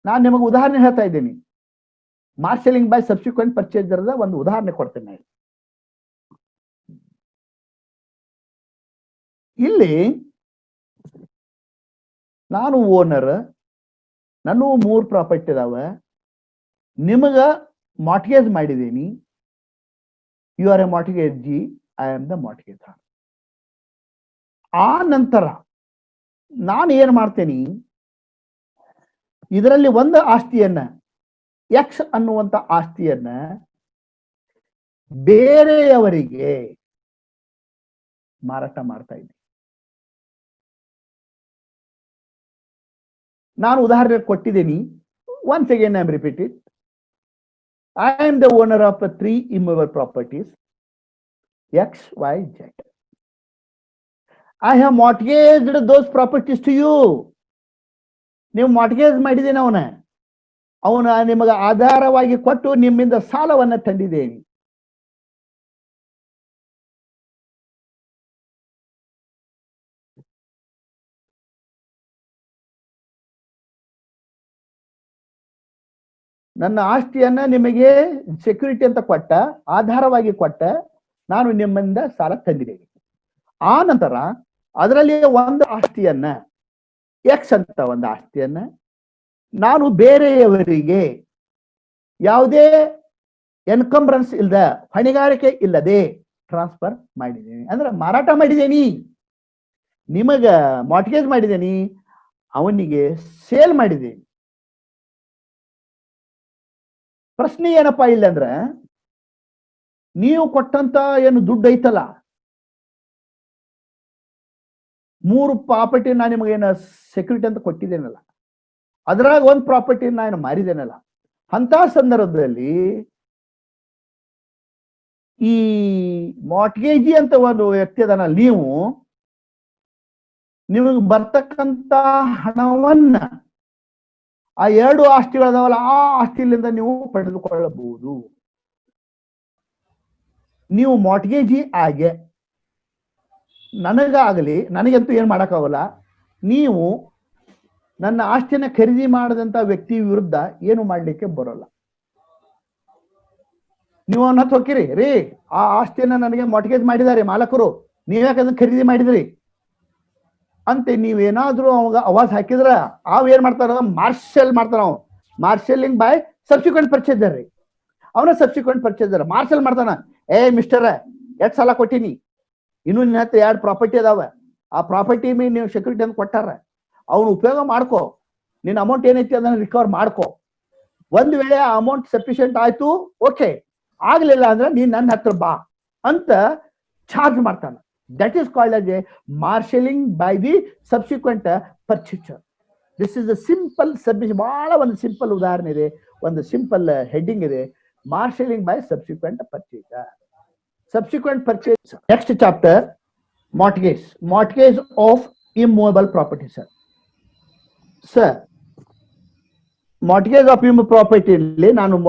ನಾನು ನಿಮಗೆ ಉದಾಹರಣೆ ಹೇಳ್ತಾ ಇದ್ದೀನಿ. ಮಾರ್ಷಲಿಂಗ್ ಬೈ ಸಬ್ಸಿಕ್ವೆಂಟ್ ಪರ್ಚೇಸರ್ ಒಂದು ಉದಾಹರಣೆ ಕೊಡ್ತೇನೆ. ಇಲ್ಲಿ ನಾನು ಓನರ್, ನಾನು 3 ಪ್ರಾಪರ್ಟಿ ಇದಾವ, ನಿಮಗ ಮಾರ್ಟ್ಗೇಜ್ ಮಾಡಿದ್ದೀನಿ. You are a mortgagee, I am the mortgagor. ಆ ನಂತರ ನಾನು ಏನ್ ಮಾಡ್ತೇನೆ, ಇದರಲ್ಲಿ ಒಂದು ಆಸ್ತಿಯನ್ನ ಎಕ್ಸ್ ಅನ್ನುವಂತ ಆಸ್ತಿಯನ್ನ ಬೇರೆಯವರಿಗೆ ಮಾರಾಟ ಮಾಡ್ತಾ ಇದ್ದೀನಿ. ನಾನು ಉದಾಹರಣೆ ಕೊಟ್ಟಿದ್ದೀನಿ. Once again I am repeated. I am the owner of 3 immovable properties X, Y, Z. I have mortgaged those properties to you. ನೀವು ಮಾರ್ಟ್ಗೇಜ್ ಮಾಡಿದ್ದೇನೆ. ಅವನ ನಿಮಗೆ ಆಧಾರವಾಗಿ ಕೊಟ್ಟು ನಿಮ್ಮಿಂದ ಸಾಲವನ್ನ ತಂದಿದ್ದೇನೆ. ನನ್ನ ಆಸ್ತಿಯನ್ನ ನಿಮಗೆ ಸೆಕ್ಯೂರಿಟಿ ಅಂತ ಕೊಟ್ಟ, ಆಧಾರವಾಗಿ ಕೊಟ್ಟ, ನಾನು ನಿಮ್ಮಿಂದ ಸಾಲ ತಂದಿದ್ದೇನೆ. ಆ ನಂತರ ಅದರಲ್ಲಿ ಒಂದು ಆಸ್ತಿಯನ್ನ ಎಕ್ಸ್ ಅಂತ ಒಂದು ಆಸ್ತಿಯನ್ನ ನಾನು ಬೇರೆಯವರಿಗೆ ಯಾವುದೇ ಎನ್ಕಂಬ್ರೆನ್ಸ್ ಇಲ್ಲದ, ಹೊಣೆಗಾರಿಕೆ ಇಲ್ಲದೆ ಟ್ರಾನ್ಸ್ಫರ್ ಮಾಡಿದ್ದೀನಿ. ಅಂದ್ರೆ ಮಾರಾಟ ಮಾಡಿದ್ದೀನಿ. ನಿಮಗ ಮಾರ್ಟ್ಗೇಜ್ ಮಾಡಿದ್ದೀನಿ, ಅವನಿಗೆ ಸೇಲ್ ಮಾಡಿದ್ದೀನಿ. ಪ್ರಶ್ನೆ ಏನಪ್ಪಾ ಇಲ್ಲ ಅಂದ್ರೆ, ನೀವು ಕೊಟ್ಟಂತ ಏನು ದುಡ್ಡು ಐತಲ್ಲ, 3 ಪ್ರಾಪರ್ಟಿ ನಾನು ನಿಮಗೆ ಏನು ಸೆಕ್ಯೂರಿಟಿ ಅಂತ ಕೊಟ್ಟಿದ್ದೇನಲ್ಲ, ಅದ್ರಾಗ ಒಂದು ಪ್ರಾಪರ್ಟಿ ನಾನು ಮಾರಿದ್ದೇನಲ್ಲ, ಅಂತ ಸಂದರ್ಭದಲ್ಲಿ ಈ ಮಾರ್ಟ್ಗೇಜಿ ಅಂತ ಒಂದು ವ್ಯಕ್ತಿ ಅದನ್ನ ನಿಮಗೆ ಬರ್ತಕ್ಕಂತ ಹಣವನ್ನ ಆ 2 ಆಸ್ತಿಗಳದಾವಲ್ಲ, ಆ ಆಸ್ತಿಲಿಂದ ನೀವು ಪಡೆದುಕೊಳ್ಳಬಹುದು. ನೀವು ಮಾರ್ಟ್ಗೇಜಿ ಆಗಿ ನನಗಾಗಲಿ, ನನಗಂತೂ ಏನ್ ಮಾಡಕ್ಕಾಗಲ್ಲ, ನೀವು ನನ್ನ ಆಸ್ತಿನ ಖರೀದಿ ಮಾಡದಂತ ವ್ಯಕ್ತಿ ವಿರುದ್ಧ ಏನು ಮಾಡ್ಲಿಕ್ಕೆ ಬರೋಲ್ಲ. ನೀವು ಅವನ್ನ ಹೋಗಿರಿ, ರೀ ಆ ಆಸ್ತಿಯನ್ನ ನನಗೆ ಮಾರ್ಟ್ಗೇಜ್ ಮಾಡಿದಾರೆ ಮಾಲಕರು, ನೀವ್ಯಾಕದನ್ನ ಖರೀದಿ ಮಾಡಿದ್ರಿ ಅಂತ ನೀವೇನಾದ್ರೂ ಅವಾಗ ಅವಾಜ್ ಹಾಕಿದ್ರ ಏನ್ ಮಾಡ್ತಾರ, ಮಾರ್ಷಲ್ ಮಾಡ್ತಾನ. ಮಾರ್ಷಲಿಂಗ್ ಬೈ ಸಬ್ಸಿಕ್ವೆಂಟ್ ಪರ್ಚೇಸರ್ ರೀ. ಅವನ ಸಬ್ಸಿಕ್ವೆಂಟ್ ಪರ್ಚೇಸರ್ ಮಾರ್ಷಲ್ ಮಾಡ್ತಾನ. ಏ ಮಿಸ್ಟರ್, 2 ಸಲ ಕೊಟ್ಟಿನಿ, ಇನ್ನು ನಿನ್ನ ಹತ್ರ 2 ಪ್ರಾಪರ್ಟಿ ಅದಾವ, ಆ ಪ್ರಾಪರ್ಟಿ ಮೇಲೆ ನೀವು ಸೆಕ್ಯೂರಿಟಿ ಅಂತ ಕೊಟ್ಟಾರ, ಅವನು ಉಪಯೋಗ ಮಾಡ್ಕೋ, ನಿನ್ನ ಅಮೌಂಟ್ ಏನೈತಿ ಅದನ್ನ ರಿಕವರ್ ಮಾಡ್ಕೋ. ಒಂದು ವೇಳೆ ಆ ಅಮೌಂಟ್ ಸಫಿಶಿಯಂಟ್ ಆಯ್ತು, ಓಕೆ, ಆಗ್ಲಿಲ್ಲ ಅಂದ್ರೆ ನೀನ್ ನನ್ನ ಹತ್ರ ಬಾ ಅಂತ ಚಾರ್ಜ್ ಮಾಡ್ತಾನ. That is called as A marshalling by the subsequent purchaser. This is a simple submission. ಬಹಳ ಒಂದು ಸಿಂಪಲ್ ಉದಾಹರಣೆ ಇದೆ, ಒಂದು ಸಿಂಪಲ್ ಹೆಡ್ಡಿಂಗ್ ಇದೆ, marshalling by subsequent purchaser. Subsequent purchase next chapter Mortgage of immovable property, sir. Sir, mortgage of immovable property,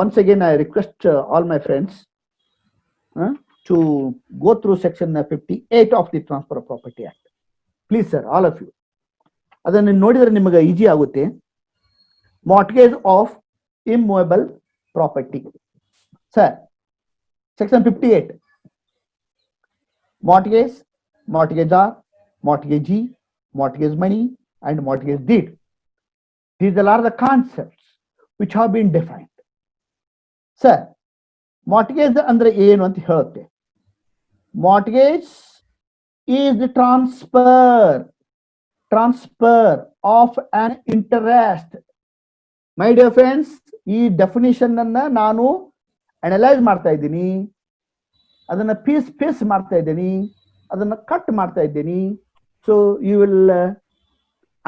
once again I request all my friends to go through section 58 of the Transfer of Property Act. Please, sir, all of you. ಅದನ್ನು ನೋಡಿದರೆ ನಿಮಗೆ easy ಆಗುತ್ತೆ. Mortgage of immovable property. Sir, section 58. Mortgage, mortgagor, mortgagee, mortgage money, and mortgage deed. These are the concepts which have been defined. Sir, mortgage ಅಂದ್ರೆ ಏನು ಅಂತ ಹೇಳುತ್ತೆ. Mortgage is the transfer of an interest. My dear friends, ಈ definition ಅನ್ನ ನಾನು analyse ಮಾಡ್ತಾ ಇದ್ದೀನಿ, ಅದನ್ನ ಪೀಸ್ ಮಾಡ್ತಾ ಇದ್ದೀನಿ, ಅದನ್ನ ಕಟ್ ಮಾಡ್ತಾ ಇದ್ದೀನಿ. So you will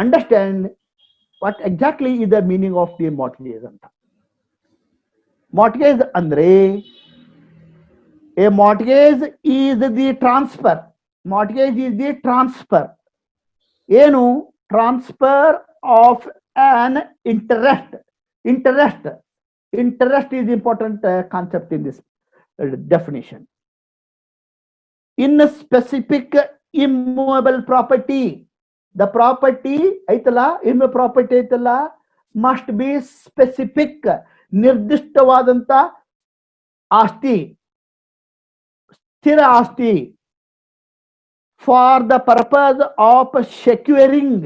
understand what exactly is the meaning of the mortgage ಅಂತ. ಮಾರ್ಟ್ಗೇಜ್ ಅಂದ್ರೆ a mortgage is the transfer. Mortgage is the transfer. ಏನು transfer of an interest. Interest is important concept in this definition. In a specific immovable property, the property ಐತಲ್ಲ, immovable property ಐತಲ್ಲ, must be specific, ನಿರ್ದಿಷ್ಟವಾದಂತ ಆಸ್ತಿ, ಸ್ಥಿರ ಆಸ್ತಿ, for the purpose of securing.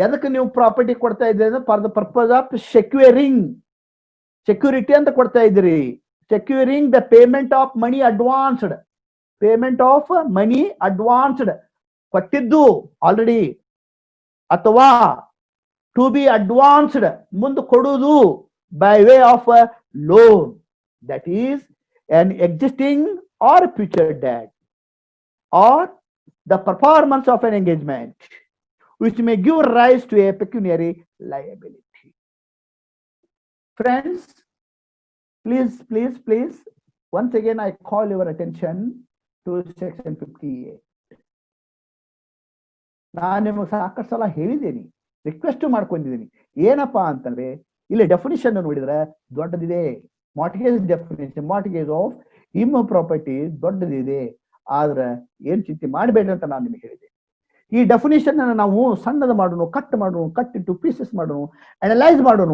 ಎದಕ್ಕೆ ನೀವು property ಕೊಡ್ತಾ ಇದ್ದೀರಿ? For the purpose of securing, security ಅಂತ ಕೊಡ್ತಾ ಇದ್ದೀರಿ. Securing the payment of money advanced, payment of money advanced, ಕೊಟ್ಟಿದ್ದು ಆಲ್ರೆಡಿ, ಅಥವಾ ಟು ಬಿ ಅಡ್ವಾನ್ಸ್ಡ್, ಮುಂದೆ ಕೊಡುವುದು by way of lone. That is an existing or future debt or the performance of an engagement which may give rise to a pecuniary liability. Friends, please, once again I call your attention to section 58. ನಾನು ನಿಮಗೆ ಸಾಕಷ್ಟು ಸಲ ಹೇಳಿದ್ದೀನಿ, request ಮಾಡ್ಕೊಂಡಿದ್ದೀನಿ. ಏನಪ್ಪಾ ಅಂತಂದ್ರೆ ಇಲ್ಲಿ definition ನೋಡಿದ್ರೆ ದೊಡ್ಡದಿದೆ. Mortgage definition, mortgage of immovable property ದೊಡ್ಡದಿದೆ, ಆದ್ರೆ ಏನ್ ಚಿಂತೆ ಮಾಡಬೇಡ್ರಿ ಅಂತ ನಾನು ನಿಮಗೆ ಹೇಳಿದೆ. ಈ ಡೆಫಿನಿಷನ್ ಅನ್ನು ನಾವು ಸಣ್ಣದ ಮಾಡೋಣ, ಕಟ್ ಇಂಟು ಪೀಸಸ್ ಮಾಡೋಣ, ಅನಲೈಸ್ ಮಾಡೋಣ,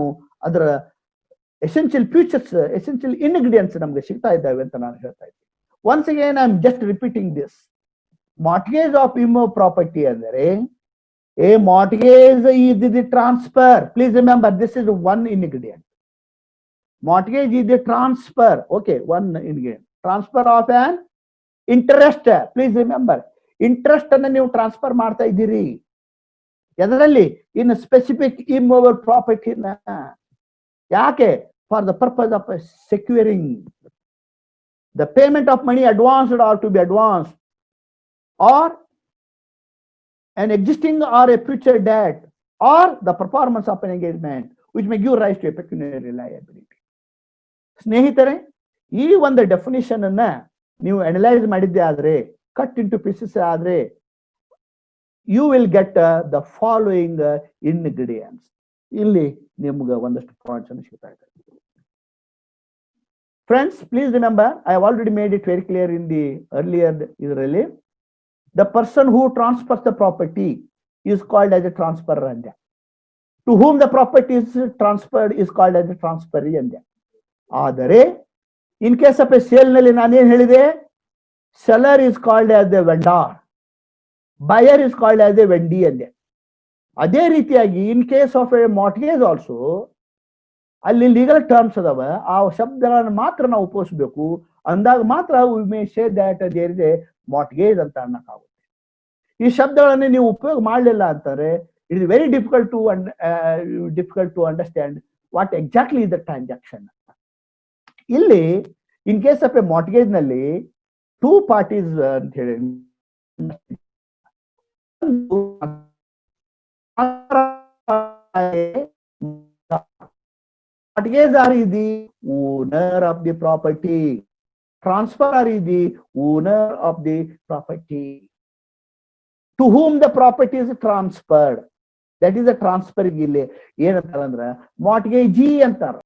ಅದರ ಎಸೆನ್ಷಿಯಲ್ ಫ್ಯೂಚರ್ಸ್, ಎಸೆನ್ಷಿಯಲ್ ಇಂಗ್ರೀಡಿಯೆಂಟ್ಸ್ ನಮ್ಗೆ ಸಿಗ್ತಾ ಇದ್ದಾವೆ ಅಂತ ನಾನು ಹೇಳ್ತಾ ಇದ್ದೀನಿ. Once again I am just repeating this. Mortgage of immovable property ಅಂದರೆ a mortgage is the transfer. Please remember, this is one ingredient. Mortgage is the transfer. Okay, one ingredient. Transfer of an interest. Please remember, interest ಅನ್ನು ನೀವು transfer ಮಾಡ್ತಾ ಇದ್ದೀರಿ. ಎದರಲ್ಲಿ? In specific immovable ಪ್ರಾಪರ್ಟಿನ. ಯಾಕೆ? For the purpose of securing the payment of money advanced or to be advanced or an existing or a future debt or the performance of an engagement which may give rise to a pecuniary liability. ಸ್ನೇಹಿತರೆ, ಈ ಒಂದು definition ಅನ್ನ ನೀವು analyse ಮಾಡಿದ್ದೆ ಆದ್ರೆ, cut into pieces ಆದ್ರೆ, you will get the following ingredients. ಇಲ್ಲಿ ನಿಮ್ಗೆ ಒಂದಷ್ಟು ಪಾಯಿಂಟ್ಸ್ ಅನ್ನು ಸಿಗ್ತಾ ಇದೆ. Friends, please remember, I have already made it very clear in the earlier ಇದರಲ್ಲಿ. The person who transfers the property is called as a transferor. To whom the property is transferred is called as a transferee. ಆದರೆ in case of a sale ನಲ್ಲಿ ನಾನೇನ್ ಹೇಳಿದೆ? Seller is called as the vendor, buyer is called as a vendee ಅಂದೆ. ಅದೇ ರೀತಿಯಾಗಿ in case of a mortgage also ಅಲ್ಲಿ legal terms ಅದಾವ, ಆ ಶಬ್ದಗಳನ್ನು ಮಾತ್ರ ನಾವು ಉಪಯೋಗಿಸಬೇಕು. ಅಂದಾಗ ಮಾತ್ರ we may say that there is a mortgage ಅಂತ ಅನ್ನಕ್ಕಾಗುತ್ತೆ. ಈ ಶಬ್ದಗಳನ್ನು ನೀವು ಉಪಯೋಗ ಮಾಡಲಿಲ್ಲ ಅಂತಂದ್ರೆ it is very difficult to understand what exactly is the transaction. ಇಲ್ಲಿ in case of a mortgage ನಲ್ಲಿ ಟೂ ಪಾರ್ಟೀಸ್ ಅಂತ ಹೇಳಿ, mortgagor is the owner of the property, transferor is the owner of the property. to whom the property is transferred. That is a transfer ಇಲ್ಲಿ ಏನಂತಾರ ಅಂದ್ರ mortgagee ಅಂತಾರ.